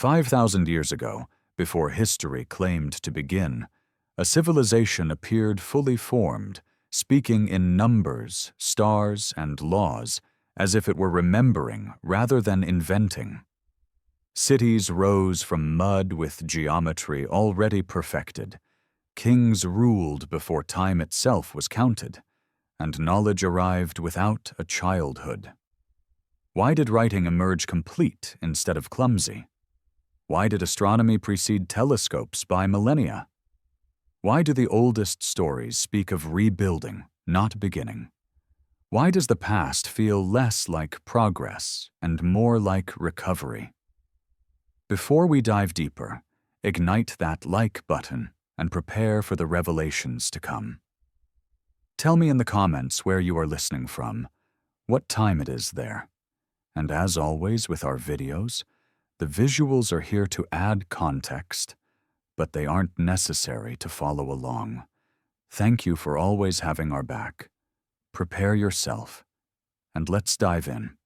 5,000 years ago, before history claimed to begin, a civilization appeared fully formed, speaking in numbers, stars, and laws, as if it were remembering rather than inventing. Cities rose from mud with geometry already perfected. Kings ruled before time itself was counted, and knowledge arrived without a childhood. Why did writing emerge complete instead of clumsy? Why did astronomy precede telescopes by millennia? Why do the oldest stories speak of rebuilding, not beginning? Why does the past feel less like progress and more like recovery? Before we dive deeper, ignite that like button and prepare for the revelations to come. Tell me in the comments where you are listening from, what time it is there. And as always with our videos, the visuals are here to add context, but they aren't necessary to follow along. Thank you for always having our back. Prepare yourself, and let's dive in.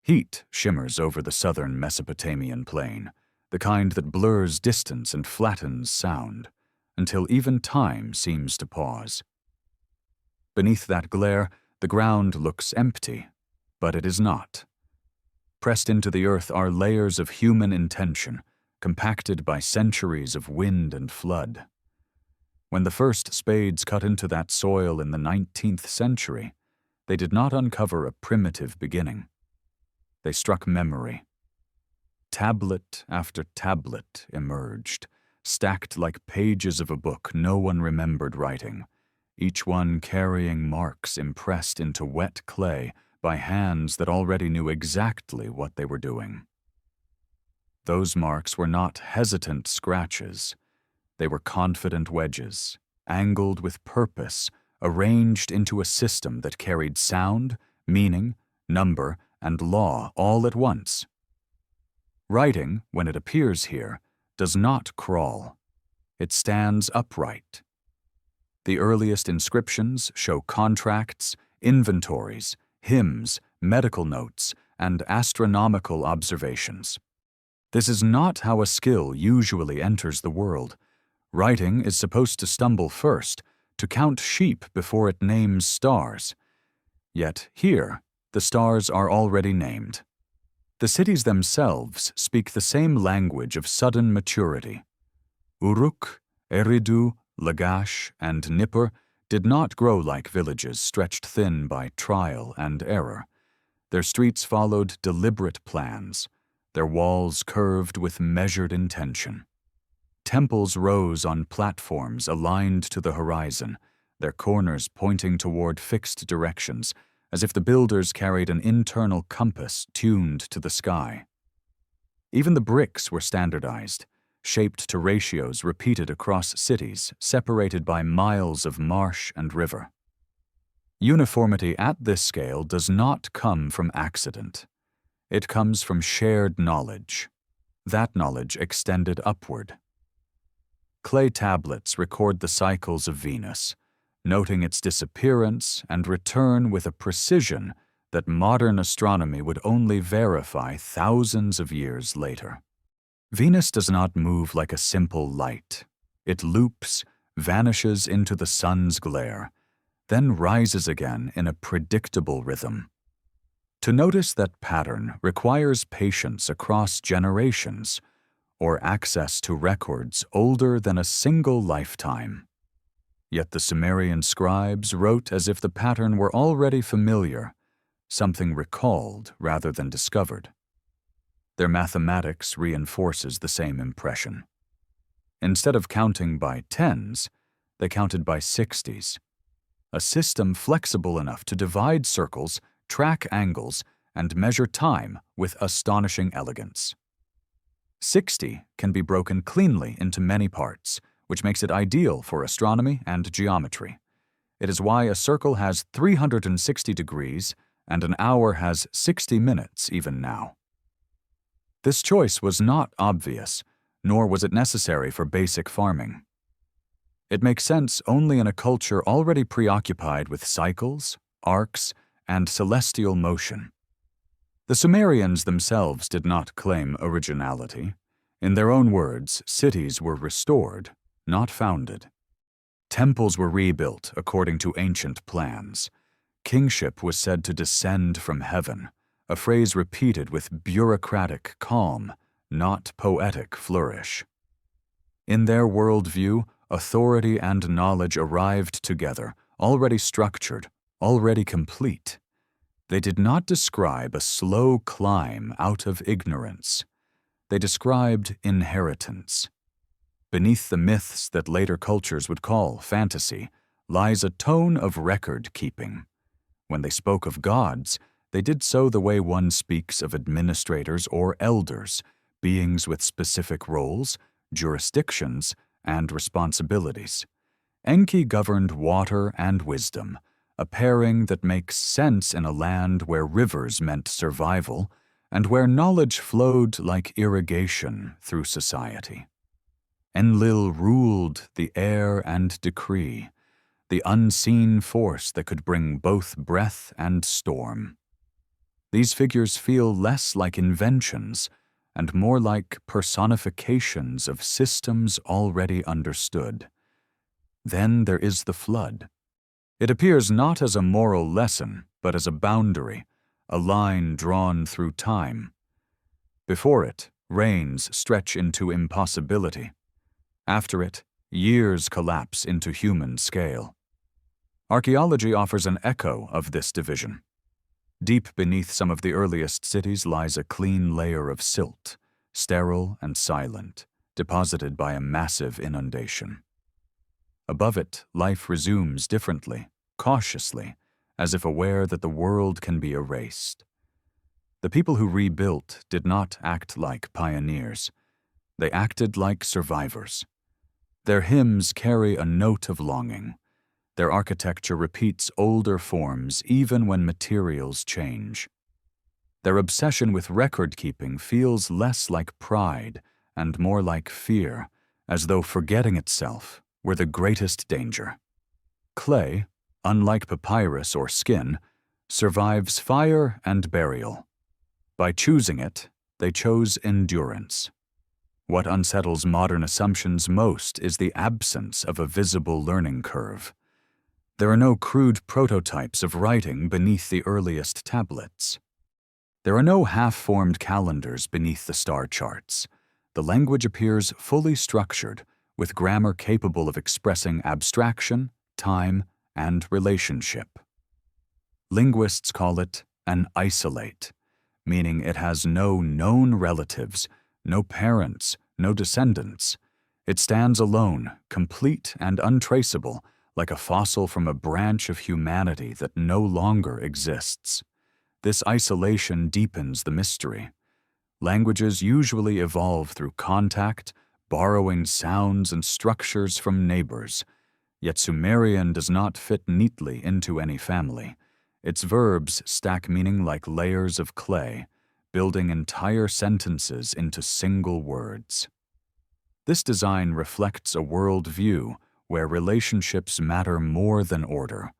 Heat shimmers over the southern Mesopotamian plain, the kind that blurs distance and flattens sound, until even time seems to pause. Beneath that glare, the ground looks empty, but it is not. Pressed into the earth are layers of human intention, compacted by centuries of wind and flood. When the first spades cut into that soil in the 19th century, they did not uncover a primitive beginning. They struck memory. Tablet after tablet emerged, stacked like pages of a book no one remembered writing, each one carrying marks impressed into wet clay by hands that already knew exactly what they were doing. Those marks were not hesitant scratches. They were confident wedges, angled with purpose, arranged into a system that carried sound, meaning, number, and law all at once. Writing, when it appears here, does not crawl. It stands upright. The earliest inscriptions show contracts, inventories, hymns, medical notes, and astronomical observations. This is not how a skill usually enters the world. Writing is supposed to stumble first, to count sheep before it names stars. Yet here, the stars are already named. The cities themselves speak the same language of sudden maturity. Uruk, Eridu, Lagash, and Nippur did not grow like villages stretched thin by trial and error. Their streets followed deliberate plans, their walls curved with measured intention. Temples rose on platforms aligned to the horizon, their corners pointing toward fixed directions, as if the builders carried an internal compass tuned to the sky. Even the bricks were standardized, shaped to ratios repeated across cities, separated by miles of marsh and river. Uniformity at this scale does not come from accident. It comes from shared knowledge. That knowledge extended upward. Clay tablets record the cycles of Venus, noting its disappearance and return with a precision that modern astronomy would only verify thousands of years later. Venus does not move like a simple light. It loops, vanishes into the sun's glare, then rises again in a predictable rhythm. To notice that pattern requires patience across generations, or access to records older than a single lifetime. Yet the Sumerian scribes wrote as if the pattern were already familiar, something recalled rather than discovered. Their mathematics reinforces the same impression. Instead of counting by tens, they counted by 60s, a system flexible enough to divide circles, track angles, and measure time with astonishing elegance. 60 can be broken cleanly into many parts, which makes it ideal for astronomy and geometry. It is why a circle has 360 degrees and an hour has 60 minutes even now. This choice was not obvious, nor was it necessary for basic farming. It makes sense only in a culture already preoccupied with cycles, arcs, and celestial motion. The Sumerians themselves did not claim originality. In their own words, cities were restored, not founded. Temples were rebuilt according to ancient plans. Kingship was said to descend from heaven, a phrase repeated with bureaucratic calm, not poetic flourish. In their worldview, authority and knowledge arrived together, already structured, already complete. They did not describe a slow climb out of ignorance. They described inheritance. Beneath the myths that later cultures would call fantasy lies a tone of record-keeping. When they spoke of gods, they did so the way one speaks of administrators or elders, beings with specific roles, jurisdictions, and responsibilities. Enki governed water and wisdom, a pairing that makes sense in a land where rivers meant survival and where knowledge flowed like irrigation through society. Enlil ruled the air and decree, the unseen force that could bring both breath and storm. These figures feel less like inventions and more like personifications of systems already understood. Then there is the flood. It appears not as a moral lesson, but as a boundary, a line drawn through time. Before it, rains stretch into impossibility. After it, years collapse into human scale. Archaeology offers an echo of this division. Deep beneath some of the earliest cities lies a clean layer of silt, sterile and silent, deposited by a massive inundation. Above it, life resumes differently, cautiously, as if aware that the world can be erased. The people who rebuilt did not act like pioneers. They acted like survivors. Their hymns carry a note of longing. Their architecture repeats older forms even when materials change. Their obsession with record-keeping feels less like pride and more like fear, as though forgetting itself were the greatest danger. Clay, unlike papyrus or skin, survives fire and burial. By choosing it, they chose endurance. What unsettles modern assumptions most is the absence of a visible learning curve. There are no crude prototypes of writing beneath the earliest tablets. There are no half-formed calendars beneath the star charts. The language appears fully structured, with grammar capable of expressing abstraction, time, and relationship. Linguists call it an isolate, meaning it has no known relatives, no parents, no descendants. It stands alone, complete and untraceable, like a fossil from a branch of humanity that no longer exists. This isolation deepens the mystery. Languages usually evolve through contact, borrowing sounds and structures from neighbors. Yet Sumerian does not fit neatly into any family. Its verbs stack meaning like layers of clay, building entire sentences into single words. This design reflects a worldview where relationships matter more than order,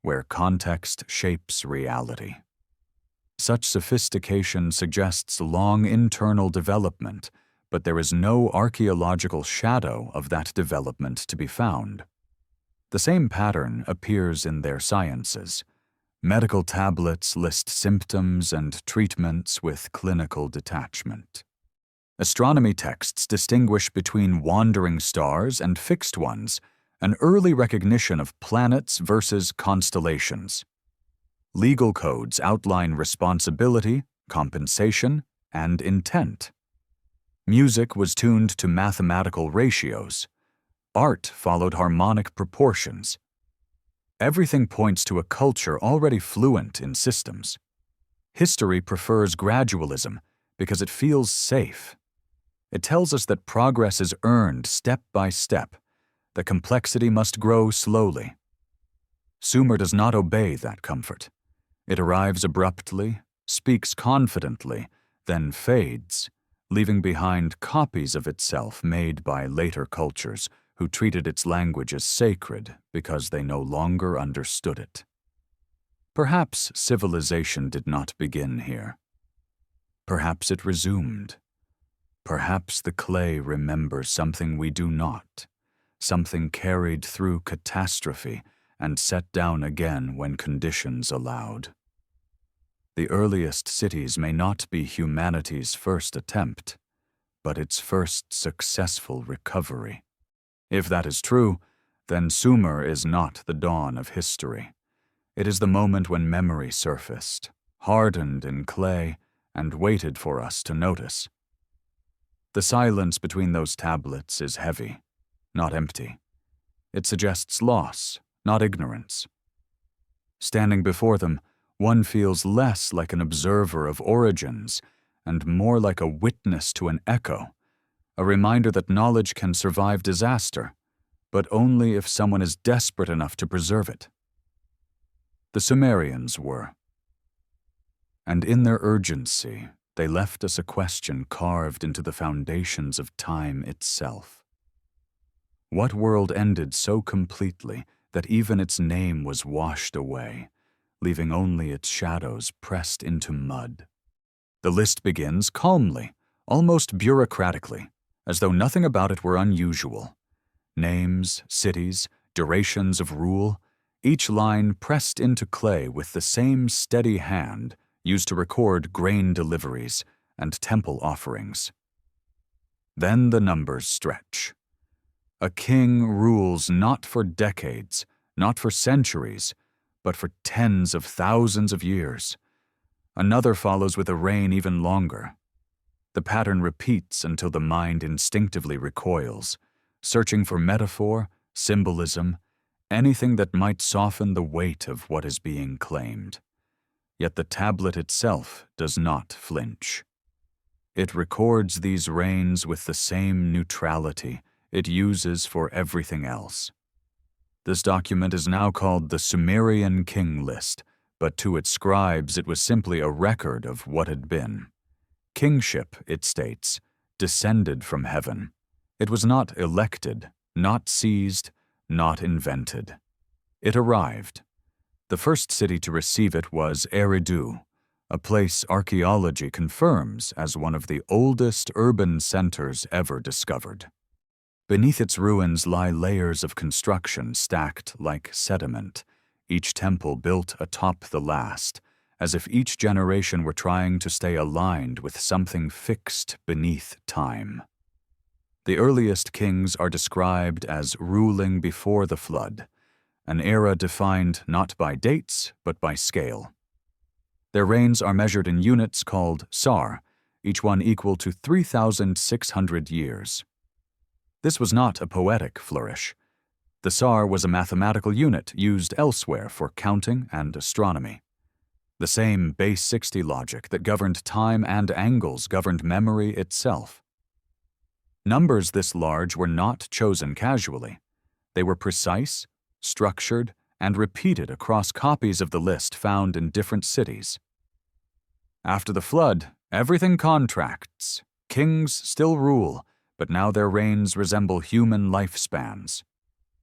where context shapes reality. Such sophistication suggests long internal development, but there is no archaeological shadow of that development to be found. The same pattern appears in their sciences. Medical tablets list symptoms and treatments with clinical detachment. Astronomy texts distinguish between wandering stars and fixed ones, an early recognition of planets versus constellations. Legal codes outline responsibility, compensation, and intent. Music was tuned to mathematical ratios. Art followed harmonic proportions. Everything points to a culture already fluent in systems. History prefers gradualism because it feels safe. It tells us that progress is earned step by step. The complexity must grow slowly. Sumer does not obey that comfort. It arrives abruptly, speaks confidently, then fades, leaving behind copies of itself made by later cultures who treated its language as sacred because they no longer understood it. Perhaps civilization did not begin here. Perhaps it resumed. Perhaps the clay remembers something we do not, something carried through catastrophe and set down again when conditions allowed. The earliest cities may not be humanity's first attempt, but its first successful recovery. If that is true, then Sumer is not the dawn of history. It is the moment when memory surfaced, hardened in clay, and waited for us to notice. The silence between those tablets is heavy, not empty. It suggests loss, not ignorance. Standing before them, one feels less like an observer of origins and more like a witness to an echo, a reminder that knowledge can survive disaster, but only if someone is desperate enough to preserve it. The Sumerians were. And in their urgency, they left us a question carved into the foundations of time itself. What world ended so completely that even its name was washed away, leaving only its shadows pressed into mud? The list begins calmly, almost bureaucratically, as though nothing about it were unusual. Names, cities, durations of rule, each line pressed into clay with the same steady hand used to record grain deliveries and temple offerings. Then the numbers stretch. A king rules not for decades, not for centuries, but for tens of thousands of years. Another follows with a reign even longer. The pattern repeats until the mind instinctively recoils, searching for metaphor, symbolism, anything that might soften the weight of what is being claimed. Yet the tablet itself does not flinch. It records these reigns with the same neutrality it uses for everything else. This document is now called the Sumerian King List, but to its scribes it was simply a record of what had been. Kingship, it states, descended from heaven. It was not elected, not seized, not invented. It arrived. The first city to receive it was Eridu, a place archaeology confirms as one of the oldest urban centers ever discovered. Beneath its ruins lie layers of construction stacked like sediment, each temple built atop the last, as if each generation were trying to stay aligned with something fixed beneath time. The earliest kings are described as ruling before the flood, an era defined not by dates but by scale. Their reigns are measured in units called sar, each one equal to 3,600 years. This was not a poetic flourish. The sar was a mathematical unit used elsewhere for counting and astronomy. The same base 60 logic that governed time and angles governed memory itself. Numbers this large were not chosen casually. They were precise, structured, and repeated across copies of the list found in different cities. After the flood, everything contracts. Kings still rule, but now their reigns resemble human lifespans.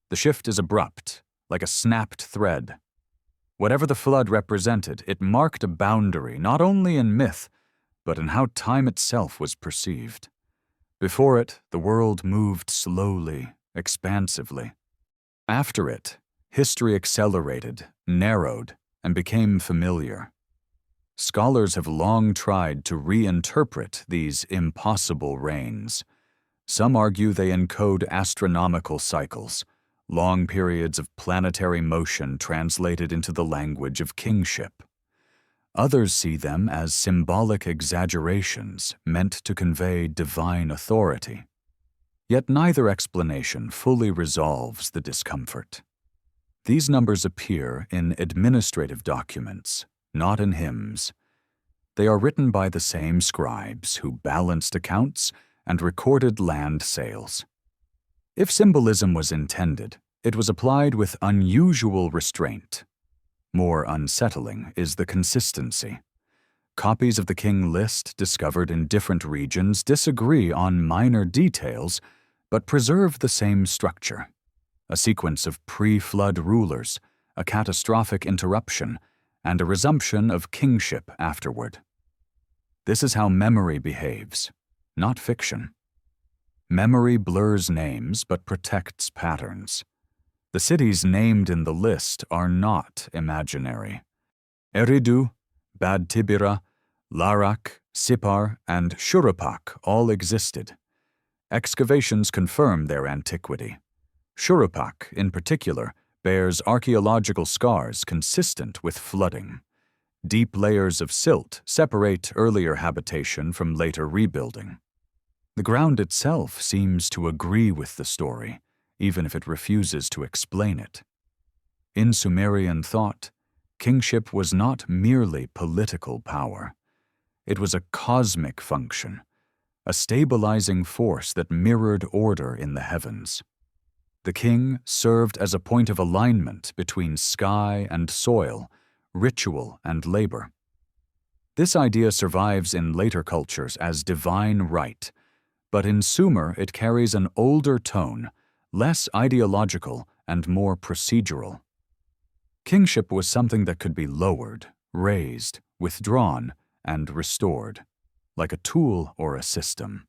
The shift is abrupt, like a snapped thread. Whatever the flood represented, it marked a boundary not only in myth, but in how time itself was perceived. Before it, the world moved slowly, expansively. After it, history accelerated, narrowed, and became familiar. Scholars have long tried to reinterpret these impossible reigns. Some argue they encode astronomical cycles, long periods of planetary motion translated into the language of kingship. Others see them as symbolic exaggerations meant to convey divine authority. Yet neither explanation fully resolves the discomfort. These numbers appear in administrative documents, not in hymns. They are written by the same scribes who balanced accounts and recorded land sales. If symbolism was intended, it was applied with unusual restraint. More unsettling is the consistency. Copies of the King List discovered in different regions disagree on minor details, but preserve the same structure. A sequence of pre-flood rulers, a catastrophic interruption, and a resumption of kingship afterward. This is how memory behaves. not fiction. Memory blurs names but protects patterns. The cities named in the list are not imaginary. Eridu, Bad Tibira, Larak, Sippar, and Shuruppak all existed. Excavations confirm their antiquity. Shuruppak, in particular, bears archaeological scars consistent with flooding. Deep layers of silt separate earlier habitation from later rebuilding. The ground itself seems to agree with the story, even if it refuses to explain it. In Sumerian thought, kingship was not merely political power. It was a cosmic function, a stabilizing force that mirrored order in the heavens. The king served as a point of alignment between sky and soil, ritual and labor. This idea survives in later cultures as divine right, but in Sumer it carries an older tone, less ideological and more procedural. Kingship was something that could be lowered, raised, withdrawn, and restored, like a tool or a system.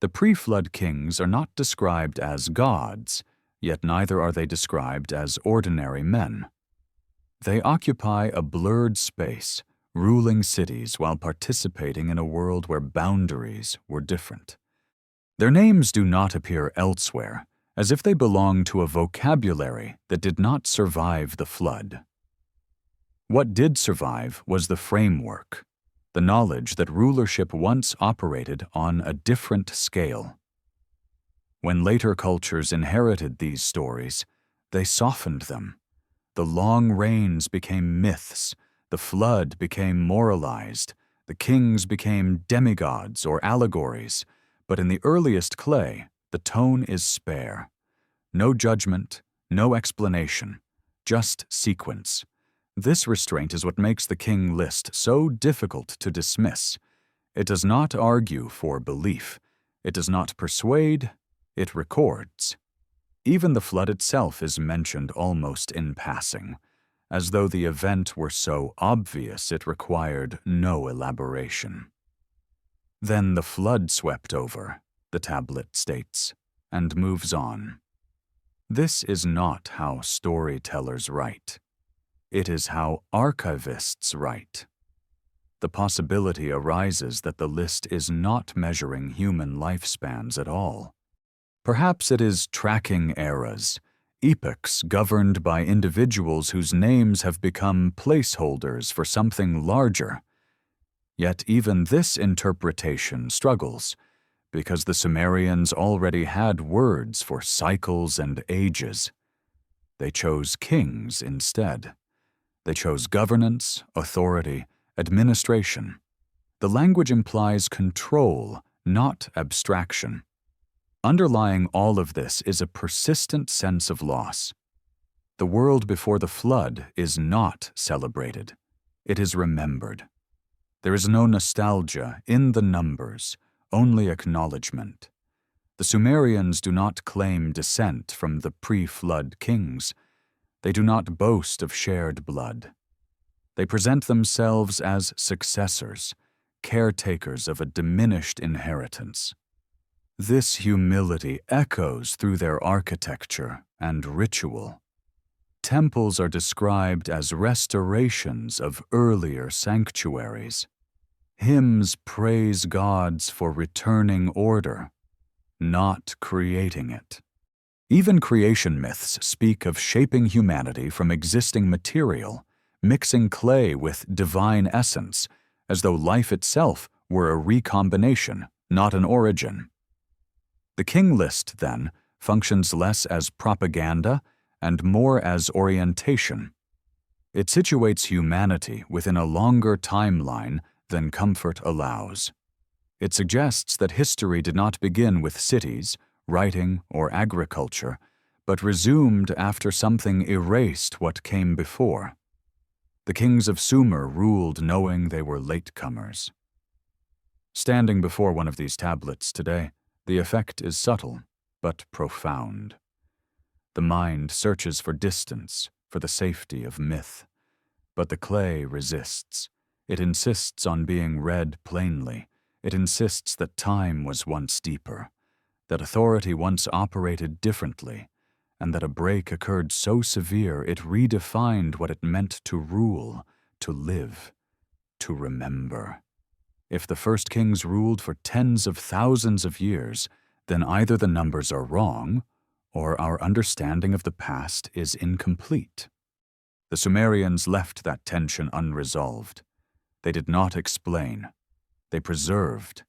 The pre-flood kings are not described as gods, yet neither are they described as ordinary men. They occupy a blurred space, ruling cities while participating in a world where boundaries were different. Their names do not appear elsewhere, as if they belong to a vocabulary that did not survive the flood. What did survive was the framework, the knowledge that rulership once operated on a different scale. When later cultures inherited these stories, they softened them. The long rains became myths, the flood became moralized, the kings became demigods or allegories, but in the earliest clay, the tone is spare. No judgment, no explanation, just sequence. This restraint is what makes the King List so difficult to dismiss. It does not argue for belief. It does not persuade. It records. Even the flood itself is mentioned almost in passing, as though the event were so obvious it required no elaboration. Then the flood swept over, the tablet states, and moves on. This is not how storytellers write. It is how archivists write. The possibility arises that the list is not measuring human lifespans at all. Perhaps it is tracking eras, epochs governed by individuals whose names have become placeholders for something larger. Yet even this interpretation struggles, because the Sumerians already had words for cycles and ages. They chose kings instead. They chose governance, authority, administration. The language implies control, not abstraction. Underlying all of this is a persistent sense of loss. The world before the flood is not celebrated. It is remembered. There is no nostalgia in the numbers, only acknowledgement. The Sumerians do not claim descent from the pre-flood kings. They do not boast of shared blood. They present themselves as successors, caretakers of a diminished inheritance. This humility echoes through their architecture and ritual. Temples are described as restorations of earlier sanctuaries. Hymns praise gods for returning order, not creating it. Even creation myths speak of shaping humanity from existing material, mixing clay with divine essence, as though life itself were a recombination, not an origin. The King List, then, functions less as propaganda and more as orientation. It situates humanity within a longer timeline than comfort allows. It suggests that history did not begin with cities, writing, or agriculture, but resumed after something erased what came before. The kings of Sumer ruled knowing they were latecomers. Standing before one of these tablets today, the effect is subtle, but profound. The mind searches for distance, for the safety of myth. But the clay resists. It insists on being read plainly. It insists that time was once deeper, that authority once operated differently, and that a break occurred so severe it redefined what it meant to rule, to live, to remember. If the first kings ruled for tens of thousands of years, then either the numbers are wrong, or our understanding of the past is incomplete. The Sumerians left that tension unresolved. They did not explain. They preserved.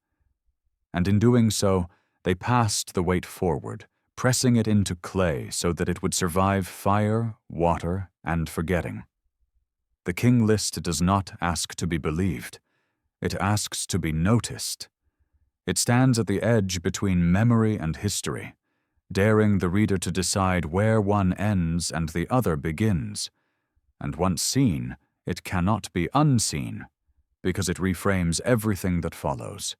And in doing so, they passed the weight forward, pressing it into clay so that it would survive fire, water, and forgetting. The King List does not ask to be believed. It asks to be noticed. It stands at the edge between memory and history, daring the reader to decide where one ends and the other begins. And once seen, it cannot be unseen, because it reframes everything that follows.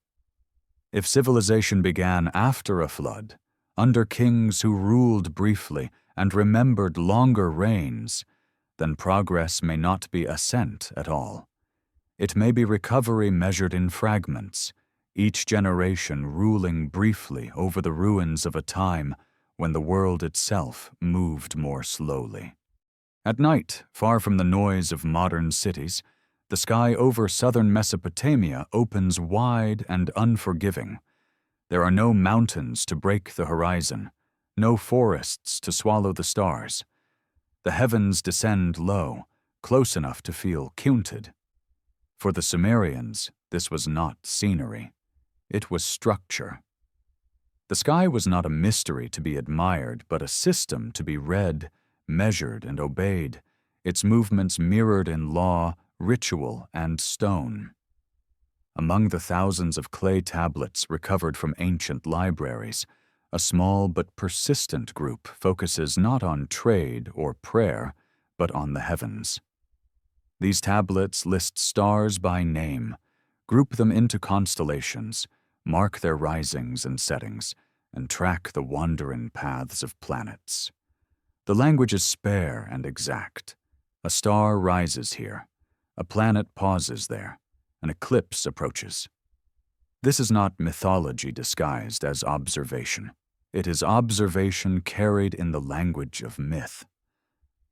If civilization began after a flood, under kings who ruled briefly and remembered longer reigns, then progress may not be ascent at all. It may be recovery measured in fragments, each generation ruling briefly over the ruins of a time when the world itself moved more slowly. At night, far from the noise of modern cities, the sky over southern Mesopotamia opens wide and unforgiving. There are no mountains to break the horizon, no forests to swallow the stars. The heavens descend low, close enough to feel counted. For the Sumerians, this was not scenery. It was structure. The sky was not a mystery to be admired, but a system to be read, measured, and obeyed, its movements mirrored in law, ritual, and stone. Among the thousands of clay tablets recovered from ancient libraries, a small but persistent group focuses not on trade or prayer, but on the heavens. These tablets list stars by name, group them into constellations, mark their risings and settings, and track the wandering paths of planets. The language is spare and exact. A star rises here. A planet pauses there. An eclipse approaches. This is not mythology disguised as observation. It is observation carried in the language of myth.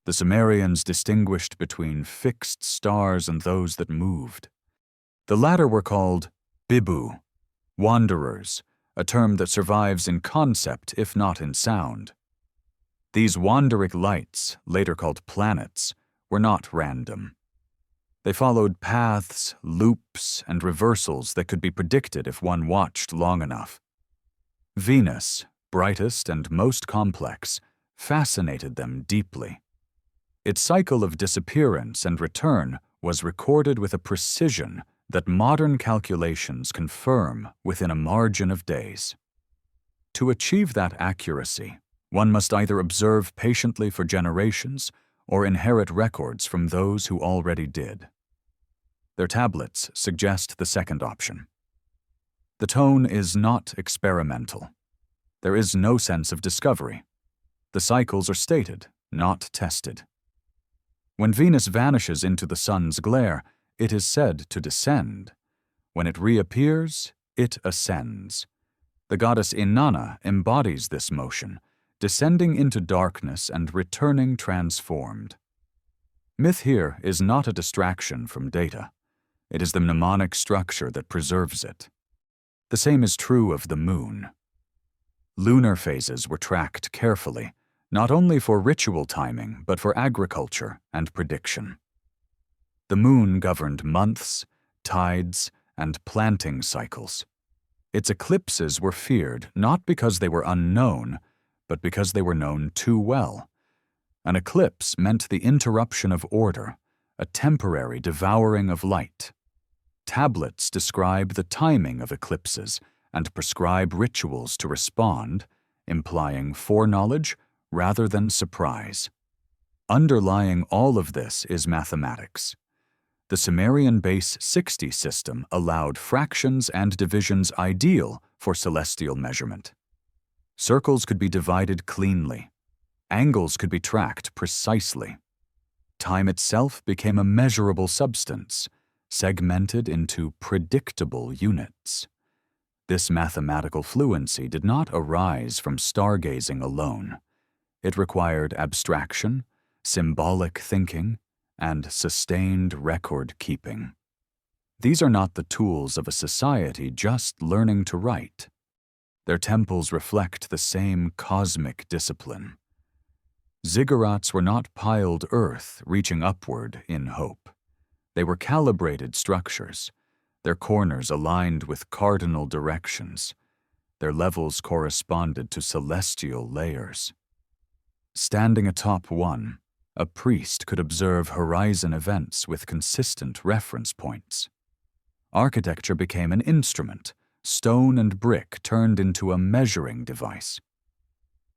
The Sumerians distinguished between fixed stars and those that moved. The latter were called bibu, wanderers, a term that survives in concept if not in sound. These wandering lights, later called planets, were not random. They followed paths, loops, and reversals that could be predicted if one watched long enough. Venus, brightest and most complex, fascinated them deeply. Its cycle of disappearance and return was recorded with a precision that modern calculations confirm within a margin of days. To achieve that accuracy, one must either observe patiently for generations or inherit records from those who already did. Their tablets suggest the second option. The tone is not experimental. There is no sense of discovery. The cycles are stated, not tested. When Venus vanishes into the sun's glare, it is said to descend. When it reappears, it ascends. The goddess Inanna embodies this motion, descending into darkness and returning transformed. Myth here is not a distraction from data. It is the mnemonic structure that preserves it. The same is true of the moon. Lunar phases were tracked carefully, not only for ritual timing, but for agriculture and prediction. The moon governed months, tides, and planting cycles. Its eclipses were feared not because they were unknown, but because they were known too well. An eclipse meant the interruption of order, a temporary devouring of light. Tablets describe the timing of eclipses and prescribe rituals to respond, implying foreknowledge rather than surprise. Underlying all of this is mathematics. The Sumerian base 60 system allowed fractions and divisions ideal for celestial measurement. Circles could be divided cleanly. Angles could be tracked precisely. Time itself became a measurable substance, segmented into predictable units. This mathematical fluency did not arise from stargazing alone. It required abstraction, symbolic thinking, and sustained record-keeping. These are not the tools of a society just learning to write. Their temples reflect the same cosmic discipline. Ziggurats were not piled earth reaching upward in hope. They were calibrated structures, their corners aligned with cardinal directions. Their levels corresponded to celestial layers. Standing atop one, a priest could observe horizon events with consistent reference points. Architecture became an instrument, stone and brick turned into a measuring device.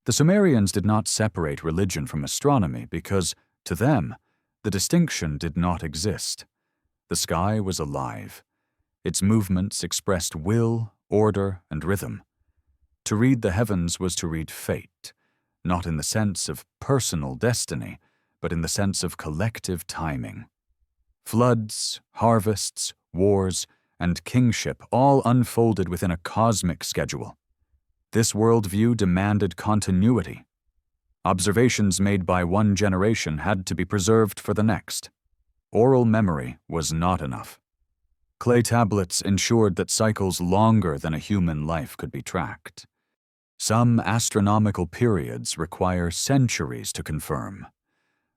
The Sumerians did not separate religion from astronomy because, to them, the distinction did not exist. The sky was alive. Its movements expressed will, order, and rhythm. To read the heavens was to read fate, not in the sense of personal destiny, but in the sense of collective timing. Floods, harvests, wars, and kingship all unfolded within a cosmic schedule. This worldview demanded continuity. Observations made by one generation had to be preserved for the next. Oral memory was not enough. Clay tablets ensured that cycles longer than a human life could be tracked. Some astronomical periods require centuries to confirm.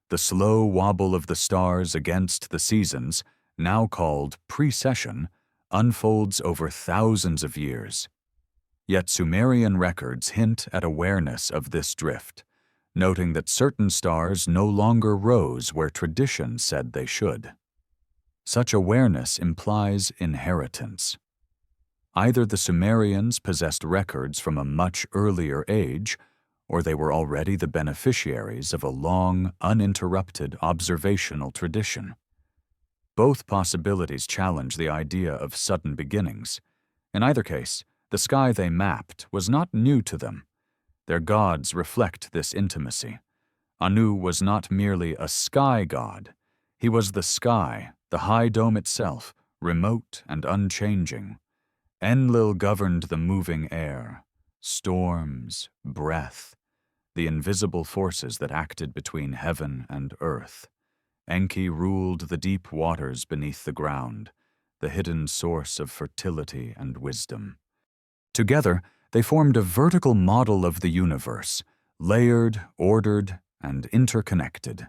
The slow wobble of the stars against the seasons, now called precession, unfolds over thousands of years. Yet Sumerian records hint at awareness of this drift, noting that certain stars no longer rose where tradition said they should. Such awareness implies inheritance. Either the Sumerians possessed records from a much earlier age, or they were already the beneficiaries of a long, uninterrupted observational tradition. Both possibilities challenge the idea of sudden beginnings. In either case, the sky they mapped was not new to them. Their gods reflect this intimacy. Anu was not merely a sky god. He was the sky, the high dome itself, remote and unchanging. Enlil governed the moving air, storms, breath, the invisible forces that acted between heaven and earth. Enki ruled the deep waters beneath the ground, the hidden source of fertility and wisdom. Together, they formed a vertical model of the universe, layered, ordered, and interconnected.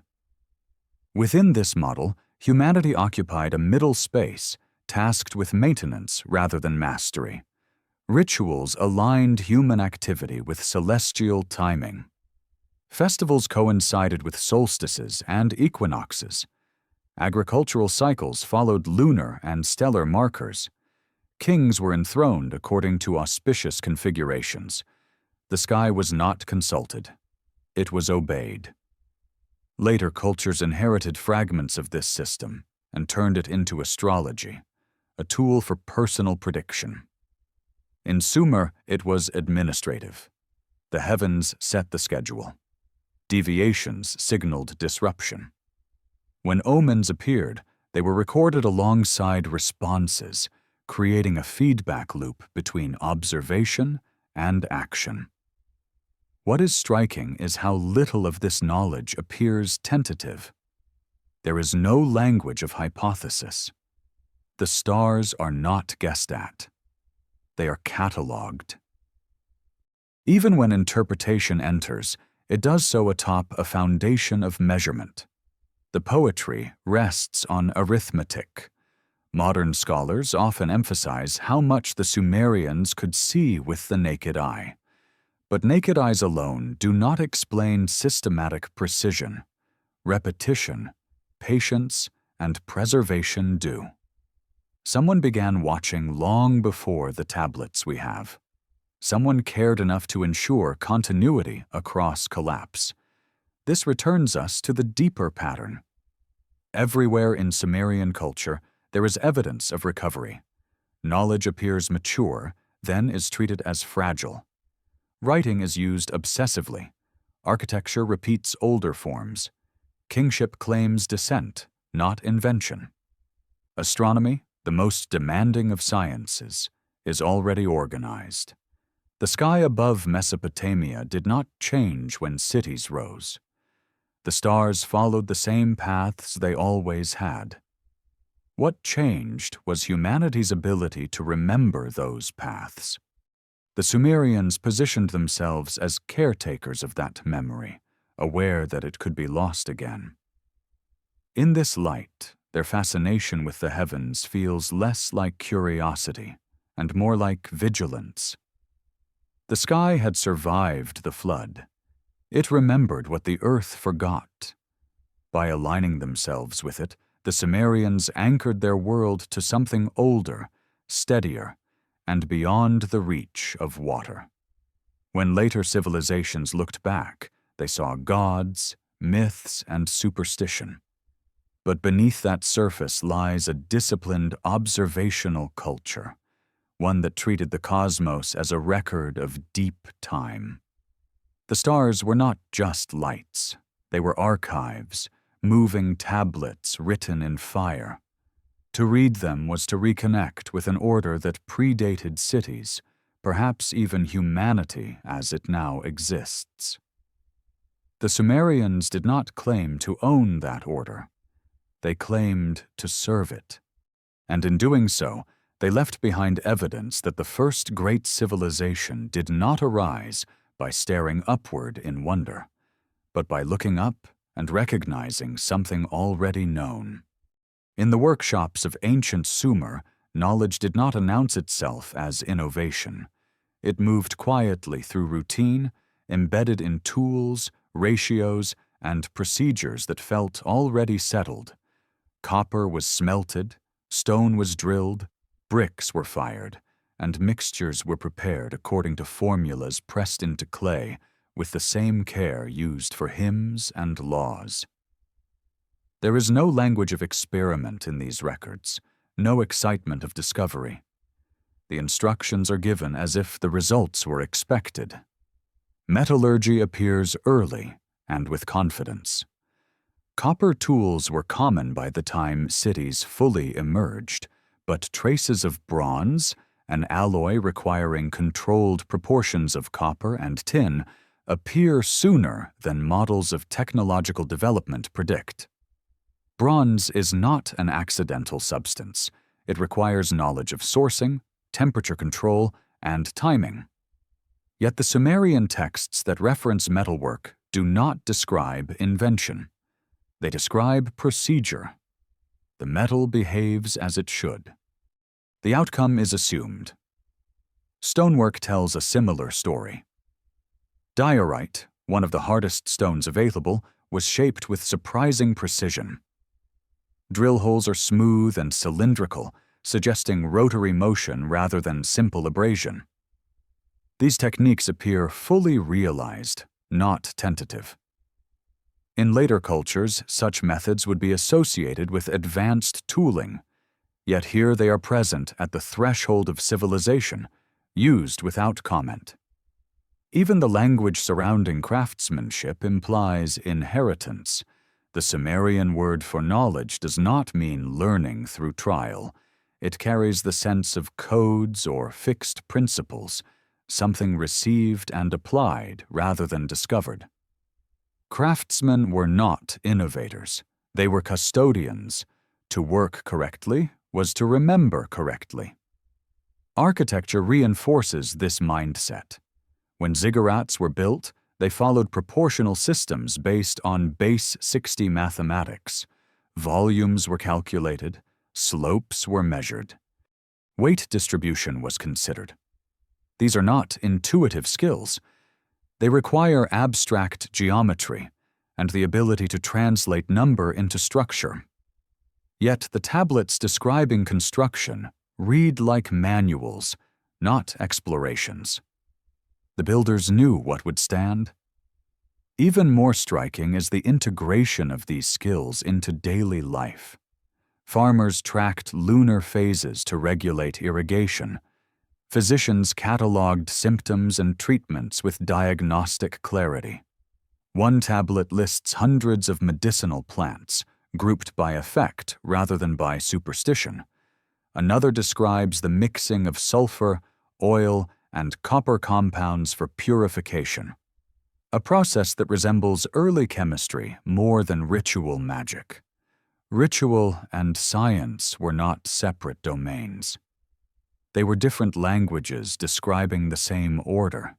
Within this model, humanity occupied a middle space, tasked with maintenance rather than mastery. Rituals aligned human activity with celestial timing. Festivals coincided with solstices and equinoxes. Agricultural cycles followed lunar and stellar markers. Kings were enthroned according to auspicious configurations. The sky was not consulted. It was obeyed. Later cultures inherited fragments of this system and turned it into astrology, a tool for personal prediction. In Sumer, it was administrative. The heavens set the schedule. Deviations signaled disruption. When omens appeared, they were recorded alongside responses, creating a feedback loop between observation and action. What is striking is how little of this knowledge appears tentative. There is no language of hypothesis. The stars are not guessed at. They are catalogued. Even when interpretation enters, it does so atop a foundation of measurement. The poetry rests on arithmetic. Modern scholars often emphasize how much the Sumerians could see with the naked eye. But naked eyes alone do not explain systematic precision. Repetition, patience, and preservation do. Someone began watching long before the tablets we have. Someone cared enough to ensure continuity across collapse. This returns us to the deeper pattern. Everywhere in Sumerian culture, there is evidence of recovery. Knowledge appears mature, then is treated as fragile. Writing is used obsessively. Architecture repeats older forms. Kingship claims descent, not invention. Astronomy, the most demanding of sciences, is already organized. The sky above Mesopotamia did not change when cities rose. The stars followed the same paths they always had. What changed was humanity's ability to remember those paths. The Sumerians positioned themselves as caretakers of that memory, aware that it could be lost again. In this light, their fascination with the heavens feels less like curiosity and more like vigilance. The sky had survived the flood. It remembered what the earth forgot. By aligning themselves with it, the Sumerians anchored their world to something older, steadier, and beyond the reach of water. When later civilizations looked back, they saw gods, myths, and superstition. But beneath that surface lies a disciplined observational culture, one that treated the cosmos as a record of deep time. The stars were not just lights. They were archives, moving tablets written in fire. To read them was to reconnect with an order that predated cities, perhaps even humanity as it now exists. The Sumerians did not claim to own that order. They claimed to serve it. And in doing so, they left behind evidence that the first great civilization did not arise by staring upward in wonder, but by looking up and recognizing something already known. In the workshops of ancient Sumer, knowledge did not announce itself as innovation. It moved quietly through routine, embedded in tools, ratios, and procedures that felt already settled. Copper was smelted, stone was drilled, bricks were fired, and mixtures were prepared according to formulas pressed into clay with the same care used for hymns and laws. There is no language of experiment in these records, no excitement of discovery. The instructions are given as if the results were expected. Metallurgy appears early and with confidence. Copper tools were common by the time cities fully emerged, but traces of bronze, an alloy requiring controlled proportions of copper and tin, appear sooner than models of technological development predict. Bronze is not an accidental substance. It requires knowledge of sourcing, temperature control, and timing. Yet the Sumerian texts that reference metalwork do not describe invention. They describe procedure. The metal behaves as it should. The outcome is assumed. Stonework tells a similar story. Diorite, one of the hardest stones available, was shaped with surprising precision. Drill holes are smooth and cylindrical, suggesting rotary motion rather than simple abrasion. These techniques appear fully realized, not tentative. In later cultures, such methods would be associated with advanced tooling, yet here they are present at the threshold of civilization, used without comment. Even the language surrounding craftsmanship implies inheritance. The Sumerian word for knowledge does not mean learning through trial. It carries the sense of codes or fixed principles, something received and applied rather than discovered. Craftsmen were not innovators. They were custodians. To work correctly was to remember correctly. Architecture reinforces this mindset. When ziggurats were built, they followed proportional systems based on base 60 mathematics. Volumes were calculated, slopes were measured. Weight distribution was considered. These are not intuitive skills. They require abstract geometry and the ability to translate number into structure. Yet the tablets describing construction read like manuals, not explorations. The builders knew what would stand. Even more striking is the integration of these skills into daily life. Farmers tracked lunar phases to regulate irrigation. Physicians cataloged symptoms and treatments with diagnostic clarity. One tablet lists hundreds of medicinal plants, grouped by effect rather than by superstition. Another describes the mixing of sulfur, oil, and copper compounds for purification, a process that resembles early chemistry more than ritual magic. Ritual and science were not separate domains. They were different languages describing the same order.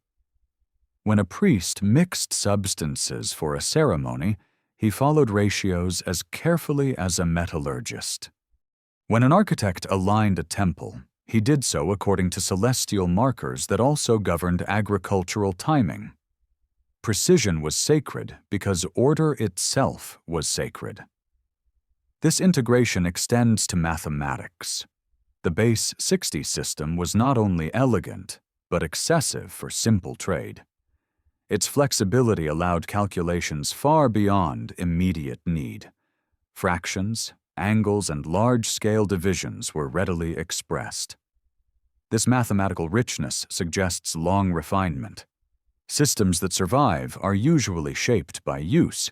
When a priest mixed substances for a ceremony, he followed ratios as carefully as a metallurgist. When an architect aligned a temple, he did so according to celestial markers that also governed agricultural timing. Precision was sacred because order itself was sacred. This integration extends to mathematics. The base 60 system was not only elegant, but excessive for simple trade. Its flexibility allowed calculations far beyond immediate need. Fractions, angles, and large-scale divisions were readily expressed. This mathematical richness suggests long refinement. Systems that survive are usually shaped by use,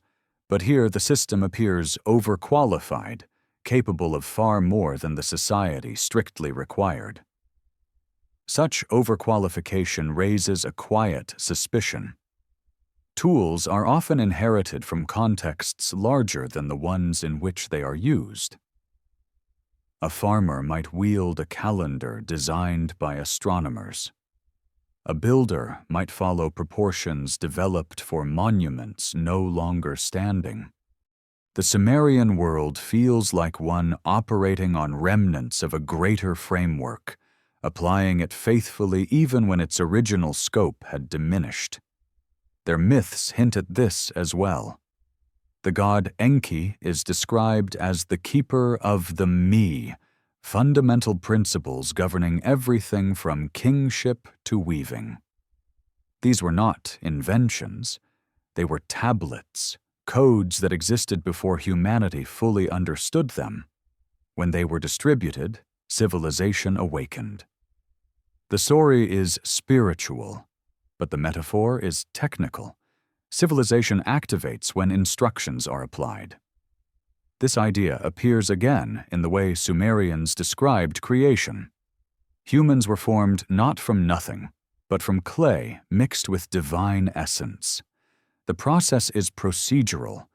but here the system appears overqualified, capable of far more than the society strictly required. Such overqualification raises a quiet suspicion. Tools are often inherited from contexts larger than the ones in which they are used. A farmer might wield a calendar designed by astronomers. A builder might follow proportions developed for monuments no longer standing. The Sumerian world feels like one operating on remnants of a greater framework, applying it faithfully even when its original scope had diminished. Their myths hint at this as well. The god Enki is described as the keeper of the me, fundamental principles governing everything from kingship to weaving. These were not inventions. They were tablets, codes that existed before humanity fully understood them. When they were distributed, civilization awakened. The story is spiritual, but the metaphor is technical. Civilization activates when instructions are applied. This idea appears again in the way Sumerians described creation. Humans were formed not from nothing, but from clay mixed with divine essence. The process is procedural.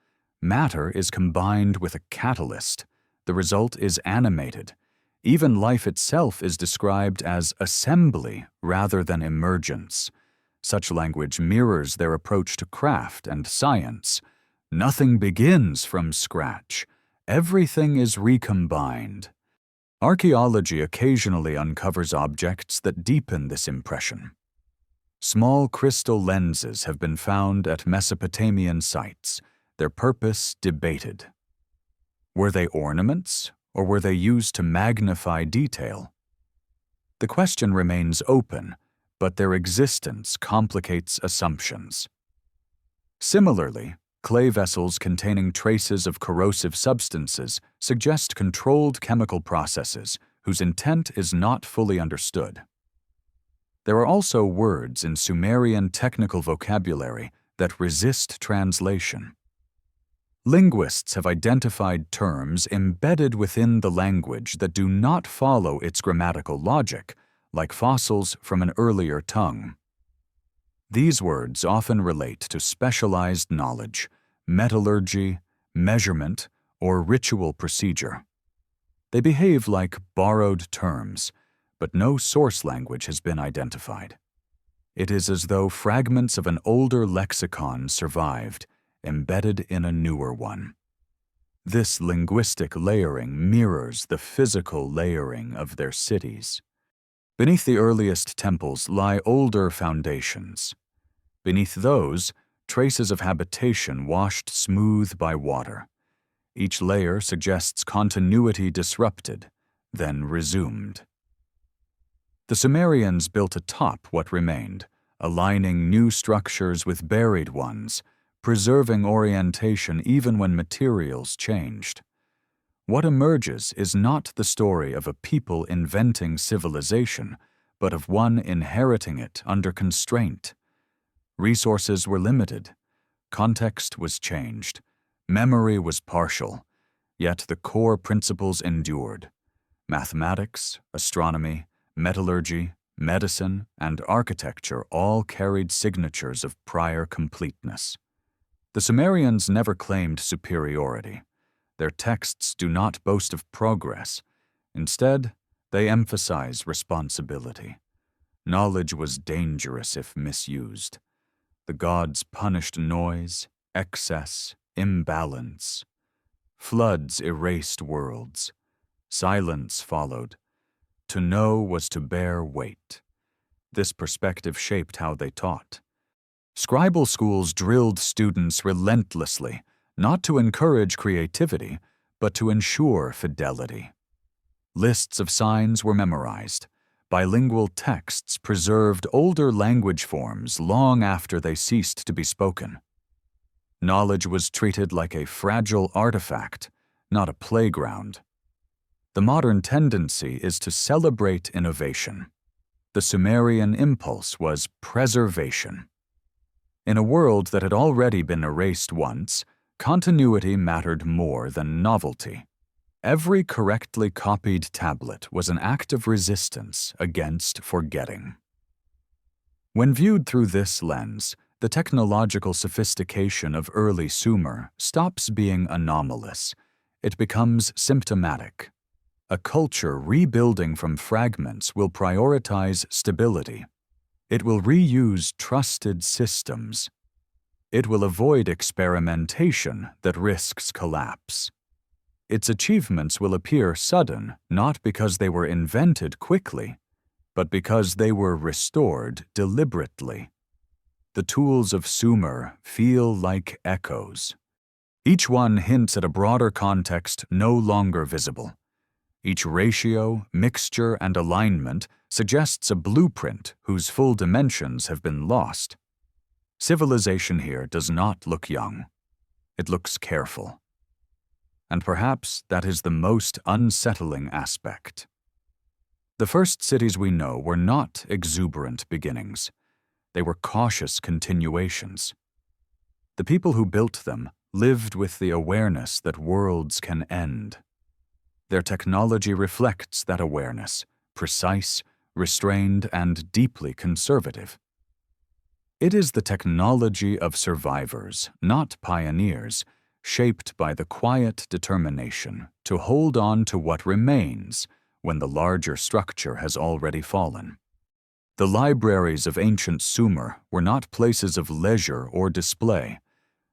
Matter is combined with a catalyst. The result is animated. Even life itself is described as assembly rather than emergence. Such language mirrors their approach to craft and science. Nothing begins from scratch. Everything is recombined. Archaeology occasionally uncovers objects that deepen this impression. Small crystal lenses have been found at Mesopotamian sites, their purpose debated. Were they ornaments, or were they used to magnify detail? The question remains open, but their existence complicates assumptions. Similarly, clay vessels containing traces of corrosive substances suggest controlled chemical processes whose intent is not fully understood. There are also words in Sumerian technical vocabulary that resist translation. Linguists have identified terms embedded within the language that do not follow its grammatical logic, like fossils from an earlier tongue. These words often relate to specialized knowledge, metallurgy, measurement, or ritual procedure. They behave like borrowed terms, but no source language has been identified. It is as though fragments of an older lexicon survived, embedded in a newer one. This linguistic layering mirrors the physical layering of their cities. Beneath the earliest temples lie older foundations. Beneath those, traces of habitation washed smooth by water. Each layer suggests continuity disrupted, then resumed. The Sumerians built atop what remained, aligning new structures with buried ones, preserving orientation even when materials changed. What emerges is not the story of a people inventing civilization, but of one inheriting it under constraint. Resources were limited. Context was changed. Memory was partial. Yet the core principles endured. Mathematics, astronomy, metallurgy, medicine, and architecture all carried signatures of prior completeness. The Sumerians never claimed superiority. Their texts do not boast of progress. Instead, they emphasize responsibility. Knowledge was dangerous if misused. The gods punished noise, excess, imbalance. Floods erased worlds. Silence followed. To know was to bear weight. This perspective shaped how they taught. Scribal schools drilled students relentlessly, not to encourage creativity, but to ensure fidelity. Lists of signs were memorized. Bilingual texts preserved older language forms long after they ceased to be spoken. Knowledge was treated like a fragile artifact, not a playground. The modern tendency is to celebrate innovation. The Sumerian impulse was preservation. In a world that had already been erased once, continuity mattered more than novelty. Every correctly copied tablet was an act of resistance against forgetting. When viewed through this lens, the technological sophistication of early Sumer stops being anomalous. It becomes symptomatic. A culture rebuilding from fragments will prioritize stability. It will reuse trusted systems. It will avoid experimentation that risks collapse. Its achievements will appear sudden, not because they were invented quickly, but because they were restored deliberately. The tools of Sumer feel like echoes. Each one hints at a broader context no longer visible. Each ratio, mixture, and alignment suggests a blueprint whose full dimensions have been lost. Civilization here does not look young. It looks careful. And perhaps that is the most unsettling aspect. The first cities we know were not exuberant beginnings. They were cautious continuations. The people who built them lived with the awareness that worlds can end. Their technology reflects that awareness, precise, restrained, and deeply conservative. It is the technology of survivors, not pioneers, shaped by the quiet determination to hold on to what remains when the larger structure has already fallen. The libraries of ancient Sumer were not places of leisure or display.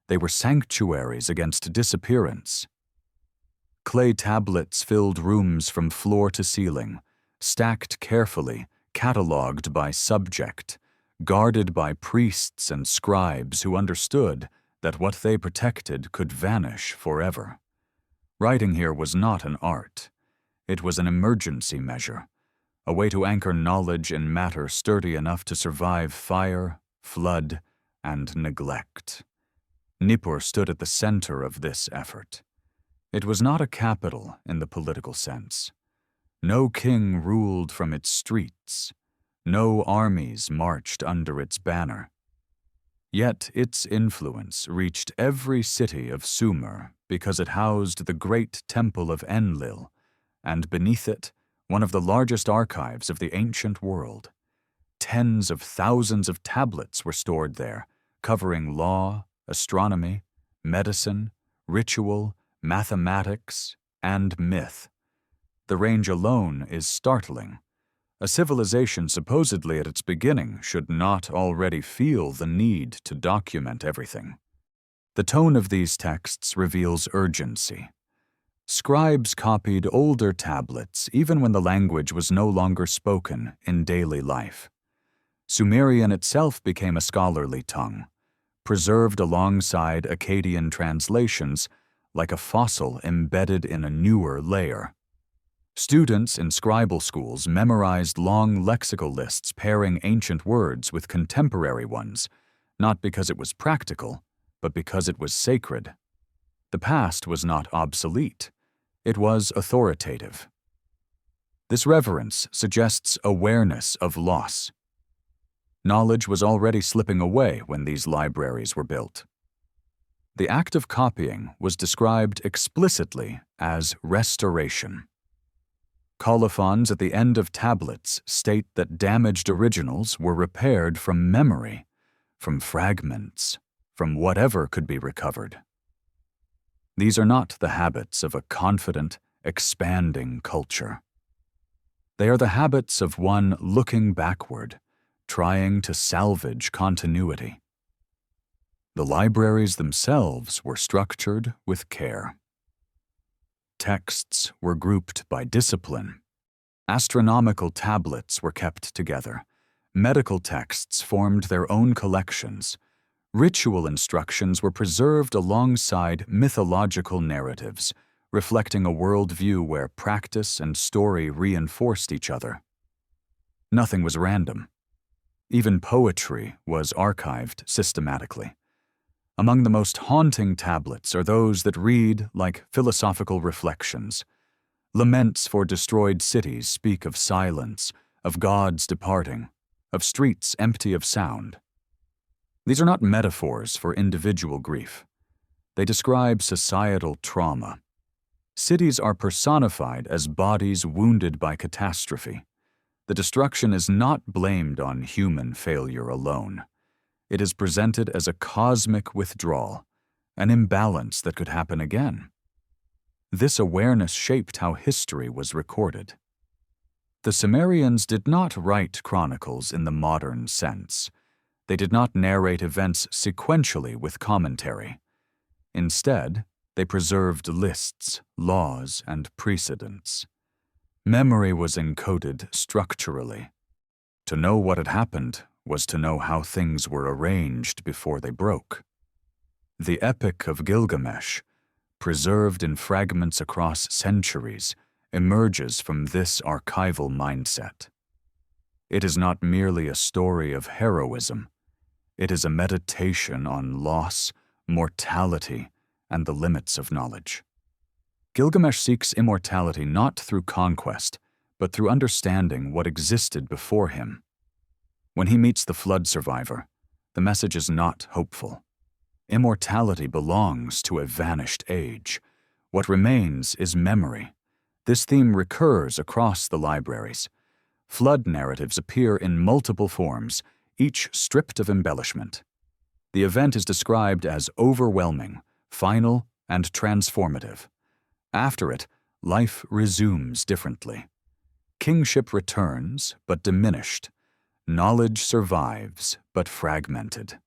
They were sanctuaries against disappearance. Clay tablets filled rooms from floor to ceiling, stacked carefully, catalogued by subject, guarded by priests and scribes who understood that what they protected could vanish forever. Writing here was not an art. It was an emergency measure, a way to anchor knowledge in matter sturdy enough to survive fire, flood, and neglect. Nippur stood at the center of this effort. It was not a capital in the political sense. No king ruled from its streets. No armies marched under its banner. Yet its influence reached every city of Sumer because it housed the great temple of Enlil, and beneath it, one of the largest archives of the ancient world. Tens of thousands of tablets were stored there, covering law, astronomy, medicine, ritual, mathematics, and myth. The range alone is startling. A civilization supposedly at its beginning should not already feel the need to document everything. The tone of these texts reveals urgency. Scribes copied older tablets even when the language was no longer spoken in daily life. Sumerian itself became a scholarly tongue, preserved alongside Akkadian translations like a fossil embedded in a newer layer. Students in scribal schools memorized long lexical lists pairing ancient words with contemporary ones, not because it was practical, but because it was sacred. The past was not obsolete. It was authoritative. This reverence suggests awareness of loss. Knowledge was already slipping away when these libraries were built. The act of copying was described explicitly as restoration. Colophons at the end of tablets state that damaged originals were repaired from memory, from fragments, from whatever could be recovered. These are not the habits of a confident, expanding culture. They are the habits of one looking backward, trying to salvage continuity. The libraries themselves were structured with care. Texts were grouped by discipline. Astronomical tablets were kept together. Medical texts formed their own collections. Ritual instructions were preserved alongside mythological narratives, reflecting a worldview where practice and story reinforced each other. Nothing was random. Even poetry was archived systematically. Among the most haunting tablets are those that read like philosophical reflections. Laments for destroyed cities speak of silence, of gods departing, of streets empty of sound. These are not metaphors for individual grief. They describe societal trauma. Cities are personified as bodies wounded by catastrophe. The destruction is not blamed on human failure alone. It is presented as a cosmic withdrawal, an imbalance that could happen again. This awareness shaped how history was recorded. The Sumerians did not write chronicles in the modern sense. They did not narrate events sequentially with commentary. Instead, they preserved lists, laws, and precedents. Memory was encoded structurally. To know what had happened was to know how things were arranged before they broke. The Epic of Gilgamesh, preserved in fragments across centuries, emerges from this archival mindset. It is not merely a story of heroism. It is a meditation on loss, mortality, and the limits of knowledge. Gilgamesh seeks immortality not through conquest, but through understanding what existed before him. When he meets the flood survivor, the message is not hopeful. Immortality belongs to a vanished age. What remains is memory. This theme recurs across the libraries. Flood narratives appear in multiple forms, each stripped of embellishment. The event is described as overwhelming, final, and transformative. After it, life resumes differently. Kingship returns, but diminished. Knowledge survives, but fragmented.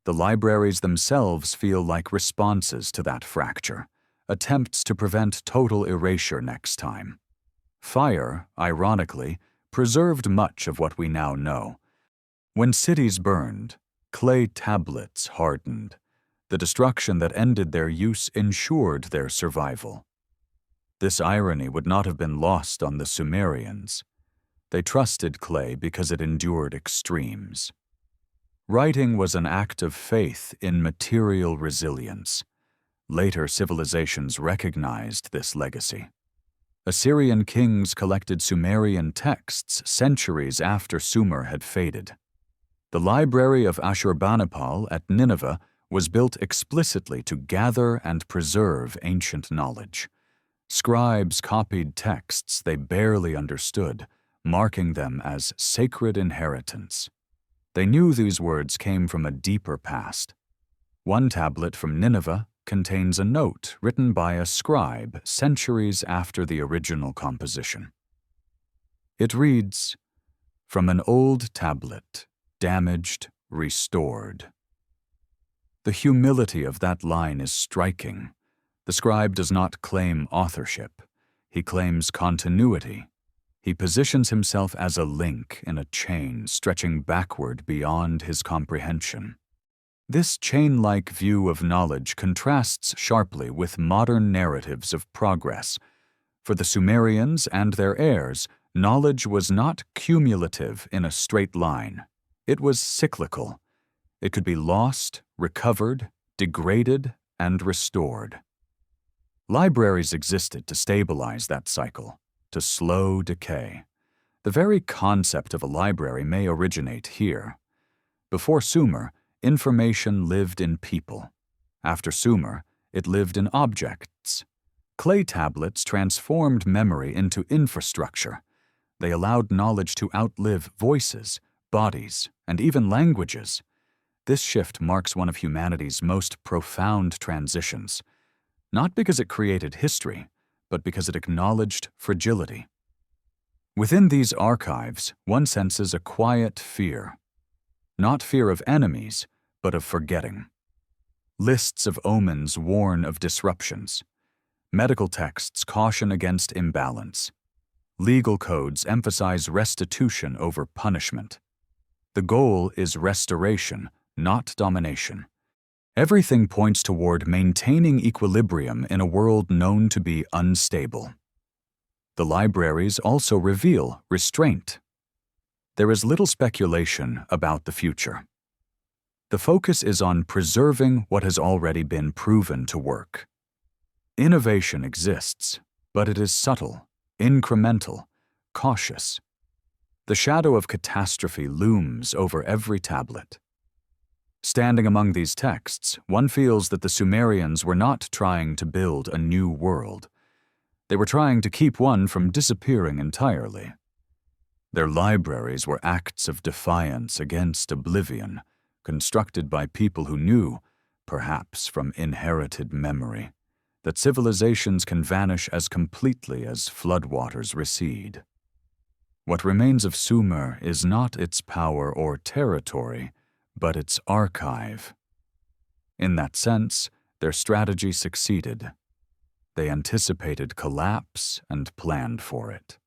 The libraries themselves feel like responses to that fracture, attempts to prevent total erasure next time. Fire, ironically, preserved much of what we now know. When cities burned, clay tablets hardened. The destruction that ended their use ensured their survival. This irony would not have been lost on the Sumerians. They trusted clay because it endured extremes. Writing was an act of faith in material resilience. Later civilizations recognized this legacy. Assyrian kings collected Sumerian texts centuries after Sumer had faded. The library of Ashurbanipal at Nineveh was built explicitly to gather and preserve ancient knowledge. Scribes copied texts they barely understood, marking them as sacred inheritance. They knew these words came from a deeper past. One tablet from Nineveh contains a note written by a scribe centuries after the original composition. It reads, "From an old tablet, damaged, restored." The humility of that line is striking. The scribe does not claim authorship. He claims continuity. He positions himself as a link in a chain stretching backward beyond his comprehension. This chain-like view of knowledge contrasts sharply with modern narratives of progress. For the Sumerians and their heirs, knowledge was not cumulative in a straight line. It was cyclical. It could be lost, recovered, degraded, and restored. Libraries existed to stabilize that cycle, to slow decay. The very concept of a library may originate here. Before Sumer, information lived in people. After Sumer, it lived in objects. Clay tablets transformed memory into infrastructure. They allowed knowledge to outlive voices, bodies, and even languages. This shift marks one of humanity's most profound transitions, not because it created history, but because it acknowledged fragility. Within these archives, one senses a quiet fear. Not fear of enemies, but of forgetting. Lists of omens warn of disruptions. Medical texts caution against imbalance. Legal codes emphasize restitution over punishment. The goal is restoration, not domination. Everything points toward maintaining equilibrium in a world known to be unstable. The libraries also reveal restraint. There is little speculation about the future. The focus is on preserving what has already been proven to work. Innovation exists, but it is subtle, incremental, cautious. The shadow of catastrophe looms over every tablet. Standing among these texts, one feels that the Sumerians were not trying to build a new world. They were trying to keep one from disappearing entirely. Their libraries were acts of defiance against oblivion, constructed by people who knew, perhaps from inherited memory, that civilizations can vanish as completely as floodwaters recede. What remains of Sumer is not its power or territory, but its archive. In that sense, their strategy succeeded. They anticipated collapse and planned for it.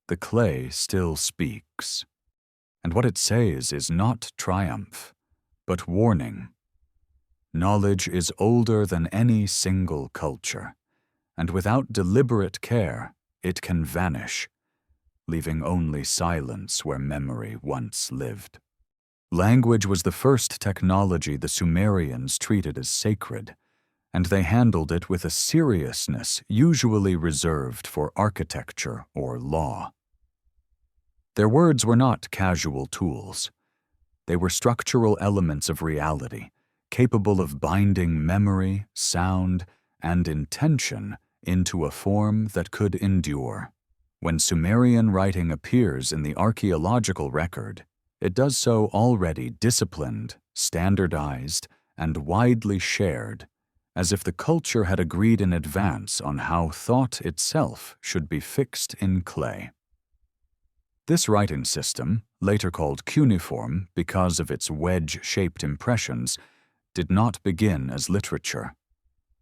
The clay still speaks, and what it says is not triumph, but warning. Knowledge is older than any single culture, and without deliberate care, it can vanish, leaving only silence where memory once lived. Language was the first technology the Sumerians treated as sacred, and they handled it with a seriousness usually reserved for architecture or law. Their words were not casual tools. They were structural elements of reality, capable of binding memory, sound, and intention into a form that could endure. When Sumerian writing appears in the archaeological record, it does so already disciplined, standardized, and widely shared, as if the culture had agreed in advance on how thought itself should be fixed in clay. This writing system, later called cuneiform because of its wedge-shaped impressions, did not begin as literature.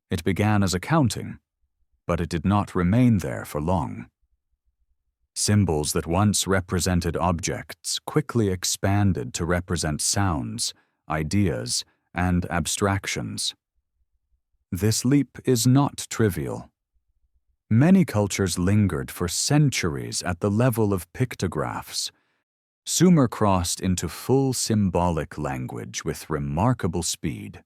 It began as accounting, but it did not remain there for long. Symbols that once represented objects quickly expanded to represent sounds, ideas, and abstractions. This leap is not trivial. Many cultures lingered for centuries at the level of pictographs. Sumer crossed into full symbolic language with remarkable speed,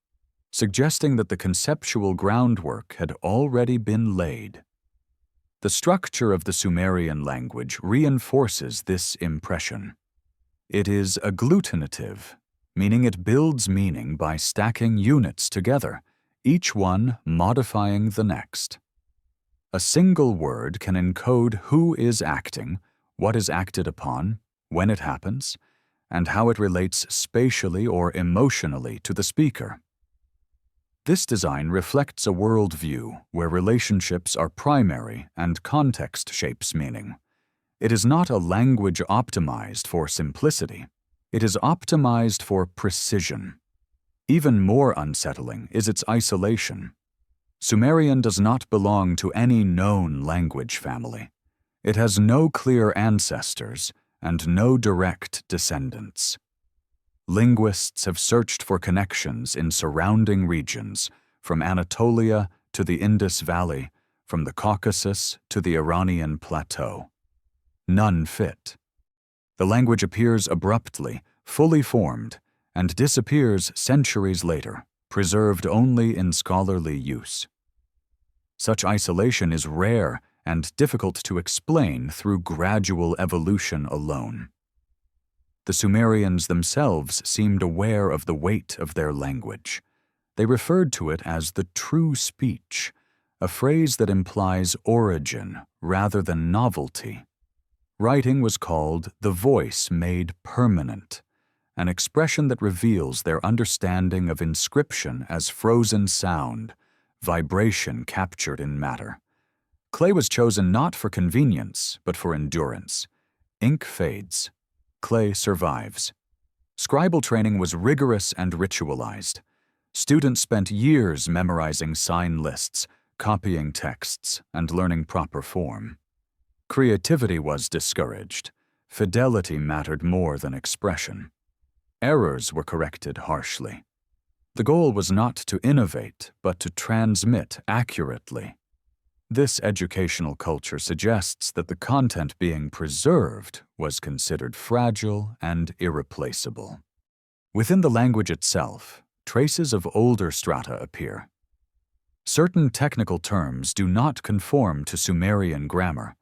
suggesting that the conceptual groundwork had already been laid. The structure of the Sumerian language reinforces this impression. It is agglutinative, meaning it builds meaning by stacking units together, each one modifying the next. A single word can encode who is acting, what is acted upon, when it happens, and how it relates spatially or emotionally to the speaker. This design reflects a worldview where relationships are primary and context shapes meaning. It is not a language optimized for simplicity. It is optimized for precision. Even more unsettling is its isolation. Sumerian does not belong to any known language family. It has no clear ancestors and no direct descendants. Linguists have searched for connections in surrounding regions, from Anatolia to the Indus Valley, from the Caucasus to the Iranian plateau. None fit. The language appears abruptly, fully formed, and disappears centuries later, preserved only in scholarly use. Such isolation is rare and difficult to explain through gradual evolution alone. The Sumerians themselves seemed aware of the weight of their language. They referred to it as the true speech, a phrase that implies origin rather than novelty. Writing was called the voice made permanent, an expression that reveals their understanding of inscription as frozen sound, vibration captured in matter. Clay was chosen not for convenience, but for endurance. Ink fades. Clay survives. Scribal training was rigorous and ritualized. Students spent years memorizing sign lists, copying texts, and learning proper form. Creativity was discouraged. Fidelity mattered more than expression. Errors were corrected harshly. The goal was not to innovate, but to transmit accurately. This educational culture suggests that the content being preserved was considered fragile and irreplaceable. Within the language itself, traces of older strata appear. Certain technical terms do not conform to Sumerian grammar.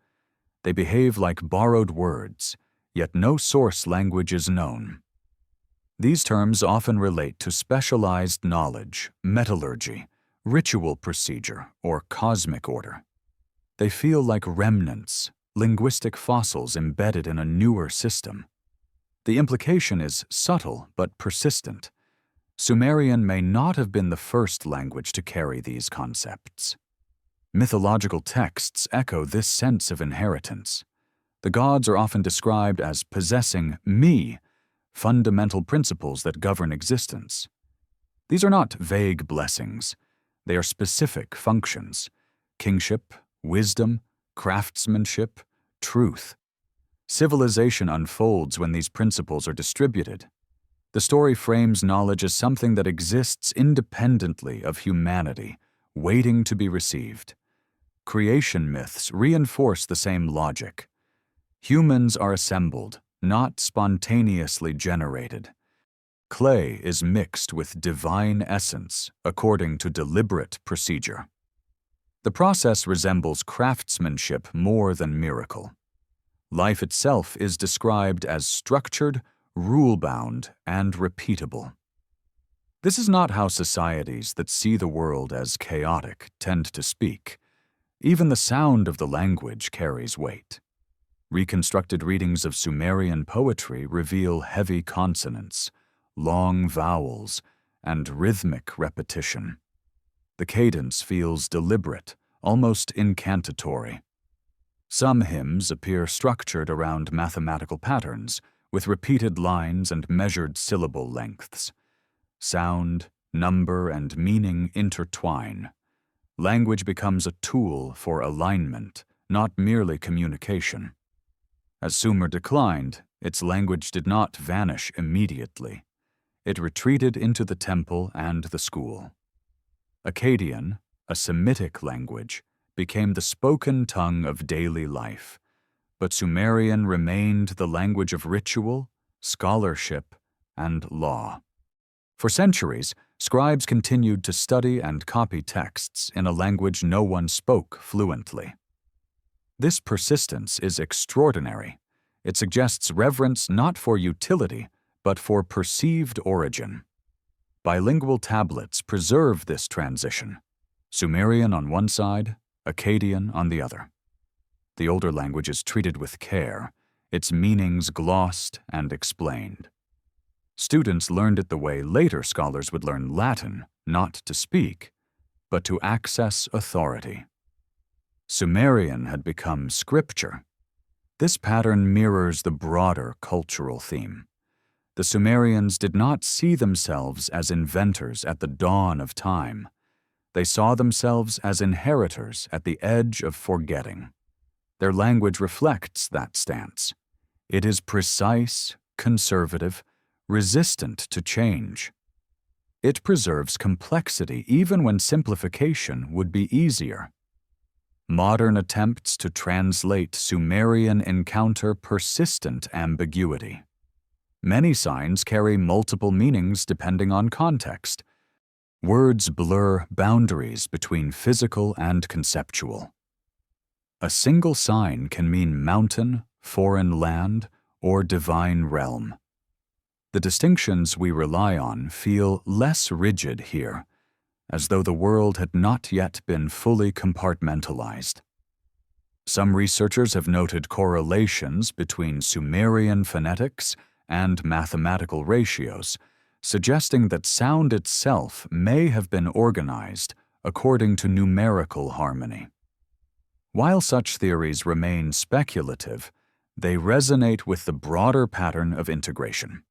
They behave like borrowed words, yet no source language is known. These terms often relate to specialized knowledge, metallurgy, ritual procedure, or cosmic order. They feel like remnants, linguistic fossils embedded in a newer system. The implication is subtle but persistent. Sumerian may not have been the first language to carry these concepts. Mythological texts echo this sense of inheritance. The gods are often described as possessing me, fundamental principles that govern existence. These are not vague blessings. They are specific functions: kingship, wisdom, craftsmanship, truth. Civilization unfolds when these principles are distributed. The story frames knowledge as something that exists independently of humanity, waiting to be received. Creation myths reinforce the same logic. Humans are assembled, not spontaneously generated. Clay is mixed with divine essence according to deliberate procedure. The process resembles craftsmanship more than miracle. Life itself is described as structured, rule-bound, and repeatable. This is not how societies that see the world as chaotic tend to speak. Even the sound of the language carries weight. Reconstructed readings of Sumerian poetry reveal heavy consonants, long vowels, and rhythmic repetition. The cadence feels deliberate, almost incantatory. Some hymns appear structured around mathematical patterns, with repeated lines and measured syllable lengths. Sound, number, and meaning intertwine. Language becomes a tool for alignment, not merely communication. As Sumer declined, its language did not vanish immediately. It retreated into the temple and the school. Akkadian, a Semitic language, became the spoken tongue of daily life, but Sumerian remained the language of ritual, scholarship, and law. For centuries, scribes continued to study and copy texts in a language no one spoke fluently. This persistence is extraordinary. It suggests reverence not for utility, but for perceived origin. Bilingual tablets preserve this transition, Sumerian on one side, Akkadian on the other. The older language is treated with care, its meanings glossed and explained. Students learned it the way later scholars would learn Latin, not to speak, but to access authority. Sumerian had become scripture. This pattern mirrors the broader cultural theme. The Sumerians did not see themselves as inventors at the dawn of time. They saw themselves as inheritors at the edge of forgetting. Their language reflects that stance. It is precise, conservative, resistant to change. It preserves complexity even when simplification would be easier. Modern attempts to translate Sumerian encounter persistent ambiguity. Many signs carry multiple meanings depending on context. Words blur boundaries between physical and conceptual. A single sign can mean mountain, foreign land, or divine realm. The distinctions we rely on feel less rigid here. as though the world had not yet been fully compartmentalized. Some researchers have noted correlations between Sumerian phonetics and mathematical ratios, suggesting that sound itself may have been organized according to numerical harmony. While such theories remain speculative, they resonate with the broader pattern of integration.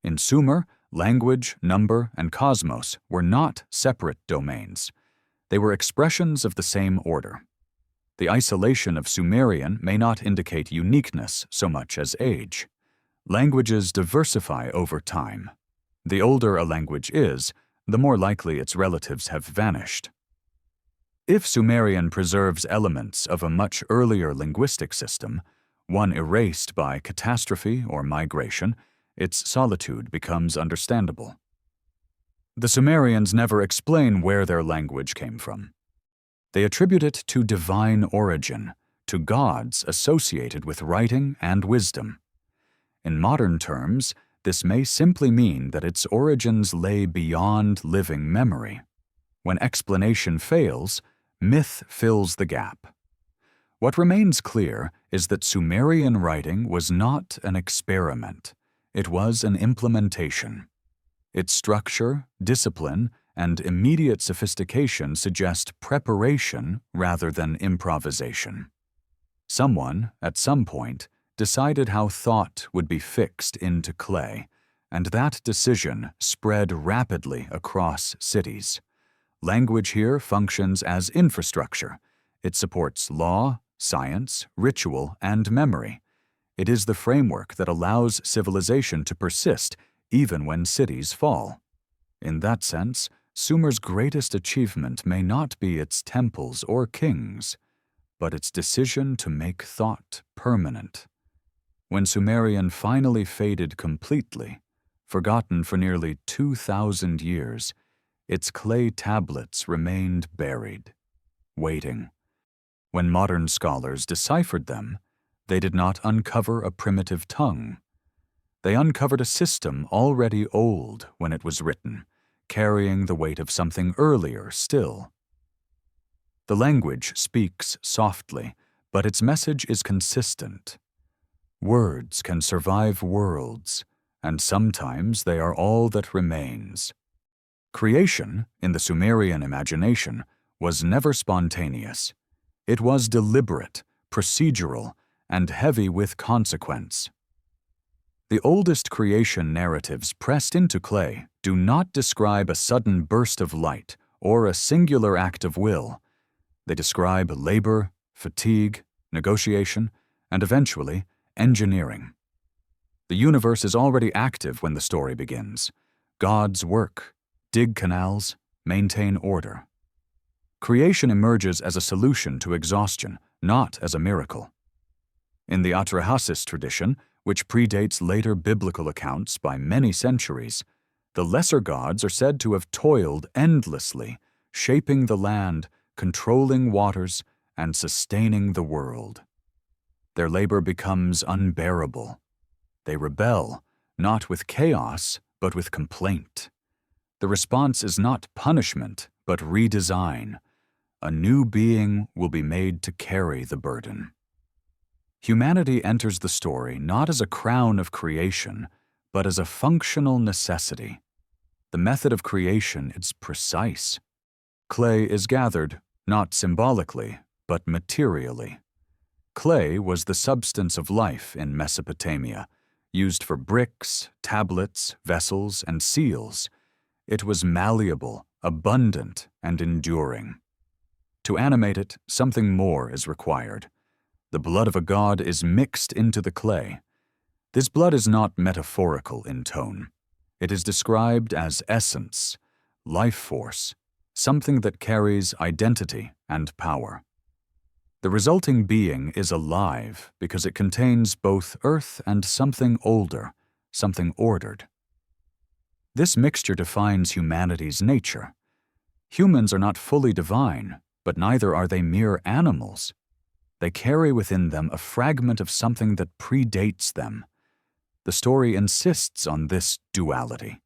In Sumer, language, number, and cosmos were not separate domains. They were expressions of the same order. The isolation of Sumerian may not indicate uniqueness so much as age. Languages diversify over time. The older a language is, the more likely its relatives have vanished. If Sumerian preserves elements of a much earlier linguistic system, one erased by catastrophe or migration, its solitude becomes understandable. The Sumerians never explain where their language came from. They attribute it to divine origin, to gods associated with writing and wisdom. In modern terms, this may simply mean that its origins lay beyond living memory. When explanation fails, myth fills the gap. What remains clear is that Sumerian writing was not an experiment. It was an implementation. Its structure, discipline, and immediate sophistication suggest preparation rather than improvisation. Someone, at some point, decided how thought would be fixed into clay, and that decision spread rapidly across cities. Language here functions as infrastructure. It supports law, science, ritual, and memory. It is the framework that allows civilization to persist even when cities fall. In that sense, Sumer's greatest achievement may not be its temples or kings, but its decision to make thought permanent. When Sumerian finally faded completely, forgotten for nearly 2,000 years, its clay tablets remained buried, waiting. When modern scholars deciphered them, they did not uncover a primitive tongue. They uncovered a system already old when it was written, carrying the weight of something earlier still. The language speaks softly, but its message is consistent. Words can survive worlds, and sometimes they are all that remains. Creation, in the Sumerian imagination, was never spontaneous. It was deliberate, procedural, and heavy with consequence. The oldest creation narratives pressed into clay do not describe a sudden burst of light or a singular act of will. They describe labor, fatigue, negotiation, and eventually, engineering. The universe is already active when the story begins. Gods work, dig canals, maintain order. Creation emerges as a solution to exhaustion, not as a miracle. In the Atrahasis tradition, which predates later biblical accounts by many centuries, the lesser gods are said to have toiled endlessly, shaping the land, controlling waters, and sustaining the world. Their labor becomes unbearable. They rebel, not with chaos, but with complaint. The response is not punishment, but redesign. A new being will be made to carry the burden. Humanity enters the story not as a crown of creation, but as a functional necessity. The method of creation is precise. Clay is gathered, not symbolically, but materially. Clay was the substance of life in Mesopotamia, used for bricks, tablets, vessels, and seals. It was malleable, abundant, and enduring. To animate it, something more is required. The blood of a god is mixed into the clay. This blood is not metaphorical in tone. It is described as essence, life force, something that carries identity and power. The resulting being is alive because it contains both earth and something older, something ordered. This mixture defines humanity's nature. Humans are not fully divine, but neither are they mere animals. They carry within them a fragment of something that predates them. The story insists on this duality.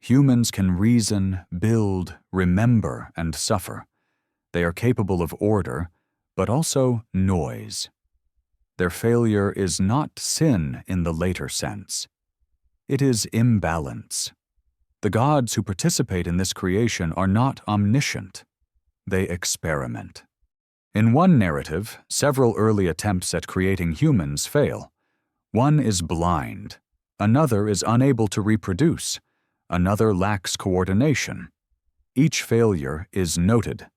Humans can reason, build, remember, and suffer. They are capable of order, but also noise. Their failure is not sin in the later sense. It is imbalance. The gods who participate in this creation are not omniscient. They experiment. In one narrative, several early attempts at creating humans fail. One is blind. Another is unable to reproduce. Another lacks coordination. Each failure is noted,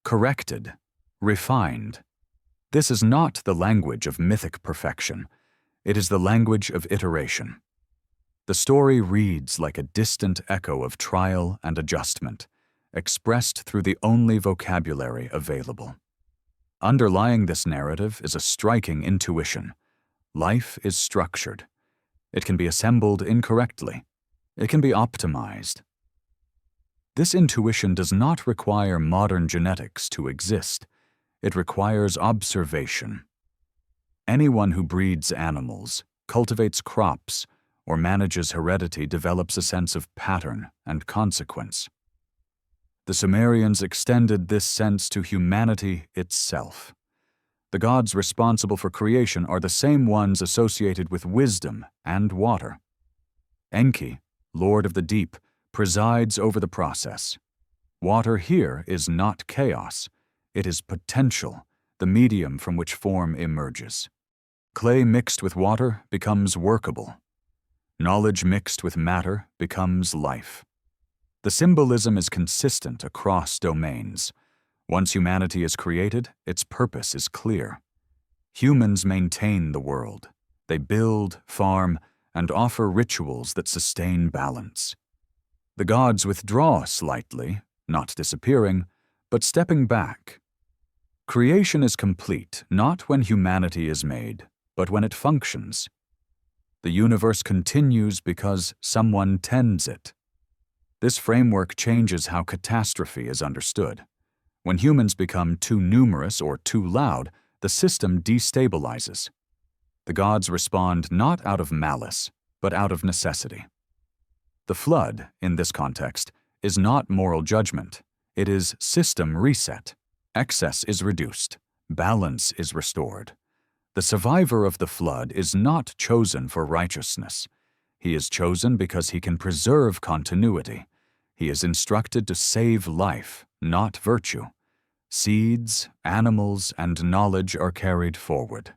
corrected, refined. This is not the language of mythic perfection. It is the language of iteration. The story reads like a distant echo of trial and adjustment, expressed through the only vocabulary available. Underlying this narrative is a striking intuition. Life is structured. It can be assembled incorrectly. It can be optimized. This intuition does not require modern genetics to exist. It requires observation. Anyone who breeds animals, cultivates crops, or manages heredity develops a sense of pattern and consequence. The Sumerians extended this sense to humanity itself. The gods responsible for creation are the same ones associated with wisdom and water. Enki, Lord of the Deep, presides over the process. Water here is not chaos. It is potential, the medium from which form emerges. Clay mixed with water becomes workable. Knowledge mixed with matter becomes life. The symbolism is consistent across domains. Once humanity is created, its purpose is clear. Humans maintain the world. They build, farm, and offer rituals that sustain balance. The gods withdraw slightly, not disappearing, but stepping back. Creation is complete not when humanity is made, but when it functions. The universe continues because someone tends it. This framework changes how catastrophe is understood. When humans become too numerous or too loud, the system destabilizes. The gods respond not out of malice, but out of necessity. The flood, in this context, is not moral judgment. It is system reset. Excess is reduced. Balance is restored. The survivor of the flood is not chosen for righteousness. He is chosen because he can preserve continuity. He is instructed to save life, not virtue. Seeds, animals, and knowledge are carried forward.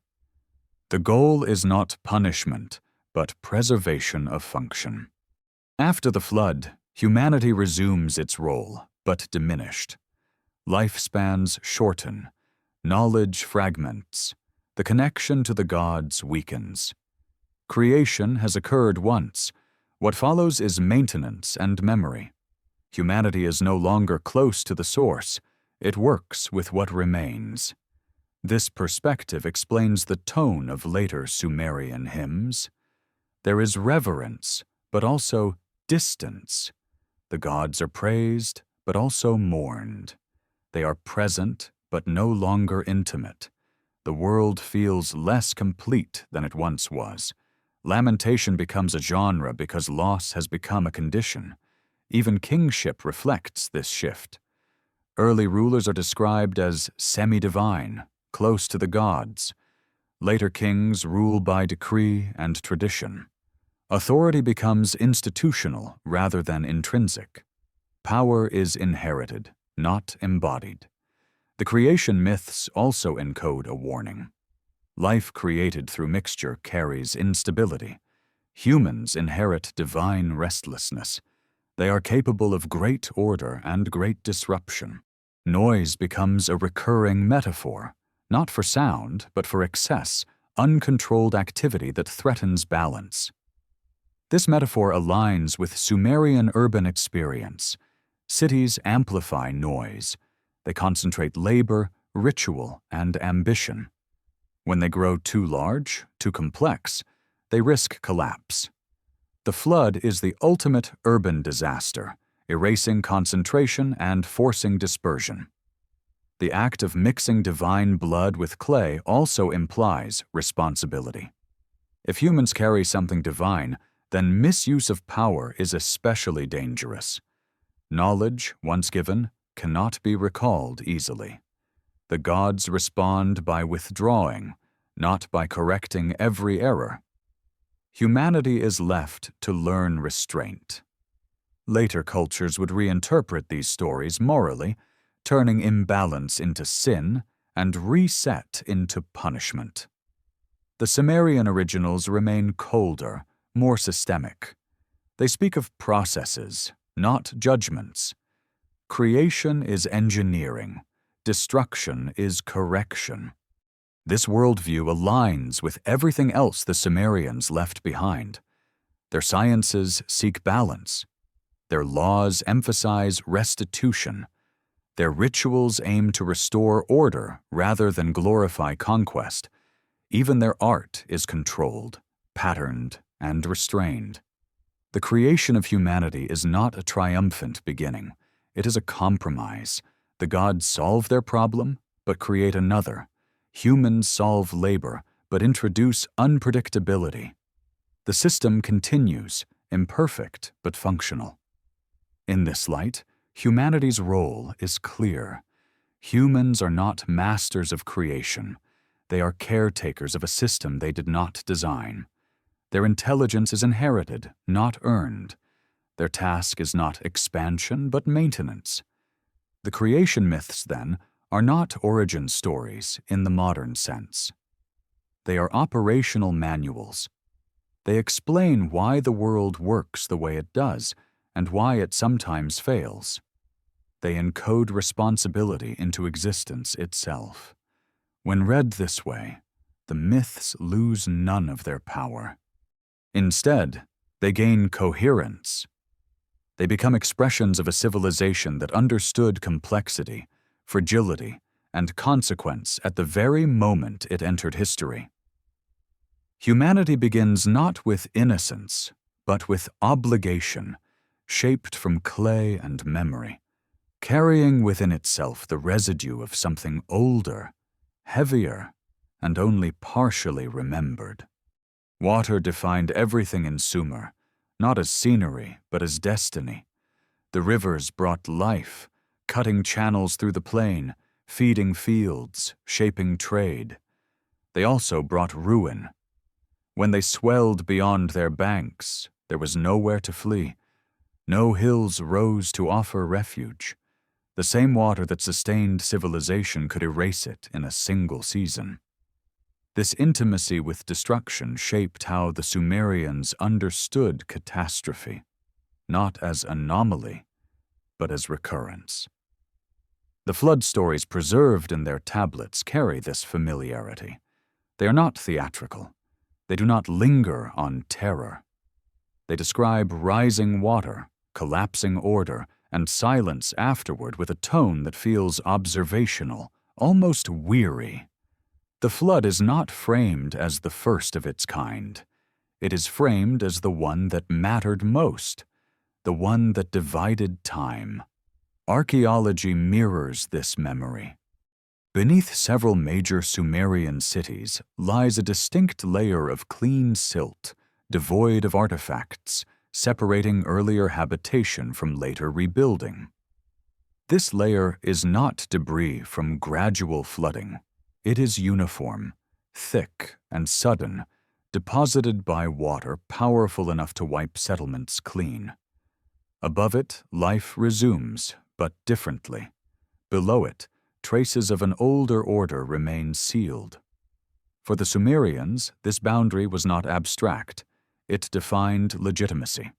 The goal is not punishment, but preservation of function. After the flood, humanity resumes its role, but diminished. Lifespans shorten. Knowledge fragments. The connection to the gods weakens. Creation has occurred once. What follows is maintenance and memory. Humanity is no longer close to the source. It works with what remains. This perspective explains the tone of later Sumerian hymns. There is reverence, but also distance. The gods are praised, but also mourned. They are present, but no longer intimate. The world feels less complete than it once was. Lamentation becomes a genre because loss has become a condition. Even kingship reflects this shift. Early rulers are described as semi-divine, close to the gods. Later kings rule by decree and tradition. Authority becomes institutional rather than intrinsic. Power is inherited, not embodied. The creation myths also encode a warning. Life created through mixture carries instability. Humans inherit divine restlessness. They are capable of great order and great disruption. Noise becomes a recurring metaphor, not for sound, but for excess, uncontrolled activity that threatens balance. This metaphor aligns with Sumerian urban experience. Cities amplify noise. They concentrate labor, ritual, and ambition. When they grow too large, too complex, they risk collapse. The flood is the ultimate urban disaster, erasing concentration and forcing dispersion. The act of mixing divine blood with clay also implies responsibility. If humans carry something divine, then misuse of power is especially dangerous. Knowledge, once given, cannot be recalled easily. The gods respond by withdrawing, not by correcting every error. Humanity is left to learn restraint. Later cultures would reinterpret these stories morally, turning imbalance into sin and reset into punishment. The Sumerian originals remain colder, more systemic. They speak of processes, not judgments. Creation is engineering. Destruction is correction. This worldview aligns with everything else the Sumerians left behind. Their sciences seek balance. Their laws emphasize restitution. Their rituals aim to restore order rather than glorify conquest. Even their art is controlled, patterned, and restrained. The creation of humanity is not a triumphant beginning. It is a compromise. The gods solve their problem, but create another. Humans solve labor, but introduce unpredictability. The system continues, imperfect but functional. In this light, humanity's role is clear. Humans are not masters of creation. They are caretakers of a system they did not design. Their intelligence is inherited, not earned. Their task is not expansion, but maintenance. The creation myths, then, are not origin stories in the modern sense. They are operational manuals. They explain why the world works the way it does and why it sometimes fails. They encode responsibility into existence itself. When read this way, the myths lose none of their power. Instead, they gain coherence. They become expressions of a civilization that understood complexity, fragility, and consequence at the very moment it entered history. Humanity begins not with innocence, but with obligation, shaped from clay and memory, carrying within itself the residue of something older, heavier, and only partially remembered. Water defined everything in Sumer, not as scenery, but as destiny. The rivers brought life, cutting channels through the plain, feeding fields, shaping trade. They also brought ruin. When they swelled beyond their banks, there was nowhere to flee. No hills rose to offer refuge. The same water that sustained civilization could erase it in a single season. This intimacy with destruction shaped how the Sumerians understood catastrophe, not as anomaly, but as recurrence. The flood stories preserved in their tablets carry this familiarity. They are not theatrical. They do not linger on terror. They describe rising water, collapsing order, and silence afterward with a tone that feels observational, almost weary. The flood is not framed as the first of its kind. It is framed as the one that mattered most, the one that divided time. Archaeology mirrors this memory. Beneath several major Sumerian cities lies a distinct layer of clean silt, devoid of artifacts, separating earlier habitation from later rebuilding. This layer is not debris from gradual flooding. It is uniform, thick, and sudden, deposited by water powerful enough to wipe settlements clean. Above it, life resumes, but differently. Below it, traces of an older order remain sealed. For the Sumerians, this boundary was not abstract. It defined legitimacy.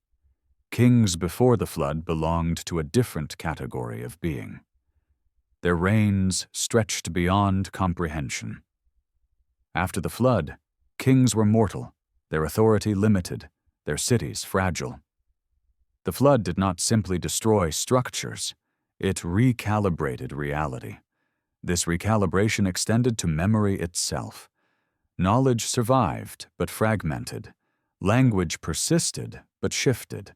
Kings before the flood belonged to a different category of being. Their reigns stretched beyond comprehension. After the flood, kings were mortal, their authority limited, their cities fragile. The flood did not simply destroy structures, it recalibrated reality. This recalibration extended to memory itself. Knowledge survived, but fragmented. Language persisted, but shifted.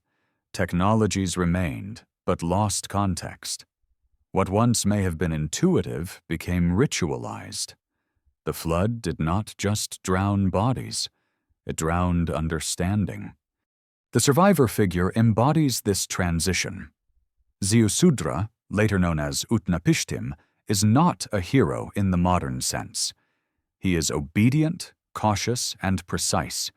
Technologies remained, but lost context. What once may have been intuitive became ritualized. The flood did not just drown bodies, it drowned understanding. The survivor figure embodies this transition. Ziusudra, later known as Utnapishtim, is not a hero in the modern sense. He is obedient, cautious, and precise.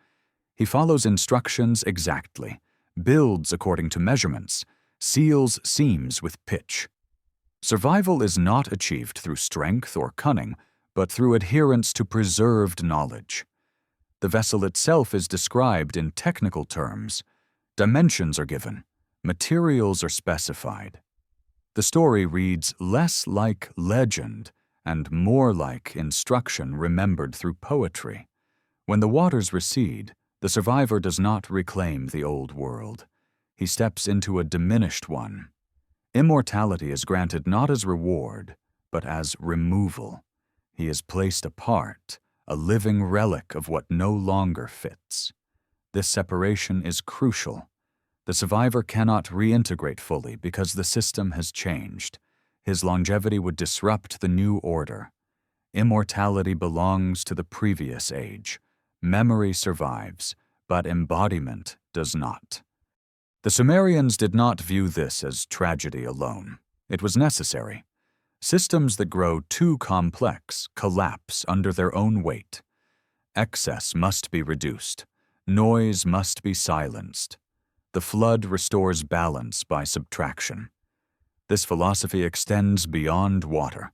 He follows instructions exactly, builds according to measurements, seals seams with pitch. Survival is not achieved through strength or cunning, but through adherence to preserved knowledge. The vessel itself is described in technical terms. Dimensions are given. Materials are specified. The story reads less like legend and more like instruction remembered through poetry. When the waters recede, the survivor does not reclaim the old world. He steps into a diminished one. Immortality is granted not as reward, but as removal. He is placed apart, a living relic of what no longer fits. This separation is crucial. The survivor cannot reintegrate fully because the system has changed. His longevity would disrupt the new order. Immortality belongs to the previous age. Memory survives, but embodiment does not. The Sumerians did not view this as tragedy alone. It was necessary. Systems that grow too complex collapse under their own weight. Excess must be reduced. Noise must be silenced. The flood restores balance by subtraction. This philosophy extends beyond water.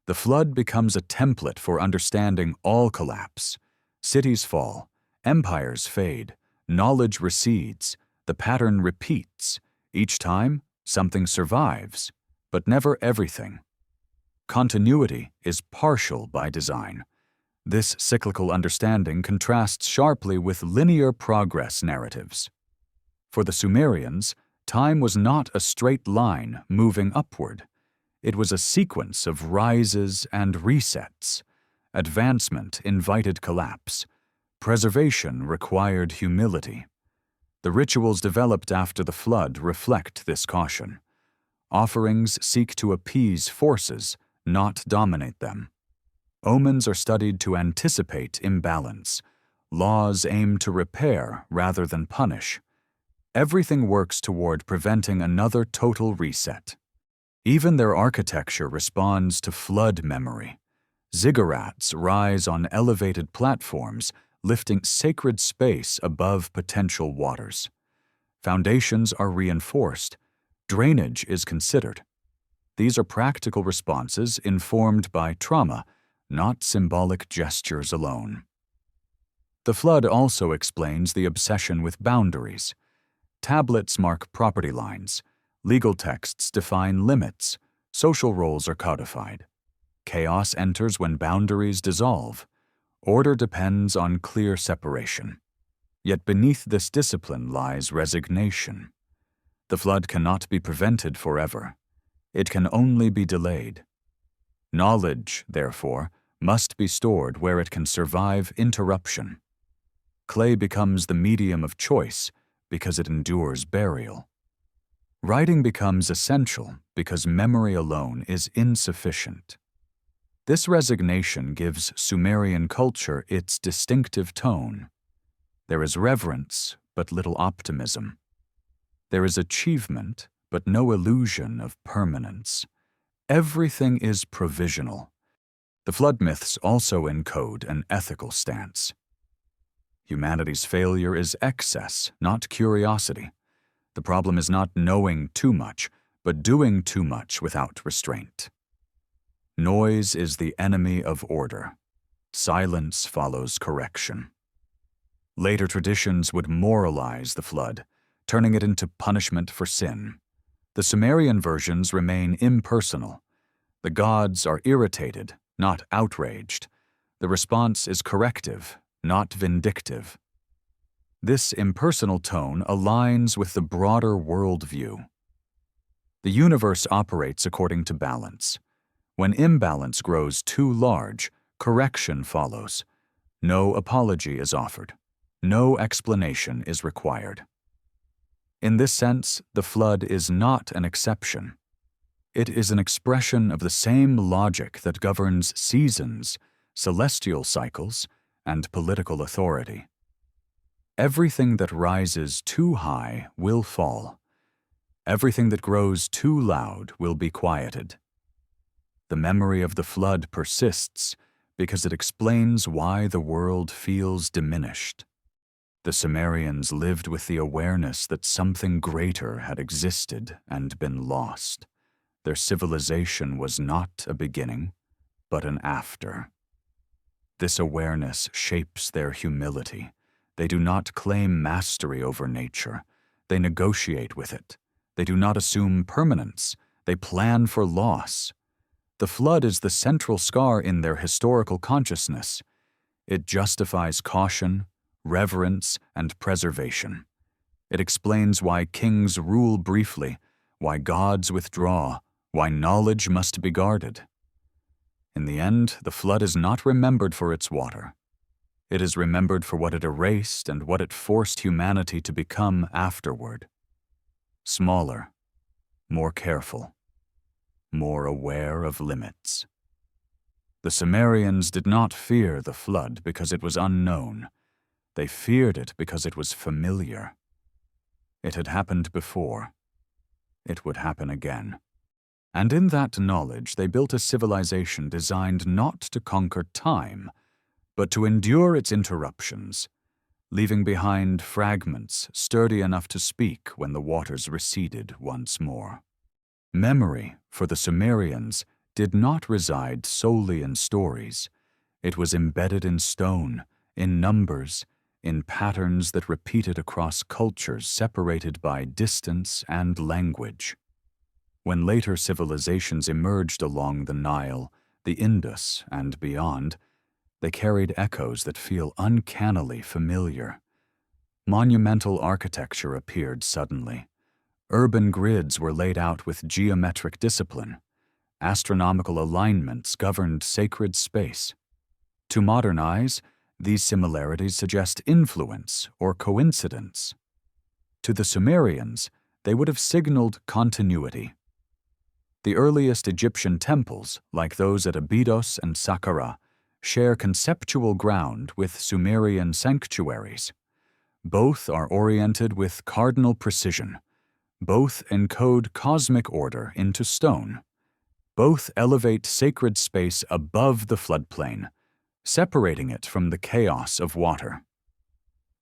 The flood becomes a template for understanding all collapse. Cities fall, empires fade, knowledge recedes, the pattern repeats. Each time, something survives, but never everything. Continuity is partial by design. This cyclical understanding contrasts sharply with linear progress narratives. For the Sumerians, time was not a straight line moving upward. It was a sequence of rises and resets. Advancement invited collapse. Preservation required humility. The rituals developed after the flood reflect this caution. Offerings seek to appease forces, not dominate them. Omens are studied to anticipate imbalance. Laws aim to repair rather than punish. Everything works toward preventing another total reset. Even their architecture responds to flood memory. Ziggurats rise on elevated platforms, lifting sacred space above potential waters. Foundations are reinforced. Drainage is considered. These are practical responses informed by trauma, not symbolic gestures alone. The flood also explains the obsession with boundaries. Tablets mark property lines. Legal texts define limits. Social roles are codified. Chaos enters when boundaries dissolve. Order depends on clear separation. Yet beneath this discipline lies resignation. The flood cannot be prevented forever. It can only be delayed. Knowledge, therefore, must be stored where it can survive interruption. Clay becomes the medium of choice because it endures burial. Writing becomes essential because memory alone is insufficient. This resignation gives Sumerian culture its distinctive tone. There is reverence, but little optimism. There is achievement, but no illusion of permanence. Everything is provisional. The flood myths also encode an ethical stance. Humanity's failure is excess, not curiosity. The problem is not knowing too much, but doing too much without restraint. Noise is the enemy of order. Silence follows correction. Later traditions would moralize the flood, turning it into punishment for sin. The Sumerian versions remain impersonal. The gods are irritated, not outraged. The response is corrective, not vindictive. This impersonal tone aligns with the broader worldview. The universe operates according to balance. When imbalance grows too large, correction follows. No apology is offered. No explanation is required. In this sense, the flood is not an exception. It is an expression of the same logic that governs seasons, celestial cycles, and political authority. Everything that rises too high will fall. Everything that grows too loud will be quieted. The memory of the flood persists because it explains why the world feels diminished. The Sumerians lived with the awareness that something greater had existed and been lost. Their civilization was not a beginning, but an after. This awareness shapes their humility. They do not claim mastery over nature. They negotiate with it. They do not assume permanence. They plan for loss. The flood is the central scar in their historical consciousness. It justifies caution, reverence, and preservation. It explains why kings rule briefly, why gods withdraw, why knowledge must be guarded. In the end, the flood is not remembered for its water. It is remembered for what it erased and what it forced humanity to become afterward. Smaller, more careful, more aware of limits. The Sumerians did not fear the flood because it was unknown. They feared it because it was familiar. It had happened before. It would happen again. And in that knowledge, they built a civilization designed not to conquer time, but to endure its interruptions, leaving behind fragments sturdy enough to speak when the waters receded once more. Memory, for the Sumerians, did not reside solely in stories. It was embedded in stone, in numbers, in patterns that repeated across cultures separated by distance and language. When later civilizations emerged along the Nile, the Indus, and beyond, they carried echoes that feel uncannily familiar. Monumental architecture appeared suddenly. Urban grids were laid out with geometric discipline. Astronomical alignments governed sacred space. To modern eyes, these similarities suggest influence or coincidence. To the Sumerians, they would have signaled continuity. The earliest Egyptian temples, like those at Abydos and Saqqara, share conceptual ground with Sumerian sanctuaries. Both are oriented with cardinal precision. Both encode cosmic order into stone. Both elevate sacred space above the floodplain, separating it from the chaos of water.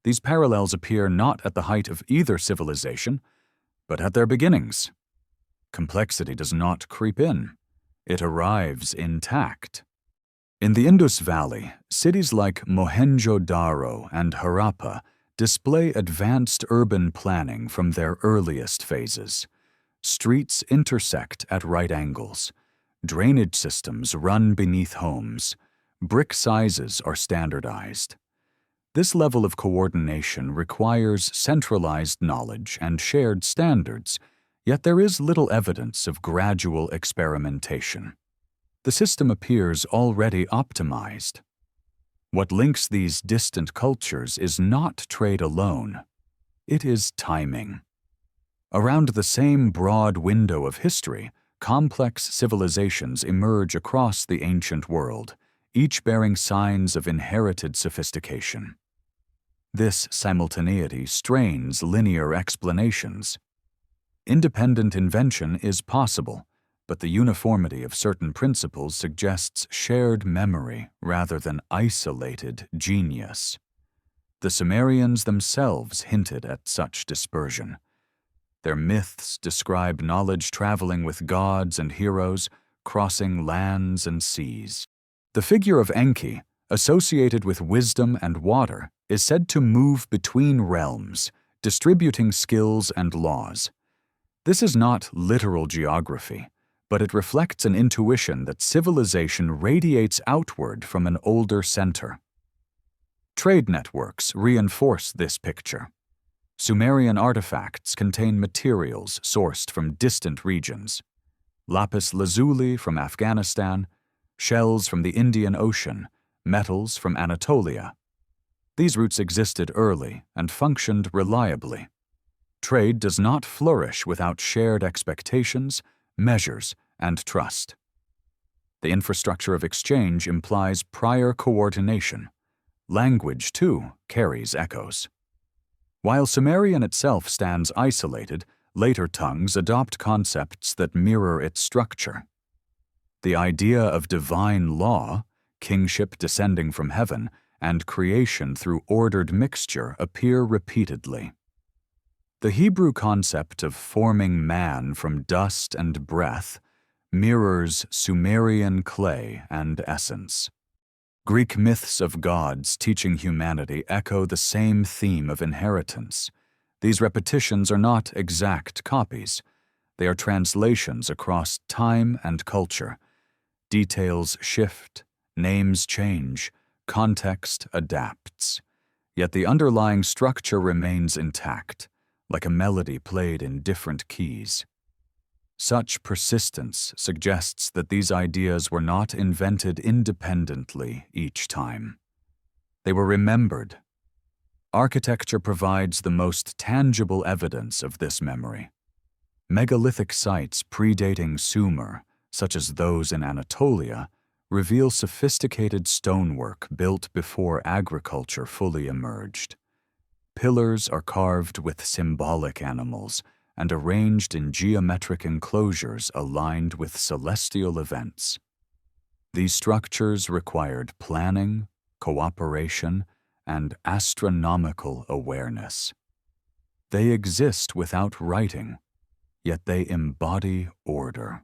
These parallels appear not at the height of either civilization, but at their beginnings. Complexity does not creep in. It arrives intact. In the Indus Valley, cities like Mohenjo-Daro and Harappa display advanced urban planning from their earliest phases. Streets intersect at right angles. Drainage systems run beneath homes. Brick sizes are standardized. This level of coordination requires centralized knowledge and shared standards, yet there is little evidence of gradual experimentation. The system appears already optimized. What links these distant cultures is not trade alone. It is timing. Around the same broad window of history, complex civilizations emerge across the ancient world, each bearing signs of inherited sophistication. This simultaneity strains linear explanations. Independent invention is possible, but the uniformity of certain principles suggests shared memory rather than isolated genius. The Sumerians themselves hinted at such dispersion. Their myths describe knowledge traveling with gods and heroes, crossing lands and seas. The figure of Enki, associated with wisdom and water, is said to move between realms, distributing skills and laws. This is not literal geography, but it reflects an intuition that civilization radiates outward from an older center. Trade networks reinforce this picture. Sumerian artifacts contain materials sourced from distant regions. Lapis lazuli from Afghanistan, shells from the Indian Ocean, metals from Anatolia. These routes existed early and functioned reliably. Trade does not flourish without shared expectations, measures, and trust. The infrastructure of exchange implies prior coordination. Language, too, carries echoes. While Sumerian itself stands isolated, later tongues adopt concepts that mirror its structure. The idea of divine law, kingship descending from heaven, and creation through ordered mixture appear repeatedly. The Hebrew concept of forming man from dust and breath mirrors Sumerian clay and essence. Greek myths of gods teaching humanity echo the same theme of inheritance. These repetitions are not exact copies. They are translations across time and culture. Details shift, names change, context adapts. Yet the underlying structure remains intact, like a melody played in different keys. Such persistence suggests that these ideas were not invented independently each time. They were remembered. Architecture provides the most tangible evidence of this memory. Megalithic sites predating Sumer, such as those in Anatolia, reveal sophisticated stonework built before agriculture fully emerged. Pillars are carved with symbolic animals and arranged in geometric enclosures aligned with celestial events. These structures required planning, cooperation, and astronomical awareness. They exist without writing, yet they embody order.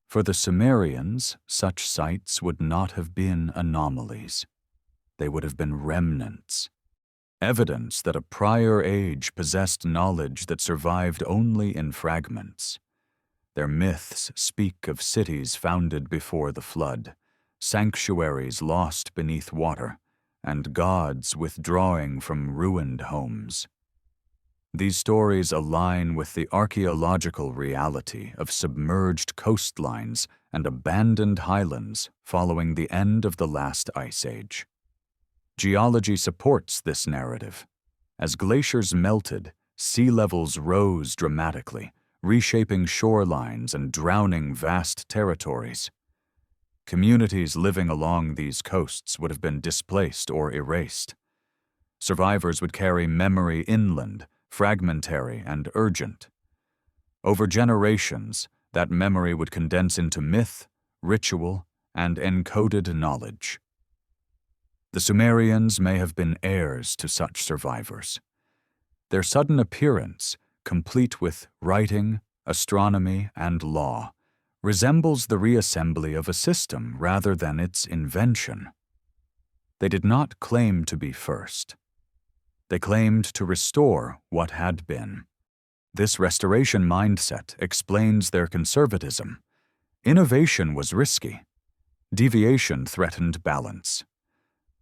For the Sumerians, such sites would not have been anomalies. They would have been remnants, evidence that a prior age possessed knowledge that survived only in fragments. Their myths speak of cities founded before the flood, sanctuaries lost beneath water, and gods withdrawing from ruined homes. These stories align with the archaeological reality of submerged coastlines and abandoned highlands following the end of the last ice age. Geology supports this narrative. As glaciers melted, sea levels rose dramatically, reshaping shorelines and drowning vast territories. Communities living along these coasts would have been displaced or erased. Survivors would carry memory inland, fragmentary and urgent. Over generations, that memory would condense into myth, ritual, and encoded knowledge. The Sumerians may have been heirs to such survivors. Their sudden appearance, complete with writing, astronomy, and law, resembles the reassembly of a system rather than its invention. They did not claim to be first. They claimed to restore what had been. This restoration mindset explains their conservatism. Innovation was risky. Deviation threatened balance.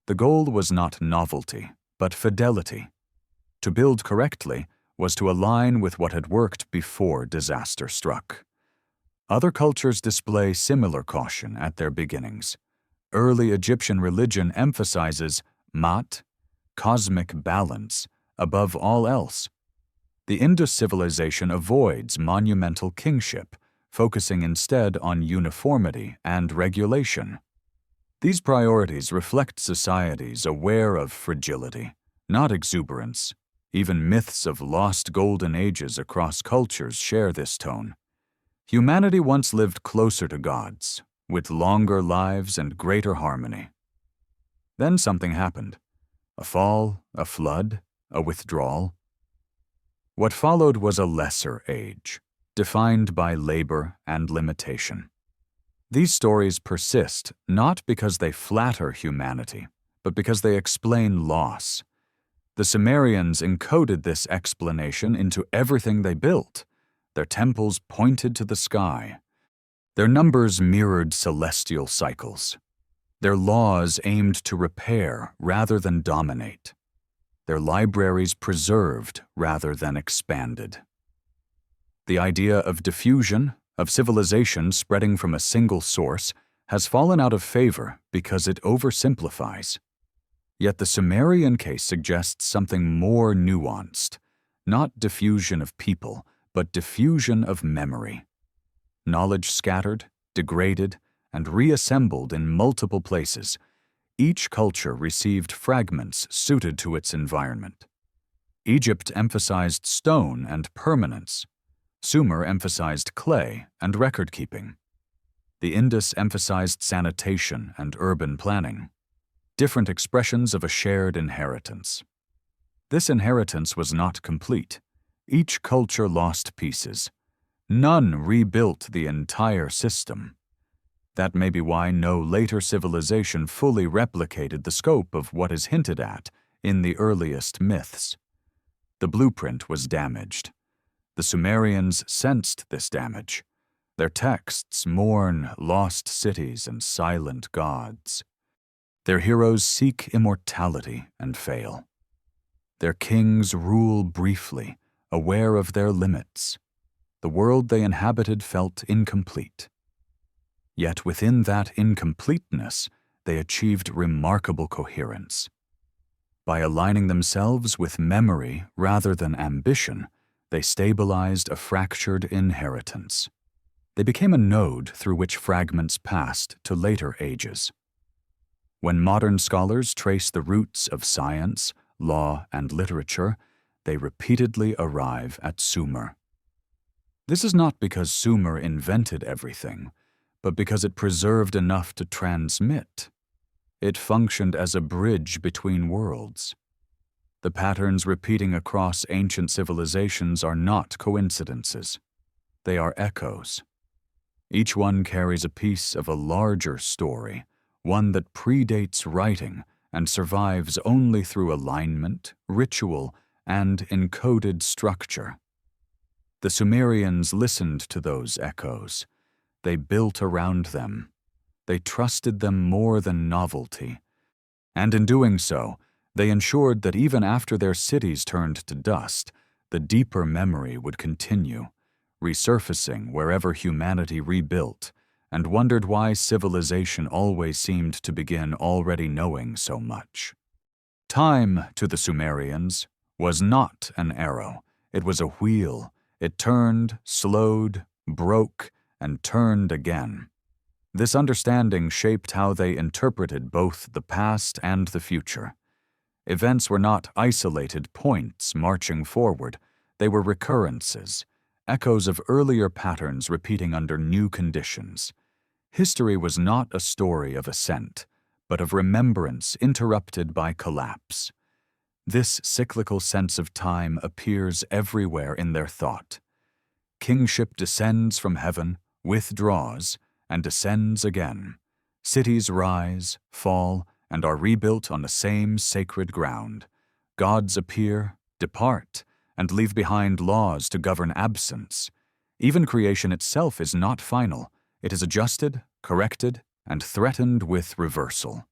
The goal was not novelty, but fidelity. To build correctly was to align with what had worked before disaster struck. Other cultures display similar caution at their beginnings. Early Egyptian religion emphasizes Mat, cosmic balance, above all else. The Indus civilization avoids monumental kingship, focusing instead on uniformity and regulation. These priorities reflect societies aware of fragility, not exuberance. Even myths of lost golden ages across cultures share this tone. Humanity once lived closer to gods, with longer lives and greater harmony. Then something happened. A fall, a flood, a withdrawal. What followed was a lesser age, defined by labor and limitation. These stories persist not because they flatter humanity, but because they explain loss. The Sumerians encoded this explanation into everything they built. Their temples pointed to the sky. Their numbers mirrored celestial cycles. Their laws aimed to repair rather than dominate. Their libraries preserved rather than expanded. The idea of diffusion, of civilization spreading from a single source, has fallen out of favor because it oversimplifies. Yet the Sumerian case suggests something more nuanced, not diffusion of people, but diffusion of memory. Knowledge scattered, degraded, and reassembled in multiple places, each culture received fragments suited to its environment. Egypt emphasized stone and permanence. Sumer emphasized clay and record-keeping. The Indus emphasized sanitation and urban planning, different expressions of a shared inheritance. This inheritance was not complete. Each culture lost pieces. None rebuilt the entire system. That may be why no later civilization fully replicated the scope of what is hinted at in the earliest myths. The blueprint was damaged. The Sumerians sensed this damage. Their texts mourn lost cities and silent gods. Their heroes seek immortality and fail. Their kings rule briefly, aware of their limits. The world they inhabited felt incomplete. Yet within that incompleteness, they achieved remarkable coherence. By aligning themselves with memory rather than ambition, they stabilized a fractured inheritance. They became a node through which fragments passed to later ages. When modern scholars trace the roots of science, law, and literature, they repeatedly arrive at Sumer. This is not because Sumer invented everything, but because it preserved enough to transmit. It functioned as a bridge between worlds. The patterns repeating across ancient civilizations are not coincidences. They are echoes. Each one carries a piece of a larger story, one that predates writing and survives only through alignment, ritual, and encoded structure. The Sumerians listened to those echoes. They built around them. They trusted them more than novelty. And in doing so, they ensured that even after their cities turned to dust, the deeper memory would continue, resurfacing wherever humanity rebuilt, and wondered why civilization always seemed to begin already knowing so much. Time, to the Sumerians, was not an arrow. It was a wheel. It turned, slowed, broke, and turned again. This understanding shaped how they interpreted both the past and the future. Events were not isolated points marching forward. They were recurrences, echoes of earlier patterns repeating under new conditions. History was not a story of ascent, but of remembrance interrupted by collapse. This cyclical sense of time appears everywhere in their thought. Kingship descends from heaven, withdraws, and descends again. Cities rise, fall, and are rebuilt on the same sacred ground. Gods appear, depart, and leave behind laws to govern absence. Even creation itself is not final. It is adjusted, corrected, and threatened with reversal.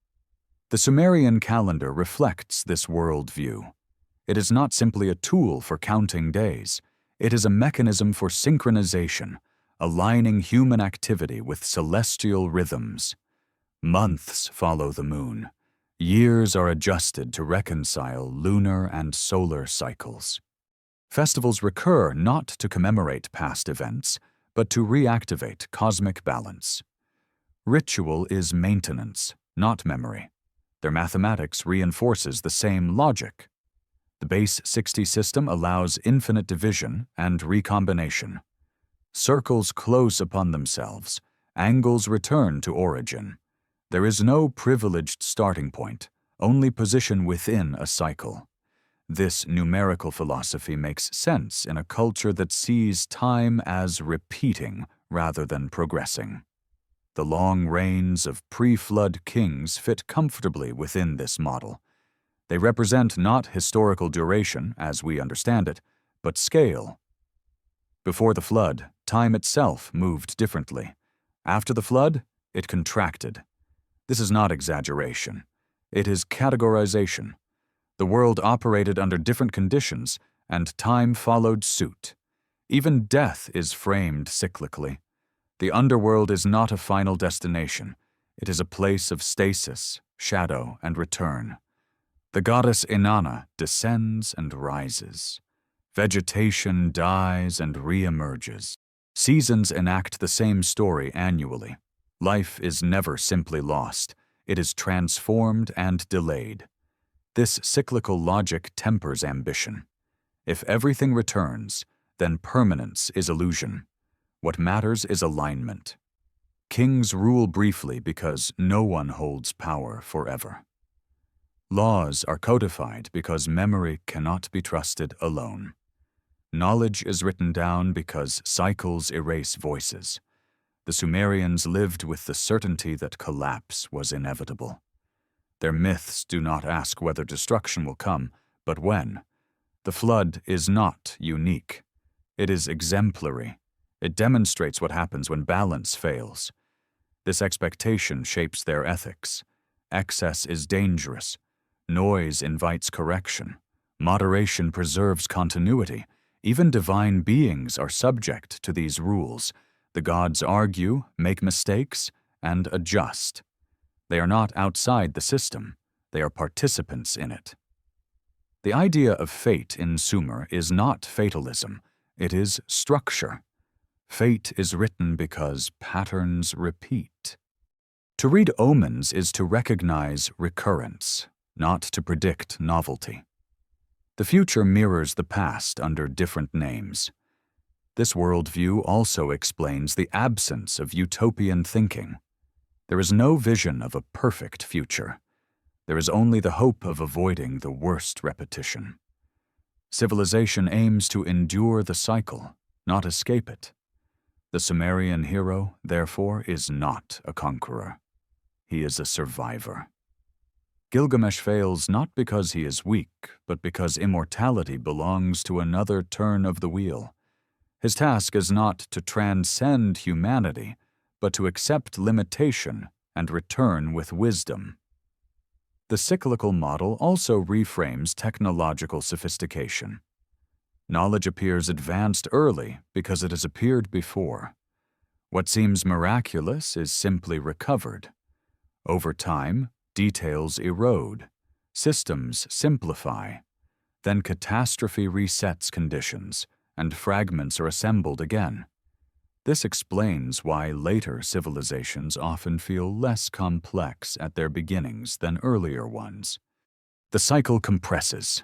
The Sumerian calendar reflects this worldview. It is not simply a tool for counting days. It is a mechanism for synchronization, aligning human activity with celestial rhythms. Months follow the moon. Years are adjusted to reconcile lunar and solar cycles. Festivals recur not to commemorate past events, but to reactivate cosmic balance. Ritual is maintenance, not memory. Their mathematics reinforces the same logic. The base 60 system allows infinite division and recombination. Circles close upon themselves, angles return to origin. There is no privileged starting point, only position within a cycle. This numerical philosophy makes sense in a culture that sees time as repeating rather than progressing. The long reigns of pre-flood kings fit comfortably within this model. They represent not historical duration as we understand it, but scale. Before the flood, time itself moved differently. After the flood, it contracted. This is not exaggeration. It is categorization. The world operated under different conditions, and time followed suit. Even death is framed cyclically. The underworld is not a final destination. It is a place of stasis, shadow, and return. The goddess Inanna descends and rises. Vegetation dies and re-emerges. Seasons enact the same story annually. Life is never simply lost. It is transformed and delayed. This cyclical logic tempers ambition. If everything returns, then permanence is illusion. What matters is alignment. Kings rule briefly because no one holds power forever. Laws are codified because memory cannot be trusted alone. Knowledge is written down because cycles erase voices. The Sumerians lived with the certainty that collapse was inevitable. Their myths do not ask whether destruction will come, but when. The flood is not unique. It is exemplary. It demonstrates what happens when balance fails. This expectation shapes their ethics. Excess is dangerous. Noise invites correction. Moderation preserves continuity. Even divine beings are subject to these rules. The gods argue, make mistakes, and adjust. They are not outside the system. They are participants in it. The idea of fate in Sumer is not fatalism. It is structure. Fate is written because patterns repeat. To read omens is to recognize recurrence, not to predict novelty. The future mirrors the past under different names. This worldview also explains the absence of utopian thinking. There is no vision of a perfect future. There is only the hope of avoiding the worst repetition. Civilization aims to endure the cycle, not escape it. The Sumerian hero, therefore, is not a conqueror. He is a survivor. Gilgamesh fails not because he is weak, but because immortality belongs to another turn of the wheel. His task is not to transcend humanity, but to accept limitation and return with wisdom. The cyclical model also reframes technological sophistication. Knowledge appears advanced early because it has appeared before. What seems miraculous is simply recovered. Over time, details erode, systems simplify, then catastrophe resets conditions, and fragments are assembled again. This explains why later civilizations often feel less complex at their beginnings than earlier ones. The cycle compresses.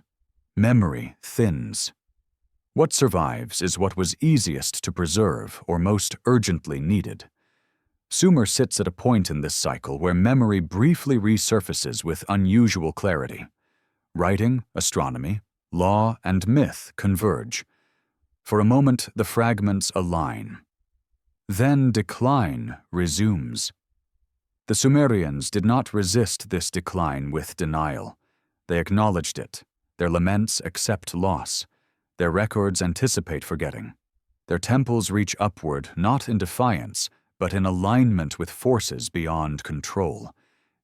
Memory thins. What survives is what was easiest to preserve or most urgently needed. Sumer sits at a point in this cycle where memory briefly resurfaces with unusual clarity. Writing, astronomy, law, and myth converge. For a moment, the fragments align. Then decline resumes. The Sumerians did not resist this decline with denial. They acknowledged it. Their laments accept loss. Their records anticipate forgetting. Their temples reach upward not in defiance, but in alignment with forces beyond control.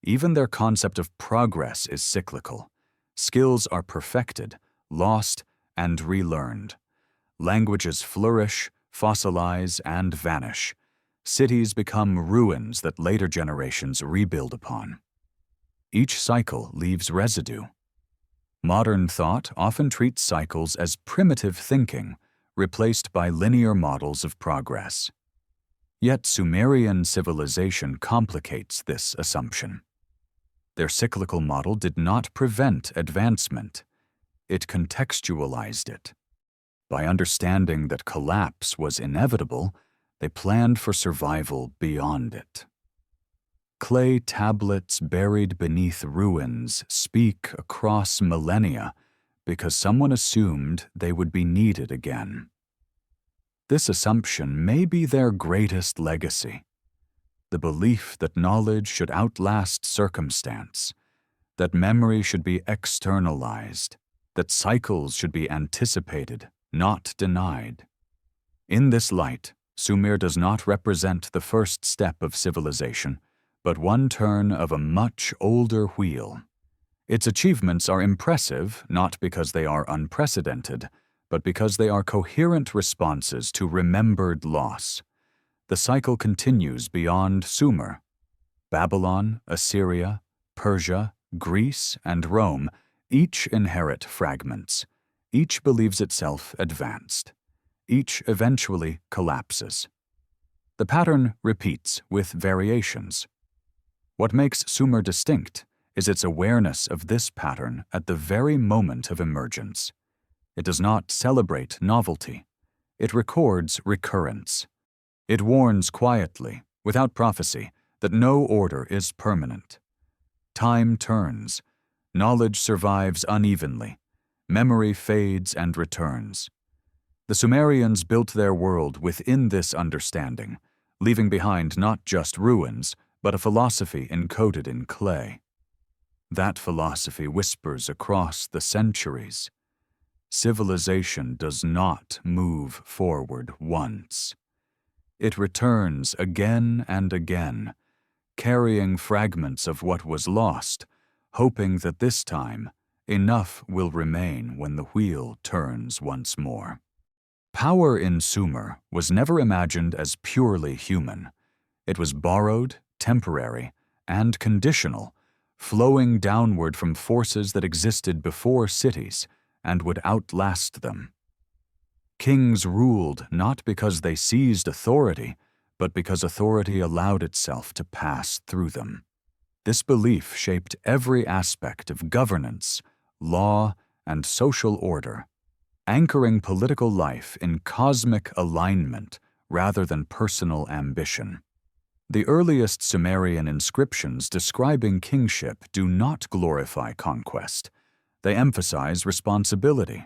Even their concept of progress is cyclical. Skills are perfected, lost, and relearned. Languages flourish, fossilize, and vanish. Cities become ruins that later generations rebuild upon. Each cycle leaves residue. Modern thought often treats cycles as primitive thinking, replaced by linear models of progress. Yet Sumerian civilization complicates this assumption. Their cyclical model did not prevent advancement. It contextualized it. By understanding that collapse was inevitable, they planned for survival beyond it. Clay tablets buried beneath ruins speak across millennia because someone assumed they would be needed again. This assumption may be their greatest legacy. The belief that knowledge should outlast circumstance, that memory should be externalized, that cycles should be anticipated, not denied. In this light, Sumer does not represent the first step of civilization, but one turn of a much older wheel. Its achievements are impressive not because they are unprecedented, but because they are coherent responses to remembered loss. The cycle continues beyond Sumer. Babylon, Assyria, Persia, Greece, and Rome each inherit fragments. Each believes itself advanced. Each eventually collapses. The pattern repeats with variations. What makes Sumer distinct is its awareness of this pattern at the very moment of emergence. It does not celebrate novelty. It records recurrence. It warns quietly, without prophecy, that no order is permanent. Time turns. Knowledge survives unevenly. Memory fades and returns. The Sumerians built their world within this understanding, leaving behind not just ruins, but a philosophy encoded in clay. That philosophy whispers across the centuries. Civilization does not move forward once. It returns again and again, carrying fragments of what was lost, hoping that this time enough will remain when the wheel turns once more. Power in Sumer was never imagined as purely human. It was borrowed, temporary, and conditional, flowing downward from forces that existed before cities and would outlast them. Kings ruled not because they seized authority, but because authority allowed itself to pass through them. This belief shaped every aspect of governance, law, and social order, anchoring political life in cosmic alignment rather than personal ambition. The earliest Sumerian inscriptions describing kingship do not glorify conquest. They emphasize responsibility.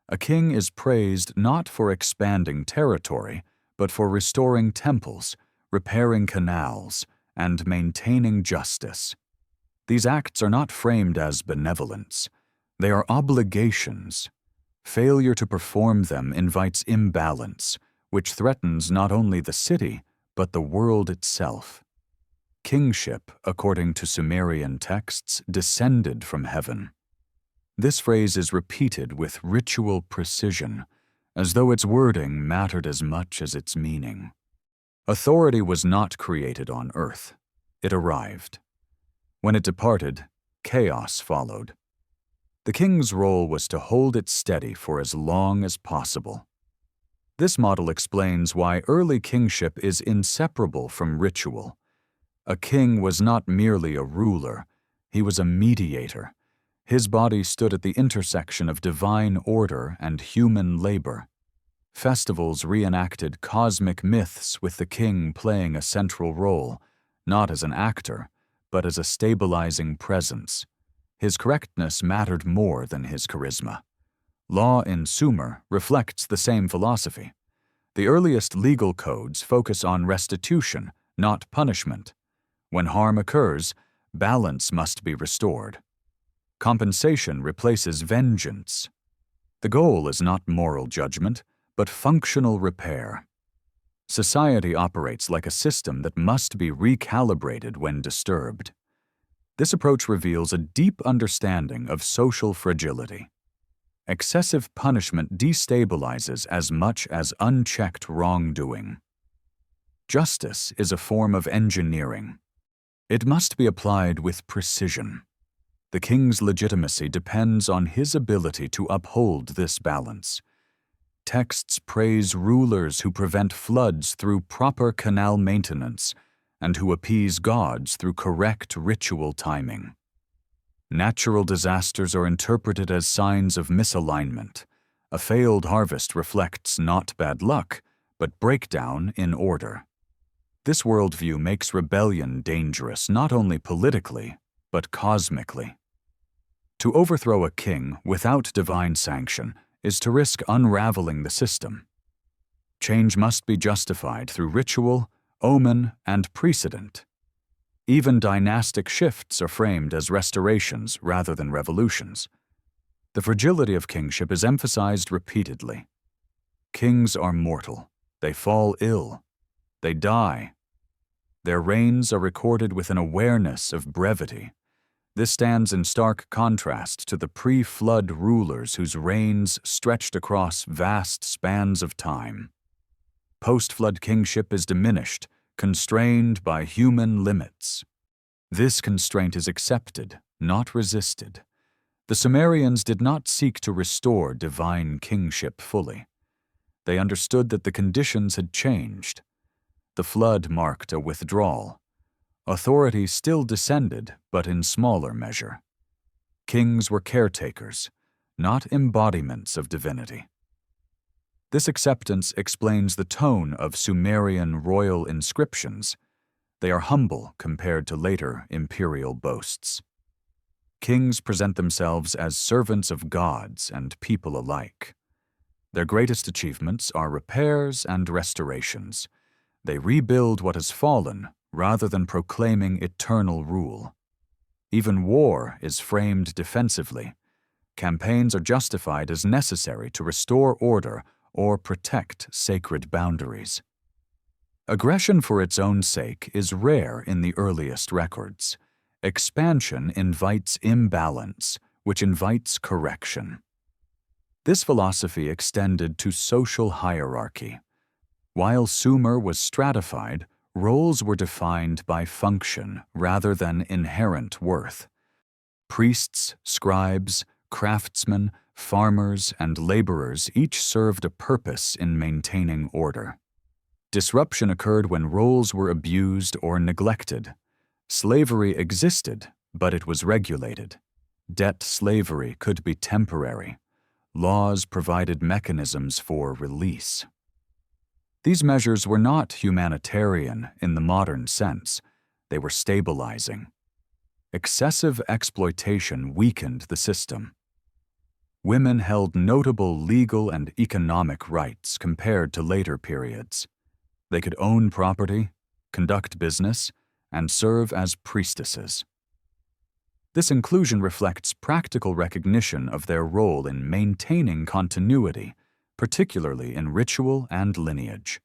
A king is praised not for expanding territory, but for restoring temples, repairing canals, and maintaining justice. These acts are not framed as benevolence. They are obligations. Failure to perform them invites imbalance, which threatens not only the city, but the world itself. Kingship, according to Sumerian texts, descended from heaven. This phrase is repeated with ritual precision, as though its wording mattered as much as its meaning. Authority was not created on earth. It arrived. When it departed, chaos followed. The king's role was to hold it steady for as long as possible. This model explains why early kingship is inseparable from ritual. A king was not merely a ruler, he was a mediator. His body stood at the intersection of divine order and human labor. Festivals reenacted cosmic myths with the king playing a central role, not as an actor, but as a stabilizing presence. His correctness mattered more than his charisma. Law in Sumer reflects the same philosophy. The earliest legal codes focus on restitution, not punishment. When harm occurs, balance must be restored. Compensation replaces vengeance. The goal is not moral judgment, but functional repair. Society operates like a system that must be recalibrated when disturbed. This approach reveals a deep understanding of social fragility. Excessive punishment destabilizes as much as unchecked wrongdoing. Justice is a form of engineering. It must be applied with precision. The king's legitimacy depends on his ability to uphold this balance. Texts praise rulers who prevent floods through proper canal maintenance and who appease gods through correct ritual timing. Natural disasters are interpreted as signs of misalignment. A failed harvest reflects not bad luck, but breakdown in order. This worldview makes rebellion dangerous not only politically, but cosmically. To overthrow a king without divine sanction is to risk unraveling the system. Change must be justified through ritual, omen, and precedent. Even dynastic shifts are framed as restorations rather than revolutions. The fragility of kingship is emphasized repeatedly. Kings are mortal. They fall ill. They die. Their reigns are recorded with an awareness of brevity. This stands in stark contrast to the pre-flood rulers whose reigns stretched across vast spans of time. Post-flood kingship is diminished, constrained by human limits. This constraint is accepted, not resisted. The Sumerians did not seek to restore divine kingship fully. They understood that the conditions had changed. The flood marked a withdrawal. Authority still descended, but in smaller measure. Kings were caretakers, not embodiments of divinity. This acceptance explains the tone of Sumerian royal inscriptions. They are humble compared to later imperial boasts. Kings present themselves as servants of gods and people alike. Their greatest achievements are repairs and restorations. They rebuild what has fallen rather than proclaiming eternal rule. Even war is framed defensively. Campaigns are justified as necessary to restore order or protect sacred boundaries. Aggression for its own sake is rare in the earliest records. Expansion invites imbalance, which invites correction. This philosophy extended to social hierarchy. While Sumer was stratified, roles were defined by function rather than inherent worth. Priests, scribes, craftsmen, farmers, and laborers each served a purpose in maintaining order. Disruption occurred when roles were abused or neglected. Slavery existed, but it was regulated. Debt slavery could be temporary. Laws provided mechanisms for release. These measures were not humanitarian in the modern sense. They were stabilizing. Excessive exploitation weakened the system. Women held notable legal and economic rights compared to later periods. They could own property, conduct business, and serve as priestesses. This inclusion reflects practical recognition of their role in maintaining continuity, particularly in ritual and lineage.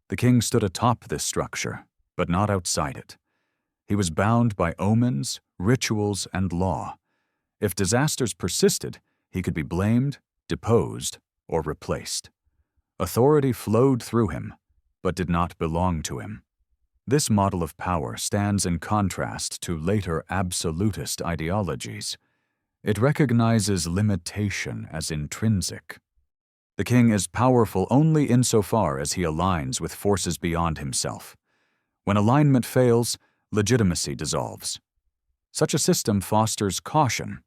The king stood atop this structure, but not outside it. He was bound by omens, rituals, and law. If disasters persisted, he could be blamed, deposed, or replaced. Authority flowed through him, but did not belong to him. This model of power stands in contrast to later absolutist ideologies. It recognizes limitation as intrinsic. The king is powerful only insofar as he aligns with forces beyond himself. When alignment fails, legitimacy dissolves. Such a system fosters caution.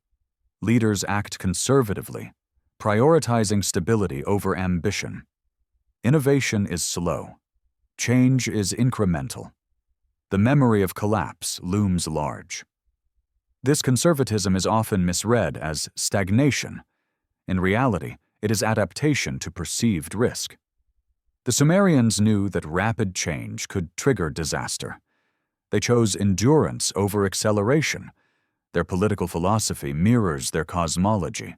Leaders act conservatively, prioritizing stability over ambition. Innovation is slow. Change is incremental. The memory of collapse looms large. This conservatism is often misread as stagnation. In reality, it is adaptation to perceived risk. The Sumerians knew that rapid change could trigger disaster. They chose endurance over acceleration. Their political philosophy mirrors their cosmology.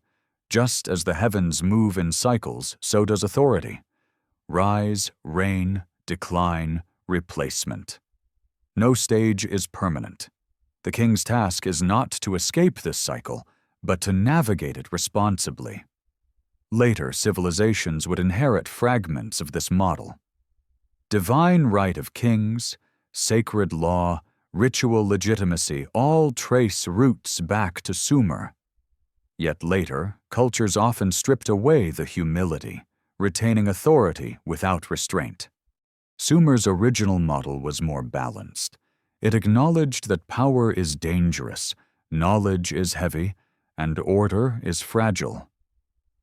Just as the heavens move in cycles, so does authority. Rise, reign, decline, replacement. No stage is permanent. The king's task is not to escape this cycle, but to navigate it responsibly. Later civilizations would inherit fragments of this model. Divine right of kings, sacred law, ritual legitimacy all trace roots back to Sumer. Yet later, cultures often stripped away the humility, retaining authority without restraint. Sumer's original model was more balanced. It acknowledged that power is dangerous, knowledge is heavy, and order is fragile.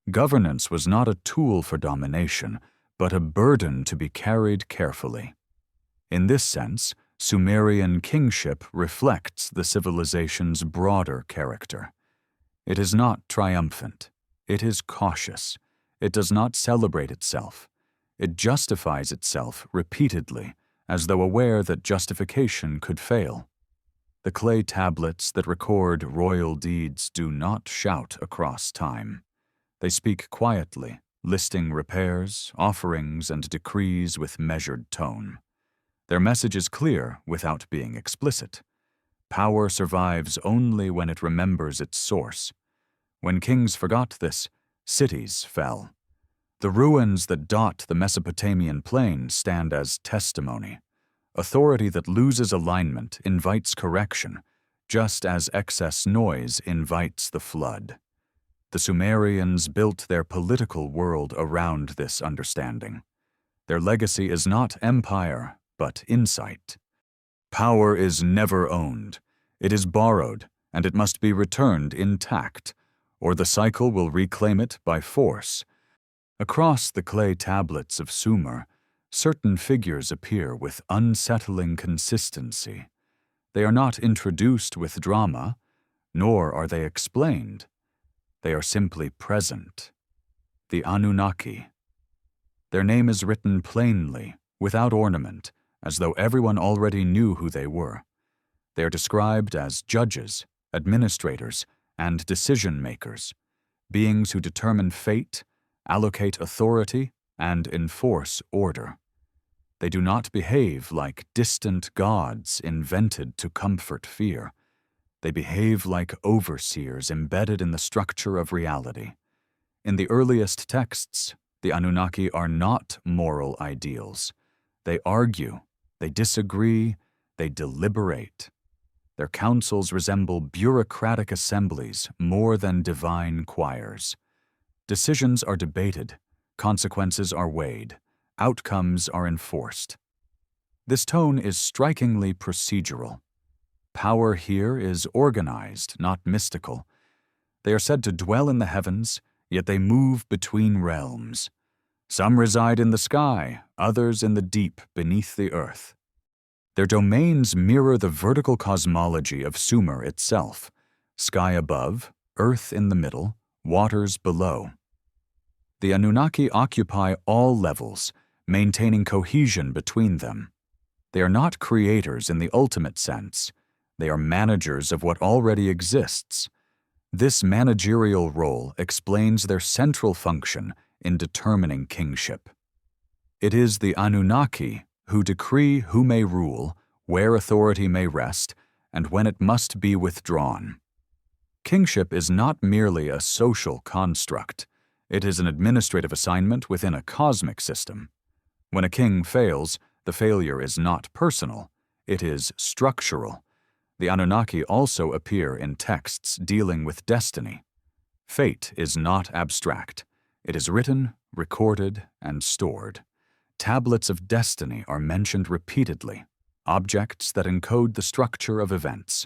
Governance was not a tool for domination, but a burden to be carried carefully. In this sense, Sumerian kingship reflects the civilization's broader character. It is not triumphant. It is cautious. It does not celebrate itself. It justifies itself repeatedly, as though aware that justification could fail. The clay tablets that record royal deeds do not shout across time. They speak quietly, listing repairs, offerings, and decrees with measured tone. Their message is clear without being explicit. Power survives only when it remembers its source. When kings forgot this, cities fell. The ruins that dot the Mesopotamian plain stand as testimony. Authority that loses alignment invites correction, just as excess noise invites the flood. The Sumerians built their political world around this understanding. Their legacy is not empire, but insight. Power is never owned. It is borrowed, and it must be returned intact, or the cycle will reclaim it by force. Across the clay tablets of Sumer, certain figures appear with unsettling consistency. They are not introduced with drama, nor are they explained. They are simply present. The Anunnaki. Their name is written plainly, without ornament, as though everyone already knew who they were. They are described as judges, administrators, and decision-makers, beings who determine fate, allocate authority, and enforce order. They do not behave like distant gods invented to comfort fear. They behave like overseers embedded in the structure of reality. In the earliest texts, the Anunnaki are not moral ideals. They argue, they disagree, they deliberate. Their councils resemble bureaucratic assemblies more than divine choirs. Decisions are debated, consequences are weighed, outcomes are enforced. This tone is strikingly procedural. Power here is organized, not mystical. They are said to dwell in the heavens, yet they move between realms. Some reside in the sky, others in the deep beneath the earth. Their domains mirror the vertical cosmology of Sumer itself: sky above, earth in the middle, waters below. The Anunnaki occupy all levels, maintaining cohesion between them. They are not creators in the ultimate sense. They are managers of what already exists. This managerial role explains their central function in determining kingship. It is the Anunnaki who decree who may rule, where authority may rest, and when it must be withdrawn. Kingship is not merely a social construct. It is an administrative assignment within a cosmic system. When a king fails, the failure is not personal. It is structural. The Anunnaki also appear in texts dealing with destiny. Fate is not abstract. It is written, recorded, and stored. Tablets of destiny are mentioned repeatedly, objects that encode the structure of events.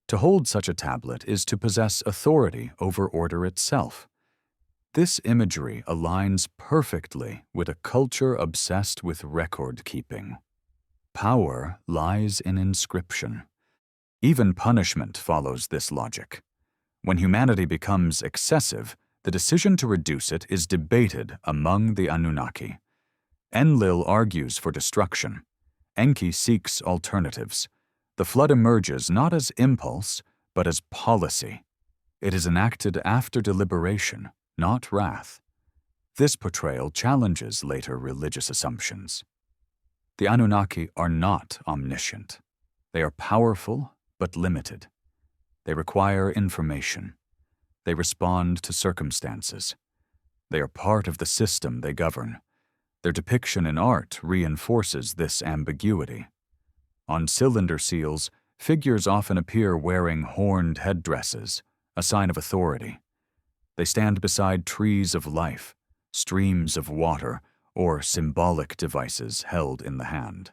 To hold such a tablet is to possess authority over order itself. This imagery aligns perfectly with a culture obsessed with record-keeping. Power lies in inscription. Even punishment follows this logic. When humanity becomes excessive, the decision to reduce it is debated among the Anunnaki. Enlil argues for destruction. Enki seeks alternatives. The flood emerges not as impulse, but as policy. It is enacted after deliberation, not wrath. This portrayal challenges later religious assumptions. The Anunnaki are not omniscient. They are powerful, but limited. They require information. They respond to circumstances. They are part of the system they govern. Their depiction in art reinforces this ambiguity. On cylinder seals, figures often appear wearing horned headdresses, a sign of authority. They stand beside trees of life, streams of water, or symbolic devices held in the hand.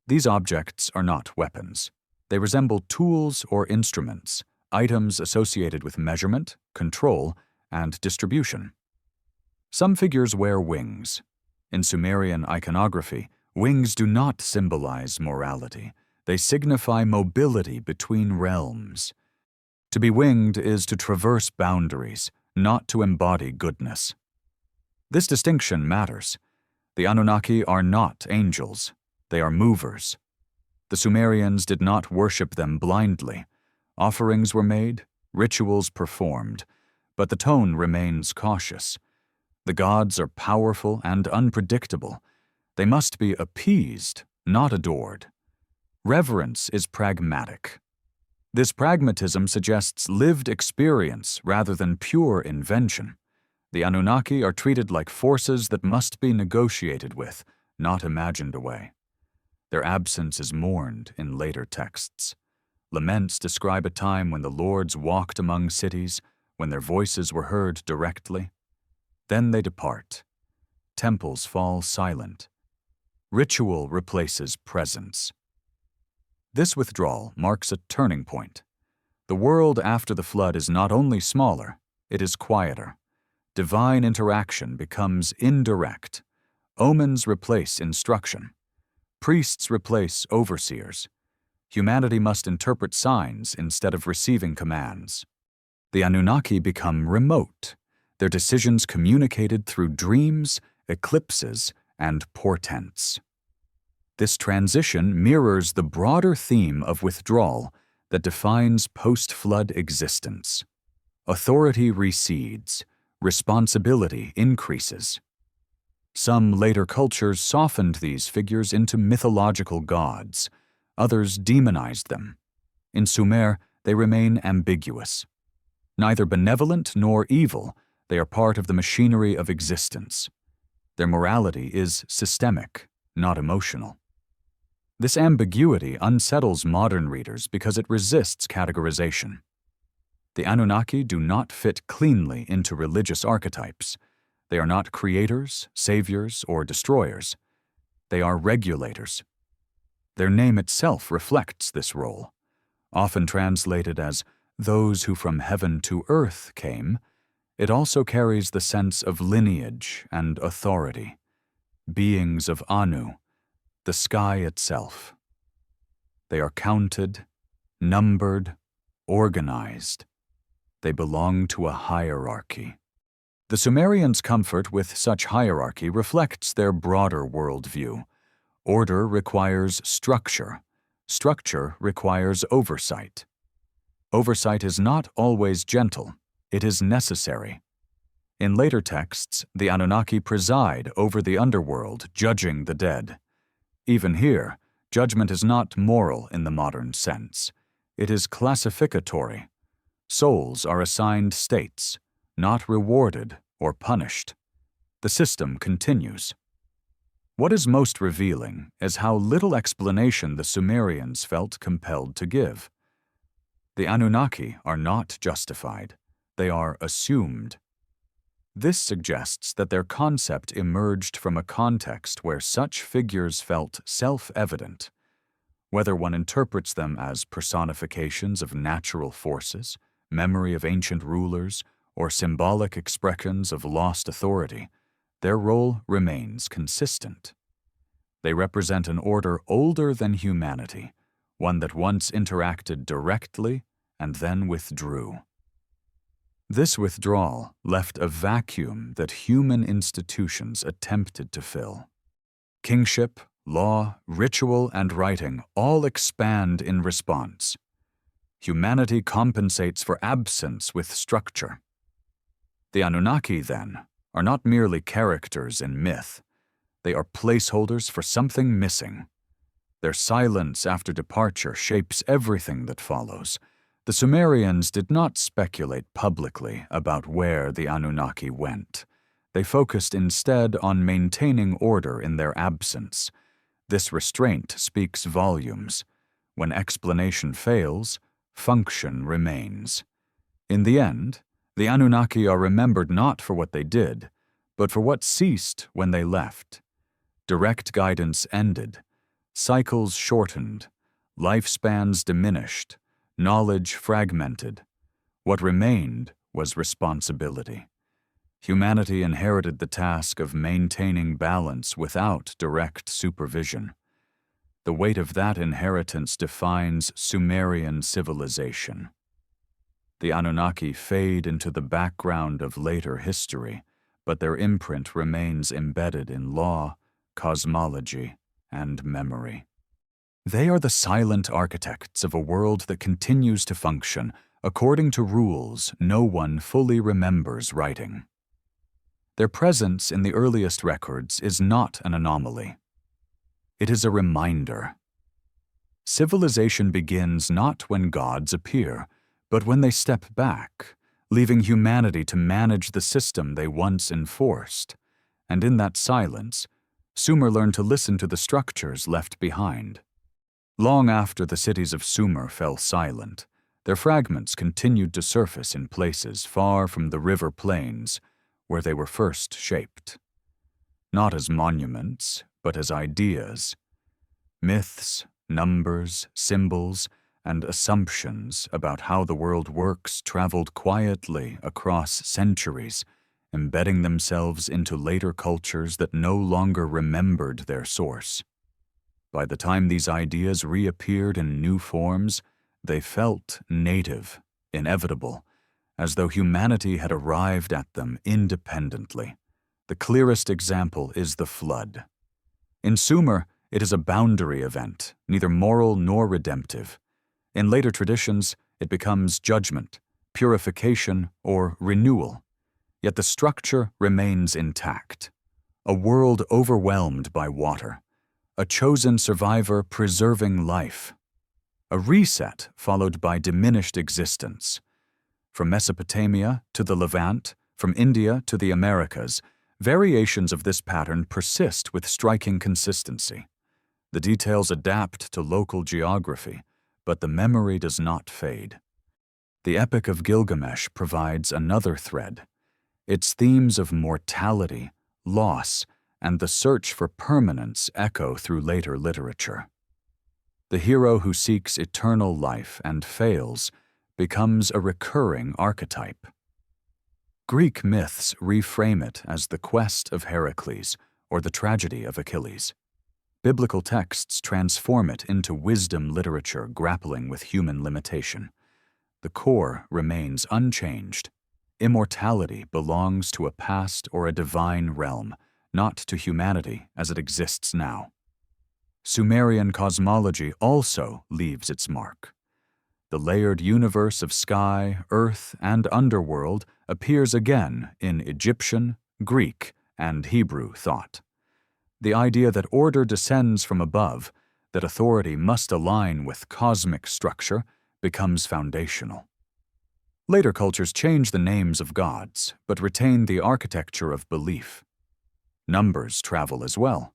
These objects are not weapons. They resemble tools or instruments, items associated with measurement, control, and distribution. Some figures wear wings. In Sumerian iconography, wings do not symbolize morality. They signify mobility between realms. To be winged is to traverse boundaries, not to embody goodness. This distinction matters. The Anunnaki are not angels. They are movers. The Sumerians did not worship them blindly. Offerings were made, rituals performed, but the tone remains cautious. The gods are powerful and unpredictable. They must be appeased, not adored. Reverence is pragmatic. This pragmatism suggests lived experience rather than pure invention. The Anunnaki are treated like forces that must be negotiated with, not imagined away. Their absence is mourned in later texts. Laments describe a time when the lords walked among cities, when their voices were heard directly. Then they depart. Temples fall silent. Ritual replaces presence. This withdrawal marks a turning point. The world after the flood is not only smaller, it is quieter. Divine interaction becomes indirect. Omens replace instruction. Priests replace overseers. Humanity must interpret signs instead of receiving commands. The Anunnaki become remote, their decisions communicated through dreams, eclipses, and portents. This transition mirrors the broader theme of withdrawal that defines post-flood existence. Authority recedes, responsibility increases. Some later cultures softened these figures into mythological gods. Others demonized them. In Sumer, they remain ambiguous. Neither benevolent nor evil, they are part of the machinery of existence. Their morality is systemic, not emotional. This ambiguity unsettles modern readers because it resists categorization. The Anunnaki do not fit cleanly into religious archetypes. They are not creators, saviors, or destroyers. They are regulators. Their name itself reflects this role. Often translated as those who from heaven to earth came, it also carries the sense of lineage and authority. Beings of Anu, the sky itself. They are counted, numbered, organized. They belong to a hierarchy. The Sumerians' comfort with such hierarchy reflects their broader worldview. Order requires structure. Structure requires oversight. Oversight is not always gentle. It is necessary. In later texts, the Anunnaki preside over the underworld, judging the dead. Even here, judgment is not moral in the modern sense. It is classificatory. Souls are assigned states, not rewarded or punished. The system continues. What is most revealing is how little explanation the Sumerians felt compelled to give. The Anunnaki are not justified. They are assumed. This suggests that their concept emerged from a context where such figures felt self-evident. Whether one interprets them as personifications of natural forces, memory of ancient rulers, or symbolic expressions of lost authority, their role remains consistent. They represent an order older than humanity, one that once interacted directly and then withdrew. This withdrawal left a vacuum that human institutions attempted to fill. Kingship, law, ritual, and writing all expand in response. Humanity compensates for absence with structure. The Anunnaki, then, are not merely characters in myth. They are placeholders for something missing. Their silence after departure shapes everything that follows. The Sumerians did not speculate publicly about where the Anunnaki went. They focused instead on maintaining order in their absence. This restraint speaks volumes. When explanation fails, function remains. In the end, the Anunnaki are remembered not for what they did, but for what ceased when they left. Direct guidance ended, cycles shortened, lifespans diminished, knowledge fragmented. What remained was responsibility. Humanity inherited the task of maintaining balance without direct supervision. The weight of that inheritance defines Sumerian civilization. The Anunnaki fade into the background of later history, but their imprint remains embedded in law, cosmology, and memory. They are the silent architects of a world that continues to function according to rules no one fully remembers writing. Their presence in the earliest records is not an anomaly. It is a reminder. Civilization begins not when gods appear, but when they step back, leaving humanity to manage the system they once enforced. And in that silence, Sumer learned to listen to the structures left behind. Long after the cities of Sumer fell silent, their fragments continued to surface in places far from the river plains where they were first shaped. Not as monuments, but as ideas. Myths, numbers, symbols, and assumptions about how the world works traveled quietly across centuries, embedding themselves into later cultures that no longer remembered their source. By the time these ideas reappeared in new forms, they felt native, inevitable, as though humanity had arrived at them independently. The clearest example is the flood. In Sumer, it is a boundary event, neither moral nor redemptive. In later traditions, it becomes judgment, purification, or renewal. Yet the structure remains intact. A world overwhelmed by water. A chosen survivor preserving life. A reset followed by diminished existence. From Mesopotamia to the Levant, from India to the Americas, variations of this pattern persist with striking consistency. The details adapt to local geography, but the memory does not fade. The Epic of Gilgamesh provides another thread. Its themes of mortality, loss, and the search for permanence echo through later literature. The hero who seeks eternal life and fails becomes a recurring archetype. Greek myths reframe it as the quest of Heracles or the tragedy of Achilles. Biblical texts transform it into wisdom literature grappling with human limitation. The core remains unchanged. Immortality belongs to a past or a divine realm, not to humanity as it exists now. Sumerian cosmology also leaves its mark. The layered universe of sky, earth, and underworld appears again in Egyptian, Greek, and Hebrew thought. The idea that order descends from above, that authority must align with cosmic structure, becomes foundational. Later cultures change the names of gods, but retain the architecture of belief. Numbers travel as well.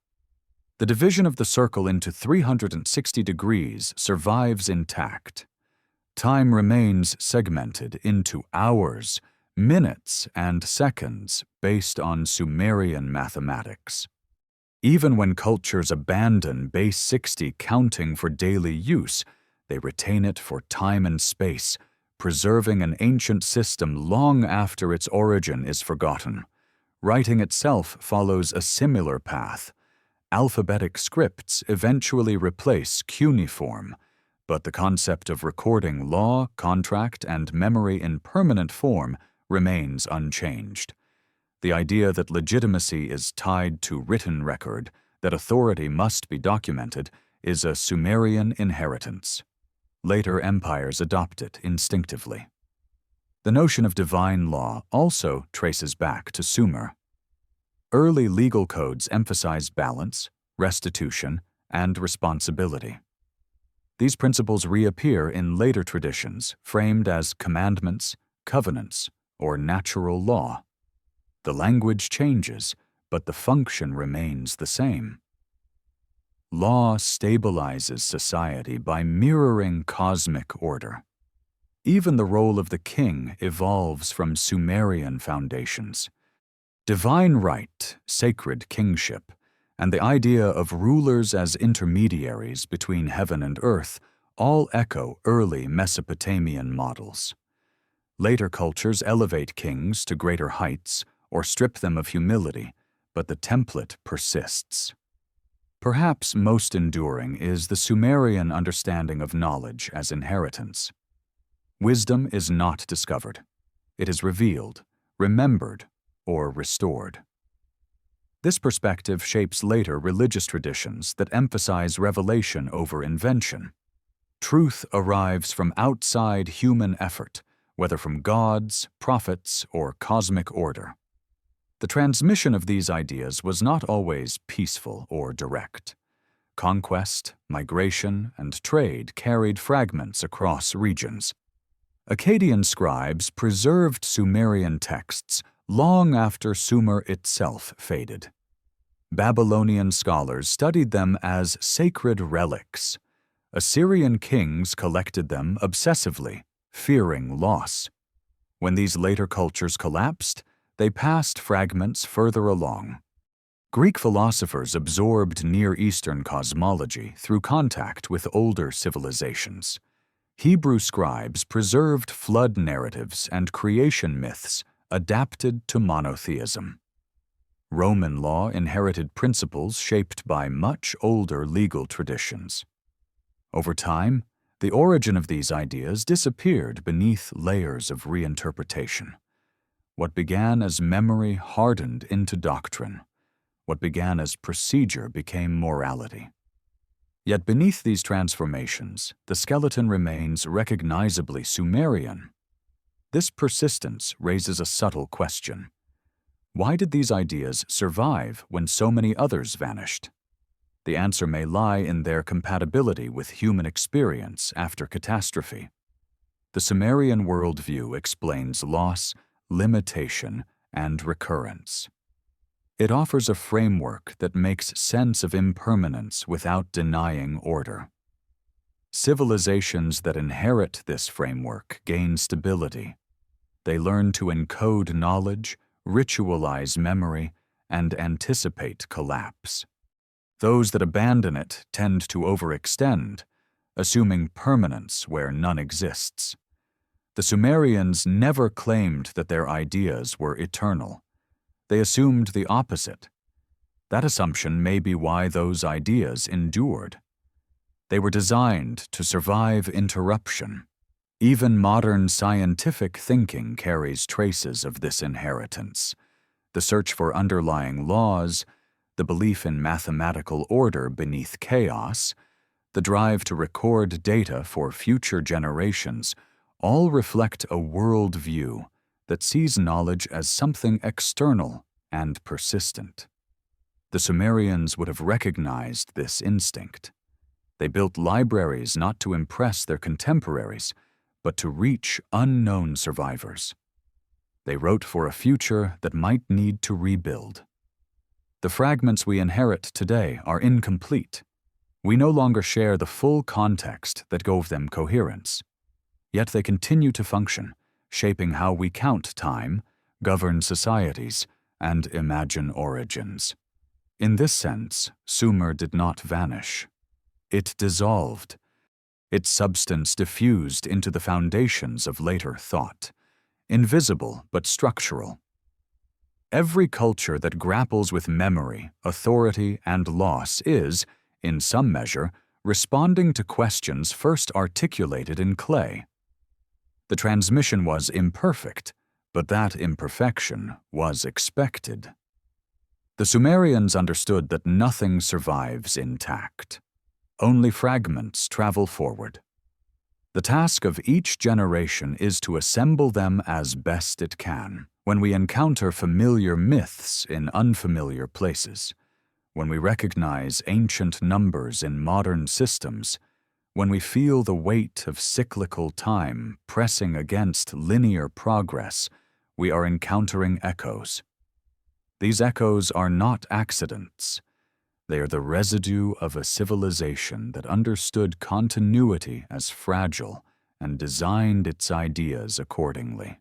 The division of the circle into 360 degrees survives intact. Time remains segmented into hours, minutes, and seconds based on Sumerian mathematics. Even when cultures abandon base 60 counting for daily use, they retain it for time and space, preserving an ancient system long after its origin is forgotten. Writing itself follows a similar path. Alphabetic scripts eventually replace cuneiform, but the concept of recording law, contract, and memory in permanent form remains unchanged. The idea that legitimacy is tied to written record, that authority must be documented, is a Sumerian inheritance. Later empires adopt it instinctively. The notion of divine law also traces back to Sumer. Early legal codes emphasize balance, restitution, and responsibility. These principles reappear in later traditions, framed as commandments, covenants, or natural law. The language changes, but the function remains the same. Law stabilizes society by mirroring cosmic order. Even the role of the king evolves from Sumerian foundations. Divine right, sacred kingship, and the idea of rulers as intermediaries between heaven and earth all echo early Mesopotamian models. Later cultures elevate kings to greater heights or strip them of humility, but the template persists. Perhaps most enduring is the Sumerian understanding of knowledge as inheritance. Wisdom is not discovered. It is revealed, remembered, or restored. This perspective shapes later religious traditions that emphasize revelation over invention. Truth arrives from outside human effort, whether from gods, prophets, or cosmic order. The transmission of these ideas was not always peaceful or direct. Conquest, migration, and trade carried fragments across regions. Akkadian scribes preserved Sumerian texts long after Sumer itself faded. Babylonian scholars studied them as sacred relics. Assyrian kings collected them obsessively, fearing loss. When these later cultures collapsed, they passed fragments further along. Greek philosophers absorbed Near Eastern cosmology through contact with older civilizations. Hebrew scribes preserved flood narratives and creation myths adapted to monotheism. Roman law inherited principles shaped by much older legal traditions. Over time, the origin of these ideas disappeared beneath layers of reinterpretation. What began as memory hardened into doctrine. What began as procedure became morality. Yet beneath these transformations, the skeleton remains recognizably Sumerian. This persistence raises a subtle question. Why did these ideas survive when so many others vanished? The answer may lie in their compatibility with human experience after catastrophe. The Sumerian worldview explains loss, limitation, and recurrence. It offers a framework that makes sense of impermanence without denying order. Civilizations that inherit this framework gain stability. They learn to encode knowledge, ritualize memory, and anticipate collapse. Those that abandon it tend to overextend, assuming permanence where none exists. The Sumerians never claimed that their ideas were eternal. They assumed the opposite. That assumption may be why those ideas endured. They were designed to survive interruption. Even modern scientific thinking carries traces of this inheritance. The search for underlying laws, the belief in mathematical order beneath chaos, the drive to record data for future generations all reflect a worldview that sees knowledge as something external and persistent. The Sumerians would have recognized this instinct. They built libraries not to impress their contemporaries, but to reach unknown survivors. They wrote for a future that might need to rebuild. The fragments we inherit today are incomplete. We no longer share the full context that gave them coherence. Yet they continue to function, shaping how we count time, govern societies, and imagine origins. In this sense, Sumer did not vanish. It dissolved. Its substance diffused into the foundations of later thought, invisible but structural. Every culture that grapples with memory, authority, and loss is, in some measure, responding to questions first articulated in clay. The transmission was imperfect, but that imperfection was expected. The Sumerians understood that nothing survives intact. Only fragments travel forward. The task of each generation is to assemble them as best it can. When we encounter familiar myths in unfamiliar places, when we recognize ancient numbers in modern systems, when we feel the weight of cyclical time pressing against linear progress, we are encountering echoes. These echoes are not accidents. They are the residue of a civilization that understood continuity as fragile and designed its ideas accordingly.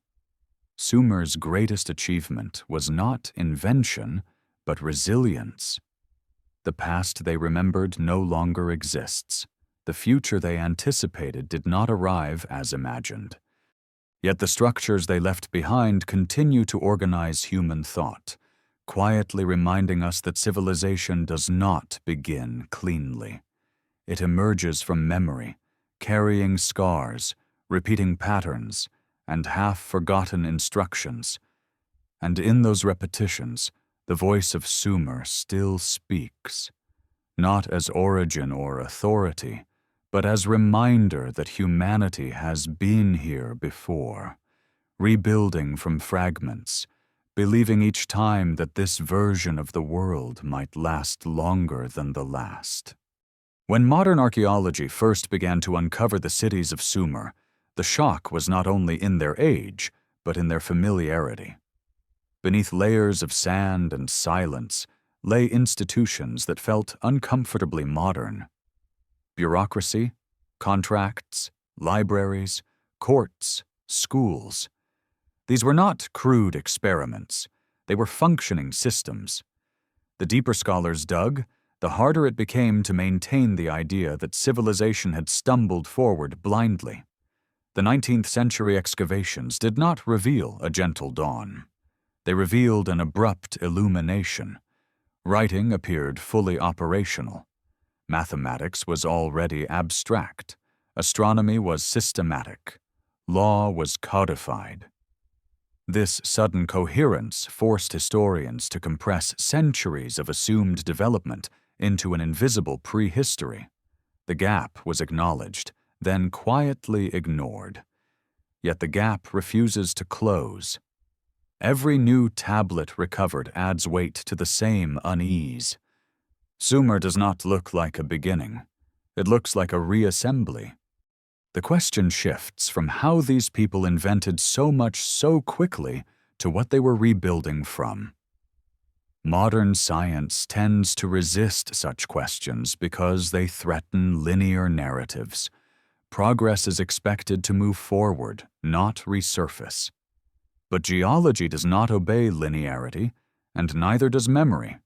Sumer's greatest achievement was not invention, but resilience. The past they remembered no longer exists. The future they anticipated did not arrive as imagined. Yet the structures they left behind continue to organize human thought, quietly reminding us that civilization does not begin cleanly. It emerges from memory, carrying scars, repeating patterns, and half-forgotten instructions. And in those repetitions, the voice of Sumer still speaks, not as origin or authority, but as reminder that humanity has been here before, rebuilding from fragments, believing each time that this version of the world might last longer than the last. When modern archaeology first began to uncover the cities of Sumer, the shock was not only in their age, but in their familiarity. Beneath layers of sand and silence lay institutions that felt uncomfortably modern. Bureaucracy, contracts, libraries, courts, schools. These were not crude experiments. They were functioning systems. The deeper scholars dug, the harder it became to maintain the idea that civilization had stumbled forward blindly. The 19th century excavations did not reveal a gentle dawn. They revealed an abrupt illumination. Writing appeared fully operational. Mathematics was already abstract. Astronomy was systematic. Law was codified. This sudden coherence forced historians to compress centuries of assumed development into an invisible prehistory. The gap was acknowledged, then quietly ignored. Yet the gap refuses to close. Every new tablet recovered adds weight to the same unease. Sumer does not look like a beginning. It looks like a reassembly. The question shifts from how these people invented so much so quickly to what they were rebuilding from. Modern science tends to resist such questions because they threaten linear narratives. Progress is expected to move forward, not resurface. But geology does not obey linearity, and neither does memory.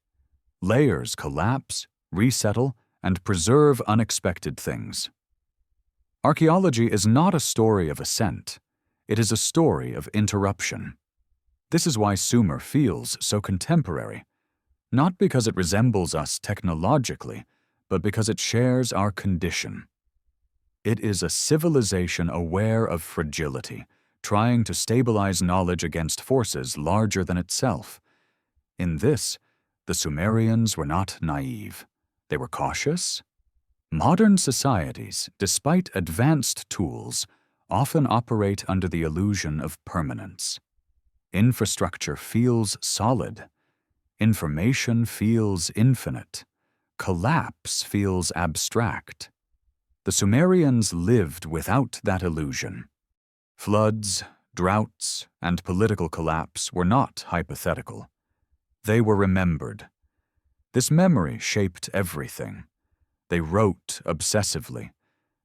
Layers collapse, resettle, and preserve unexpected things. Archaeology is not a story of ascent. It is a story of interruption. This is why Sumer feels so contemporary, not because it resembles us technologically, but because it shares our condition. It is a civilization aware of fragility, trying to stabilize knowledge against forces larger than itself. In this, the Sumerians were not naive. They were cautious. Modern societies, despite advanced tools, often operate under the illusion of permanence. Infrastructure feels solid. Information feels infinite. Collapse feels abstract. The Sumerians lived without that illusion. Floods, droughts, and political collapse were not hypothetical. They were remembered. This memory shaped everything. They wrote obsessively.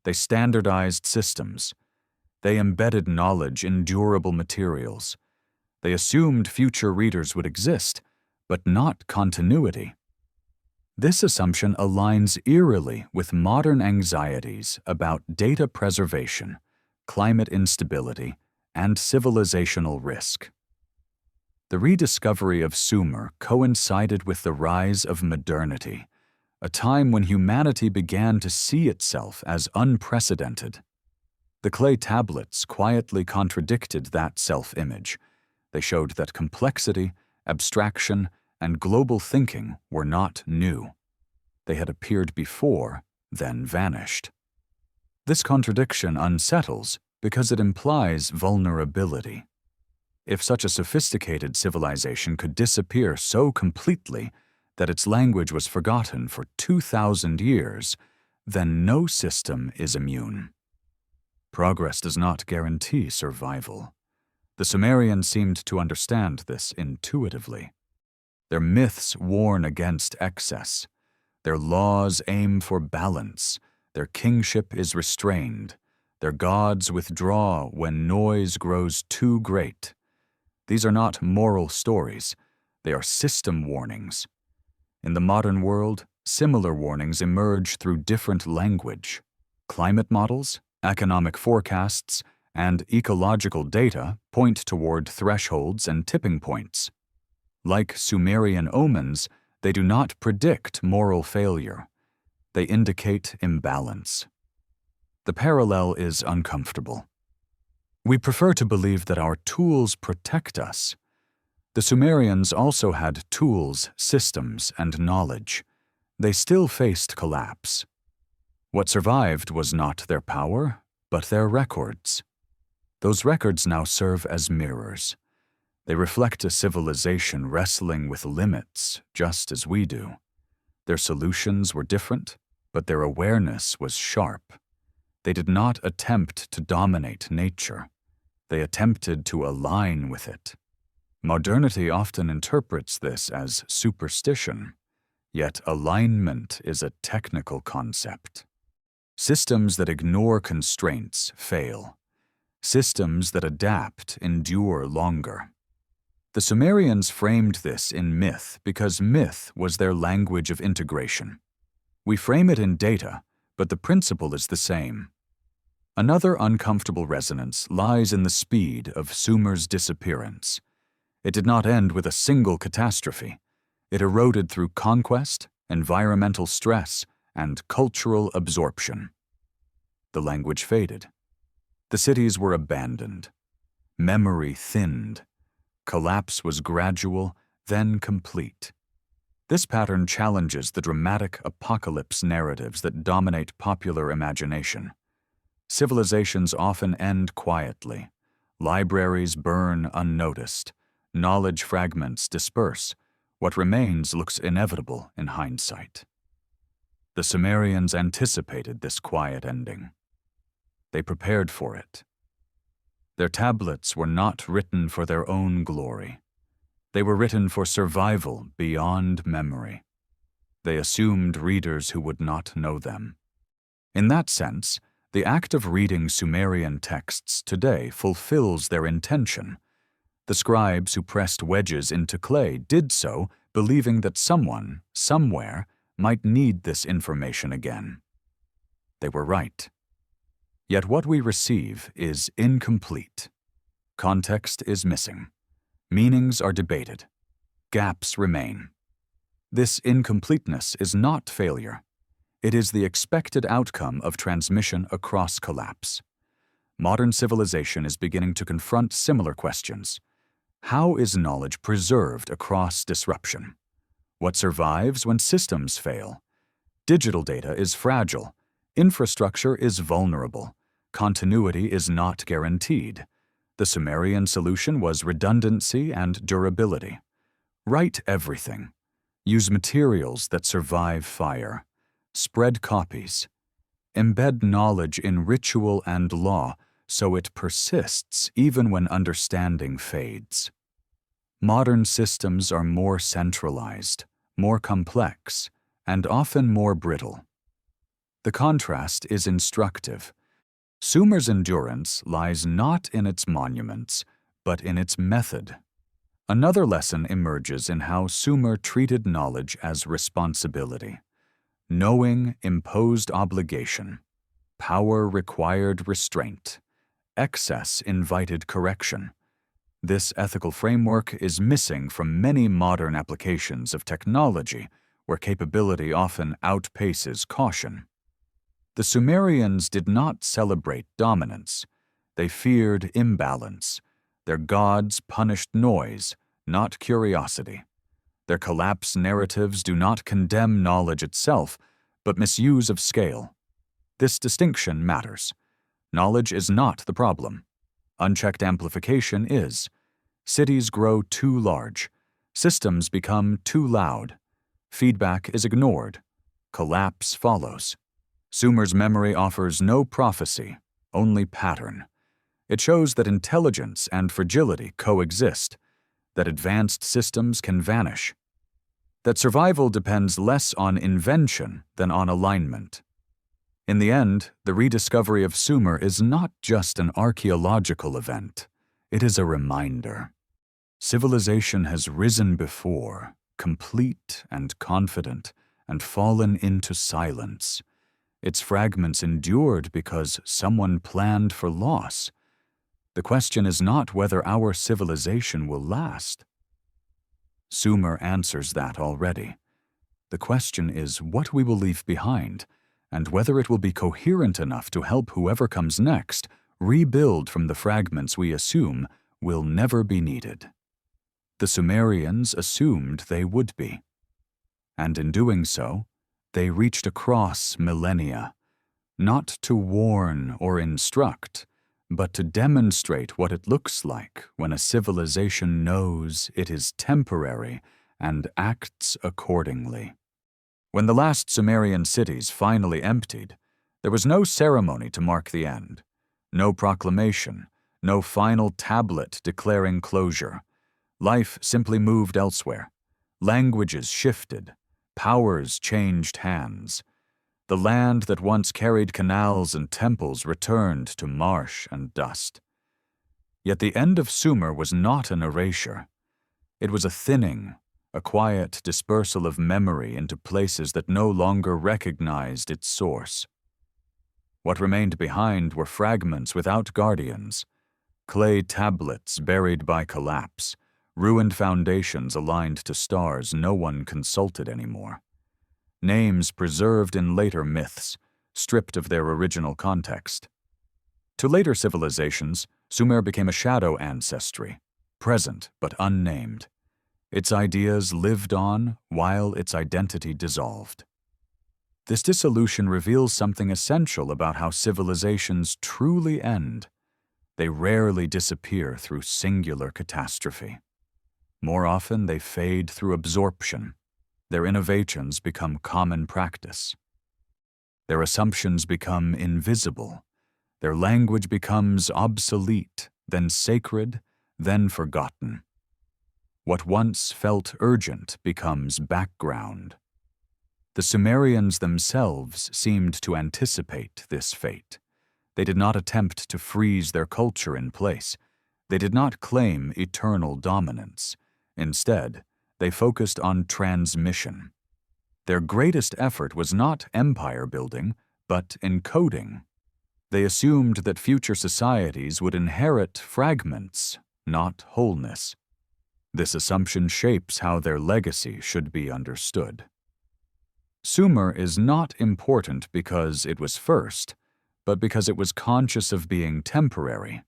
They standardized systems. They embedded knowledge in durable materials. They assumed future readers would exist, but not continuity. This assumption aligns eerily with modern anxieties about data preservation, climate instability, and civilizational risk. The rediscovery of Sumer coincided with the rise of modernity, a time when humanity began to see itself as unprecedented. The clay tablets quietly contradicted that self-image. They showed that complexity, abstraction, and global thinking were not new. They had appeared before, then vanished. This contradiction unsettles because it implies vulnerability. If such a sophisticated civilization could disappear so completely that its language was forgotten for 2,000 years, then no system is immune. Progress does not guarantee survival. The Sumerians seemed to understand this intuitively. Their myths warn against excess. Their laws aim for balance. Their kingship is restrained. Their gods withdraw when noise grows too great. These are not moral stories. They are system warnings. In the modern world, similar warnings emerge through different language. Climate models, economic forecasts, and ecological data point toward thresholds and tipping points. Like Sumerian omens, they do not predict moral failure. They indicate imbalance. The parallel is uncomfortable. We prefer to believe that our tools protect us. The Sumerians also had tools, systems, and knowledge. They still faced collapse. What survived was not their power, but their records. Those records now serve as mirrors. They reflect a civilization wrestling with limits, just as we do. Their solutions were different, but their awareness was sharp. They did not attempt to dominate nature. They attempted to align with it. Modernity often interprets this as superstition, yet alignment is a technical concept. Systems that ignore constraints fail. Systems that adapt endure longer. The Sumerians framed this in myth because myth was their language of integration. We frame it in data, but the principle is the same. Another uncomfortable resonance lies in the speed of Sumer's disappearance. It did not end with a single catastrophe. It eroded through conquest, environmental stress, and cultural absorption. The language faded. The cities were abandoned. Memory thinned. Collapse was gradual, then complete. This pattern challenges the dramatic apocalypse narratives that dominate popular imagination. Civilizations often end quietly. Libraries burn unnoticed. Knowledge fragments disperse. What remains looks inevitable in hindsight. The Sumerians anticipated this quiet ending. They prepared for it. Their tablets were not written for their own glory. They were written for survival beyond memory. They assumed readers who would not know them. In that sense, the act of reading Sumerian texts today fulfills their intention. The scribes who pressed wedges into clay did so believing that someone, somewhere, might need this information again. They were right. Yet what we receive is incomplete. Context is missing. Meanings are debated. Gaps remain. This incompleteness is not failure. It is the expected outcome of transmission across collapse. Modern civilization is beginning to confront similar questions. How is knowledge preserved across disruption? What survives when systems fail? Digital data is fragile. Infrastructure is vulnerable. Continuity is not guaranteed. The Sumerian solution was redundancy and durability. Write everything. Use materials that survive fire. Spread copies. Embed knowledge in ritual and law so it persists even when understanding fades. Modern systems are more centralized, more complex, and often more brittle. The contrast is instructive. Sumer's endurance lies not in its monuments, but in its method. Another lesson emerges in how Sumer treated knowledge as responsibility. Knowing imposed obligation. Power required restraint. Excess invited correction. This ethical framework is missing from many modern applications of technology, where capability often outpaces caution. The Sumerians did not celebrate dominance. They feared imbalance. Their gods punished noise, not curiosity. Their collapse narratives do not condemn knowledge itself, but misuse of scale. This distinction matters. Knowledge is not the problem. Unchecked amplification is. Cities grow too large. Systems become too loud. Feedback is ignored. Collapse follows. Sumer's memory offers no prophecy, only pattern. It shows that intelligence and fragility coexist, that advanced systems can vanish, that survival depends less on invention than on alignment. In the end, the rediscovery of Sumer is not just an archaeological event. It is a reminder. Civilization has risen before, complete and confident, and fallen into silence. Its fragments endured because someone planned for loss. The question is not whether our civilization will last. Sumer answers that already. The question is what we will leave behind, and whether it will be coherent enough to help whoever comes next rebuild from the fragments we assume will never be needed. The Sumerians assumed they would be. And in doing so, they reached across millennia, not to warn or instruct, but to demonstrate what it looks like when a civilization knows it is temporary and acts accordingly. When the last Sumerian cities finally emptied, there was no ceremony to mark the end, no proclamation, no final tablet declaring closure. Life simply moved elsewhere. Languages shifted. Powers changed hands. The land that once carried canals and temples returned to marsh and dust. Yet the end of Sumer was not an erasure. It was a thinning, a quiet dispersal of memory into places that no longer recognized its source. What remained behind were fragments without guardians, clay tablets buried by collapse, ruined foundations aligned to stars no one consulted anymore. Names preserved in later myths, stripped of their original context. To later civilizations, Sumer became a shadow ancestry, present but unnamed. Its ideas lived on while its identity dissolved. This dissolution reveals something essential about how civilizations truly end. They rarely disappear through singular catastrophe. More often, they fade through absorption. Their innovations become common practice. Their assumptions become invisible. Their language becomes obsolete, then sacred, then forgotten. What once felt urgent becomes background. The Sumerians themselves seemed to anticipate this fate. They did not attempt to freeze their culture in place. They did not claim eternal dominance. Instead, they focused on transmission. Their greatest effort was not empire building, but encoding. They assumed that future societies would inherit fragments, not wholeness. This assumption shapes how their legacy should be understood. Sumer is not important because it was first, but because it was conscious of being temporary.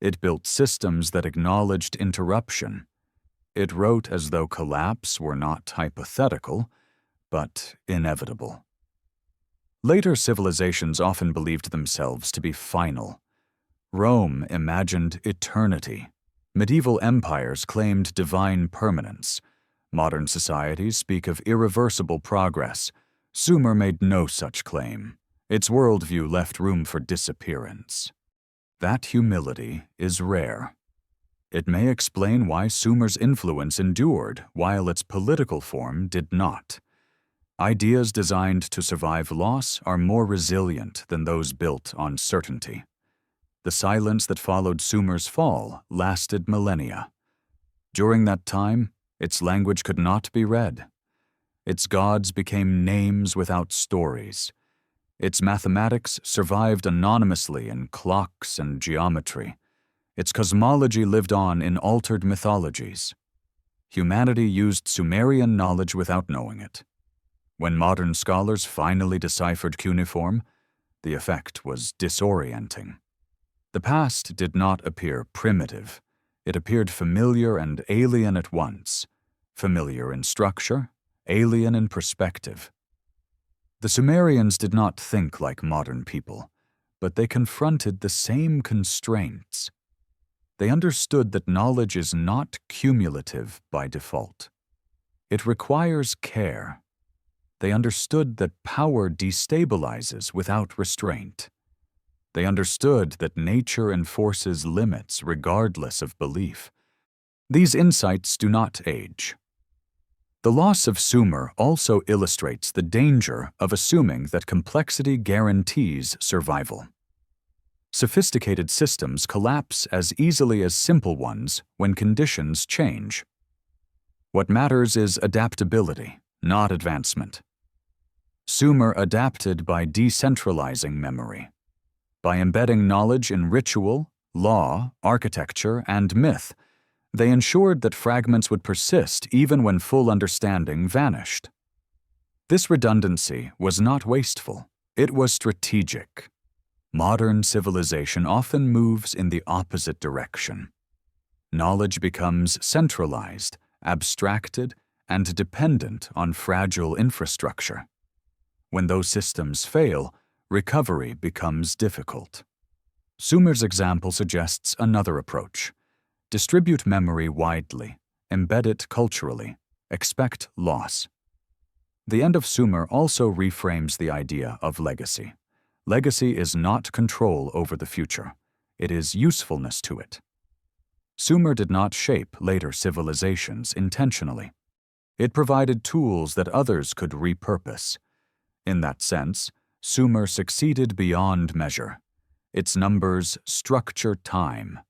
It built systems that acknowledged interruption. It wrote as though collapse were not hypothetical, but inevitable. Later civilizations often believed themselves to be final. Rome imagined eternity. Medieval empires claimed divine permanence. Modern societies speak of irreversible progress. Sumer made no such claim. Its worldview left room for disappearance. That humility is rare. It may explain why Sumer's influence endured while its political form did not. Ideas designed to survive loss are more resilient than those built on certainty. The silence that followed Sumer's fall lasted millennia. During that time, its language could not be read. Its gods became names without stories. Its mathematics survived anonymously in clocks and geometry. Its cosmology lived on in altered mythologies. Humanity used Sumerian knowledge without knowing it. When modern scholars finally deciphered cuneiform, the effect was disorienting. The past did not appear primitive. It appeared familiar and alien at once, familiar in structure, alien in perspective. The Sumerians did not think like modern people, but they confronted the same constraints. They understood that knowledge is not cumulative by default. It requires care. They understood that power destabilizes without restraint. They understood that nature enforces limits regardless of belief. These insights do not age. The loss of Sumer also illustrates the danger of assuming that complexity guarantees survival. Sophisticated systems collapse as easily as simple ones when conditions change. What matters is adaptability, not advancement. Sumer adapted by decentralizing memory. By embedding knowledge in ritual, law, architecture, and myth, they ensured that fragments would persist even when full understanding vanished. This redundancy was not wasteful, it was strategic. Modern civilization often moves in the opposite direction. Knowledge becomes centralized, abstracted, and dependent on fragile infrastructure. When those systems fail, recovery becomes difficult. Sumer's example suggests another approach. Distribute memory widely, embed it culturally, expect loss. The end of Sumer also reframes the idea of legacy. Legacy is not control over the future. It is usefulness to it. Sumer did not shape later civilizations intentionally. It provided tools that others could repurpose. In that sense, Sumer succeeded beyond measure. Its numbers structure time.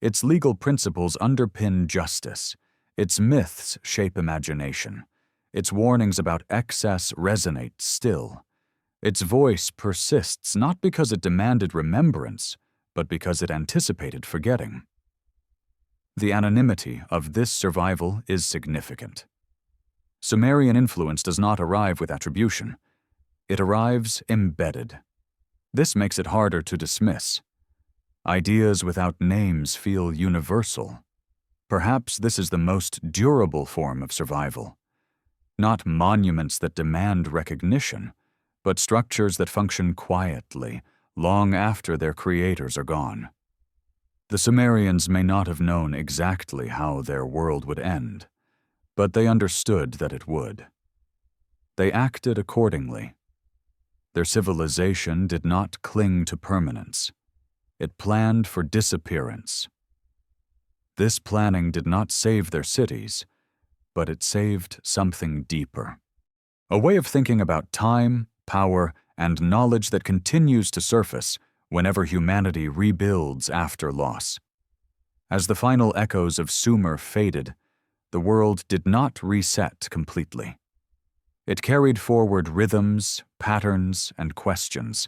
Its legal principles underpin justice. Its myths shape imagination. Its warnings about excess resonate still. Its voice persists not because it demanded remembrance, but because it anticipated forgetting. The anonymity of this survival is significant. Sumerian influence does not arrive with attribution. It arrives embedded. This makes it harder to dismiss. Ideas without names feel universal. Perhaps this is the most durable form of survival. Not monuments that demand recognition, but structures that function quietly, long after their creators are gone. The Sumerians may not have known exactly how their world would end, but they understood that it would. They acted accordingly. Their civilization did not cling to permanence. It planned for disappearance. This planning did not save their cities, but it saved something deeper. A way of thinking about time, power, and knowledge that continues to surface whenever humanity rebuilds after loss. As the final echoes of Sumer faded, the world did not reset completely. It carried forward rhythms, patterns, and questions.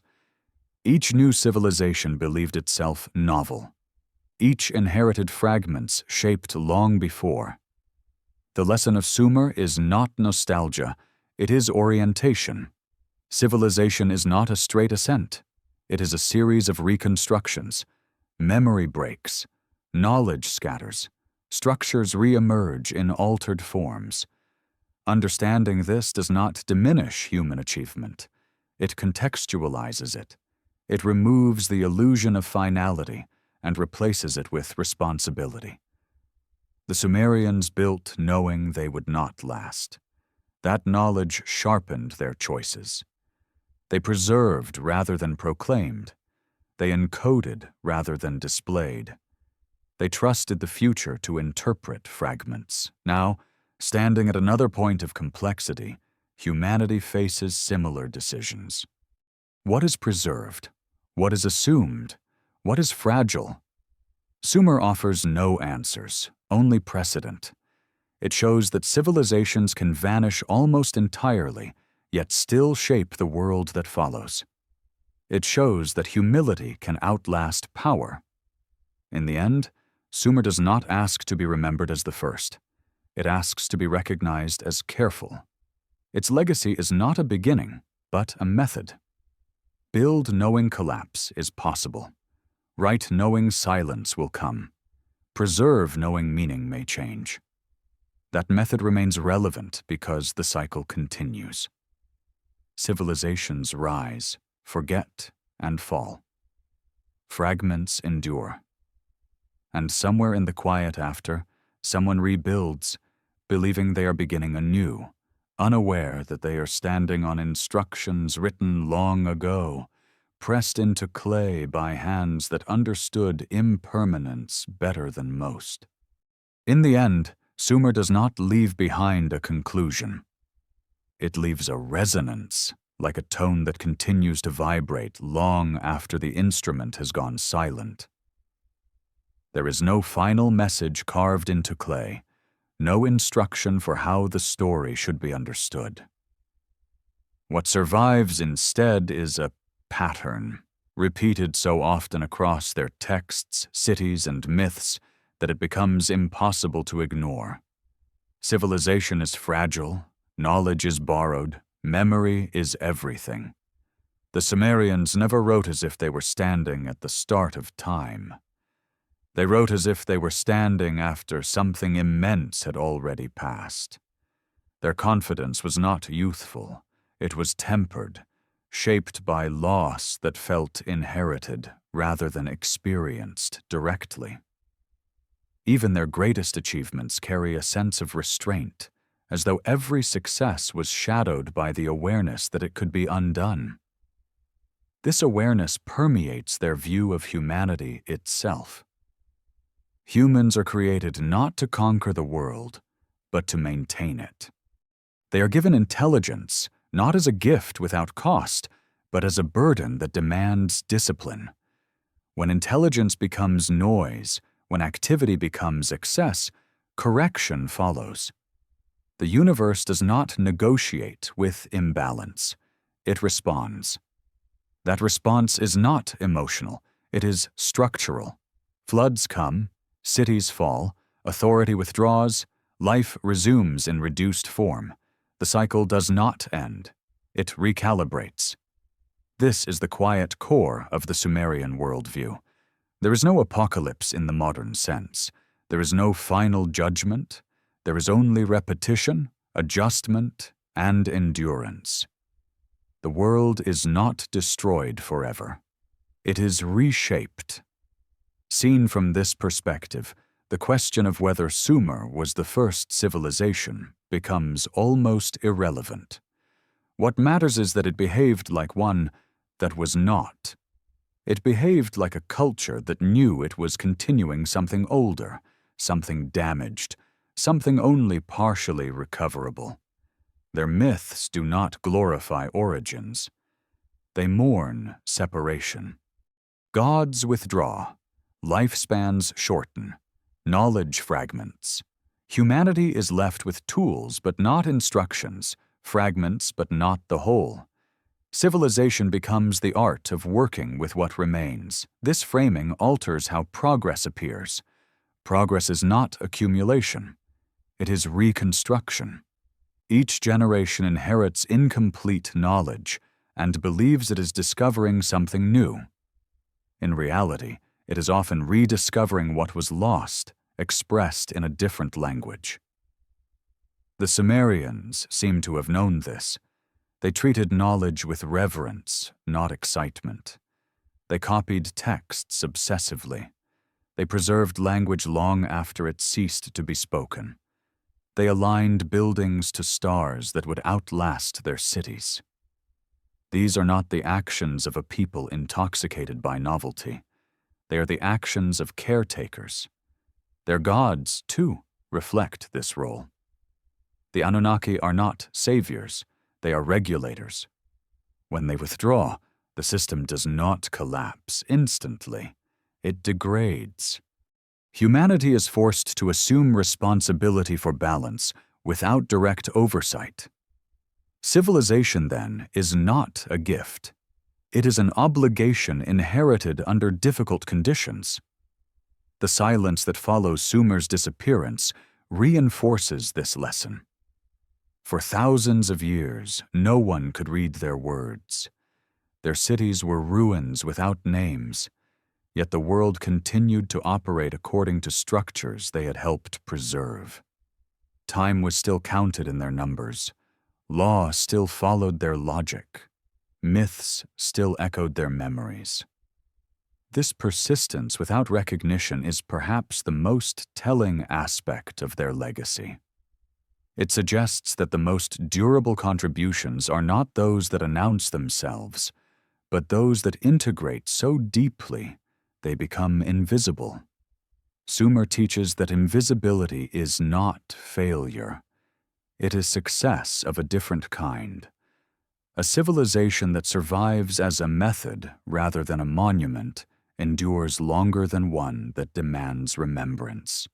Each new civilization believed itself novel. Each inherited fragments shaped long before. The lesson of Sumer is not nostalgia, it is orientation. Civilization is not a straight ascent. It is a series of reconstructions. Memory breaks. Knowledge scatters. Structures re-emerge in altered forms. Understanding this does not diminish human achievement. It contextualizes it. It removes the illusion of finality and replaces it with responsibility. The Sumerians built knowing they would not last. That knowledge sharpened their choices. They preserved rather than proclaimed. They encoded rather than displayed. They trusted the future to interpret fragments. Now, standing at another point of complexity, humanity faces similar decisions. What is preserved? What is assumed? What is fragile? Sumer offers no answers, only precedent. It shows that civilizations can vanish almost entirely, yet still shape the world that follows. It shows that humility can outlast power. In the end, Sumer does not ask to be remembered as the first. It asks to be recognized as careful. Its legacy is not a beginning, but a method. Build knowing collapse is possible. Write knowing silence will come. Preserve knowing meaning may change. That method remains relevant because the cycle continues. Civilizations rise, forget, and fall. Fragments endure. And somewhere in the quiet after, someone rebuilds, believing they are beginning anew, unaware that they are standing on instructions written long ago, pressed into clay by hands that understood impermanence better than most. In the end, Sumer does not leave behind a conclusion. It leaves a resonance, like a tone that continues to vibrate long after the instrument has gone silent. There is no final message carved into clay, no instruction for how the story should be understood. What survives instead is a pattern, repeated so often across their texts, cities, and myths that it becomes impossible to ignore. Civilization is fragile, knowledge is borrowed, memory is everything. The Sumerians never wrote as if they were standing at the start of time. They wrote as if they were standing after something immense had already passed. Their confidence was not youthful, it was tempered, shaped by loss that felt inherited rather than experienced directly. Even their greatest achievements carry a sense of restraint, as though every success was shadowed by the awareness that it could be undone. This awareness permeates their view of humanity itself. Humans are created not to conquer the world, but to maintain it. They are given intelligence, not as a gift without cost, but as a burden that demands discipline. When intelligence becomes noise, when activity becomes excess, correction follows. The universe does not negotiate with imbalance. it responds. That response is not emotional, it is structural. Floods come, cities fall, authority withdraws, life resumes in reduced form. The cycle does not end. It recalibrates. This is the quiet core of the Sumerian worldview. There is no apocalypse in the modern sense. There is no final judgment. There is only repetition, adjustment, and endurance. The world is not destroyed forever. It is reshaped. Seen from this perspective, the question of whether Sumer was the first civilization becomes almost irrelevant. What matters is that it behaved like one that was not. It behaved like a culture that knew it was continuing something older, something damaged, something only partially recoverable. Their myths do not glorify origins. They mourn separation. Gods withdraw, lifespans shorten, knowledge fragments. Humanity is left with tools but not instructions, fragments but not the whole. Civilization becomes the art of working with what remains. This framing alters how progress appears. Progress is not accumulation. It is reconstruction. Each generation inherits incomplete knowledge and believes it is discovering something new. In reality, it is often rediscovering what was lost, expressed in a different language. The Sumerians seem to have known this. They treated knowledge with reverence, not excitement. They copied texts obsessively. They preserved language long after it ceased to be spoken. They aligned buildings to stars that would outlast their cities. These are not the actions of a people intoxicated by novelty. They are the actions of caretakers. Their gods, too, reflect this role. The Anunnaki are not saviors, they are regulators. When they withdraw, the system does not collapse instantly. It degrades. Humanity is forced to assume responsibility for balance without direct oversight. Civilization, then, is not a gift. It is an obligation inherited under difficult conditions. The silence that follows Sumer's disappearance reinforces this lesson. For thousands of years, no one could read their words. Their cities were ruins without names, yet the world continued to operate according to structures they had helped preserve. Time was still counted in their numbers. Law still followed their logic. Myths still echoed their memories. This persistence without recognition is perhaps the most telling aspect of their legacy. It suggests that the most durable contributions are not those that announce themselves, but those that integrate so deeply they become invisible. Sumer teaches that invisibility is not failure. It is success of a different kind. A civilization that survives as a method rather than a monument endures longer than one that demands remembrance.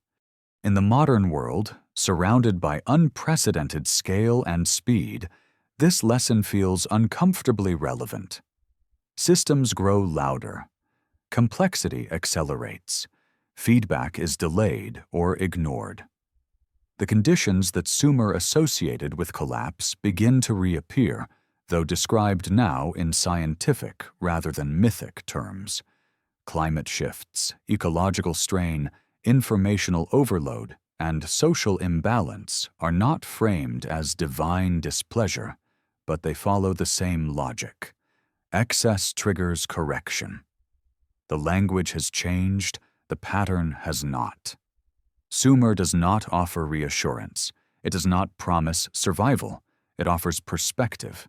In the modern world, surrounded by unprecedented scale and speed, this lesson feels uncomfortably relevant. Systems grow louder. Complexity accelerates. Feedback is delayed or ignored. The conditions that Sumer associated with collapse begin to reappear, though described now in scientific rather than mythic terms. Climate shifts, ecological strain, informational overload, and social imbalance are not framed as divine displeasure, but they follow the same logic. Excess triggers correction. The language has changed, the pattern has not. Sumer does not offer reassurance. It does not promise survival. It offers perspective.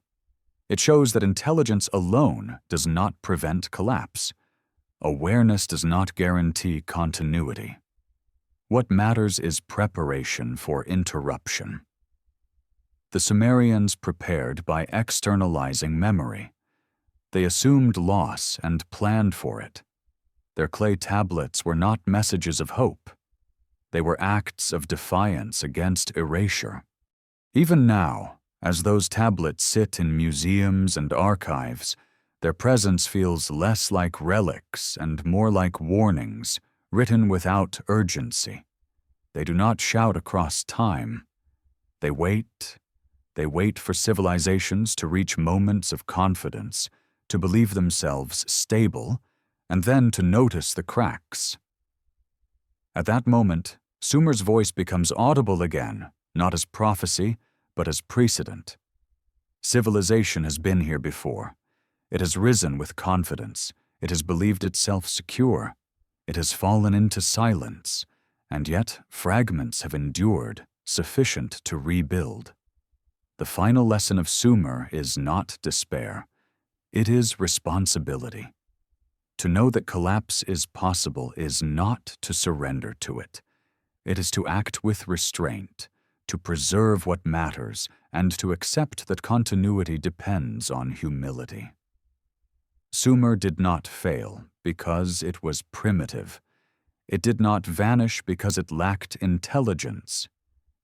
It shows that intelligence alone does not prevent collapse. Awareness does not guarantee continuity. What matters is preparation for interruption. The Sumerians prepared by externalizing memory. They assumed loss and planned for it. Their clay tablets were not messages of hope. They were acts of defiance against erasure. Even now, As those tablets sit in museums and archives, their presence feels less like relics and more like warnings, written without urgency. They do not shout across time. They wait for civilizations to reach moments of confidence, to believe themselves stable, and then to notice the cracks. At that moment, Sumer's voice becomes audible again, not as prophecy, but as precedent. Civilization has been here before. It has risen with confidence. It has believed itself secure. It has fallen into silence, and yet fragments have endured, sufficient to rebuild. The final lesson of Sumer is not despair. It is responsibility. To know that collapse is possible is not to surrender to it. It is to act with restraint, to preserve what matters, and to accept that continuity depends on humility. Sumer did not fail because it was primitive. It did not vanish because it lacked intelligence.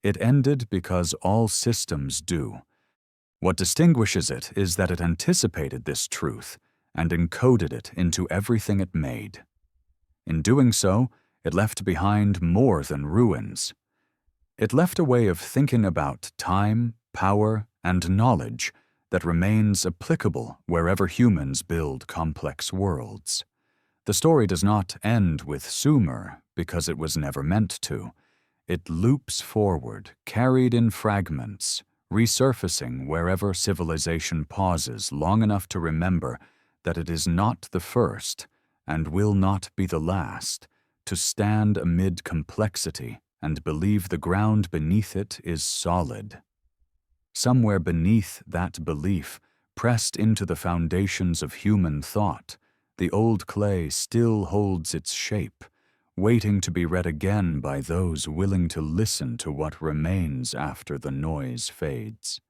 It ended because all systems do. What distinguishes it is that it anticipated this truth and encoded it into everything it made. In doing so, it left behind more than ruins. It left a way of thinking about time, power, and knowledge that remains applicable wherever humans build complex worlds. The story does not end with Sumer because it was never meant to. It loops forward, carried in fragments, resurfacing wherever civilization pauses long enough to remember that it is not the first, and will not be the last, to stand amid complexity and believe the ground beneath it is solid. Somewhere beneath that belief, pressed into the foundations of human thought, the old clay still holds its shape, waiting to be read again by those willing to listen to what remains after the noise fades.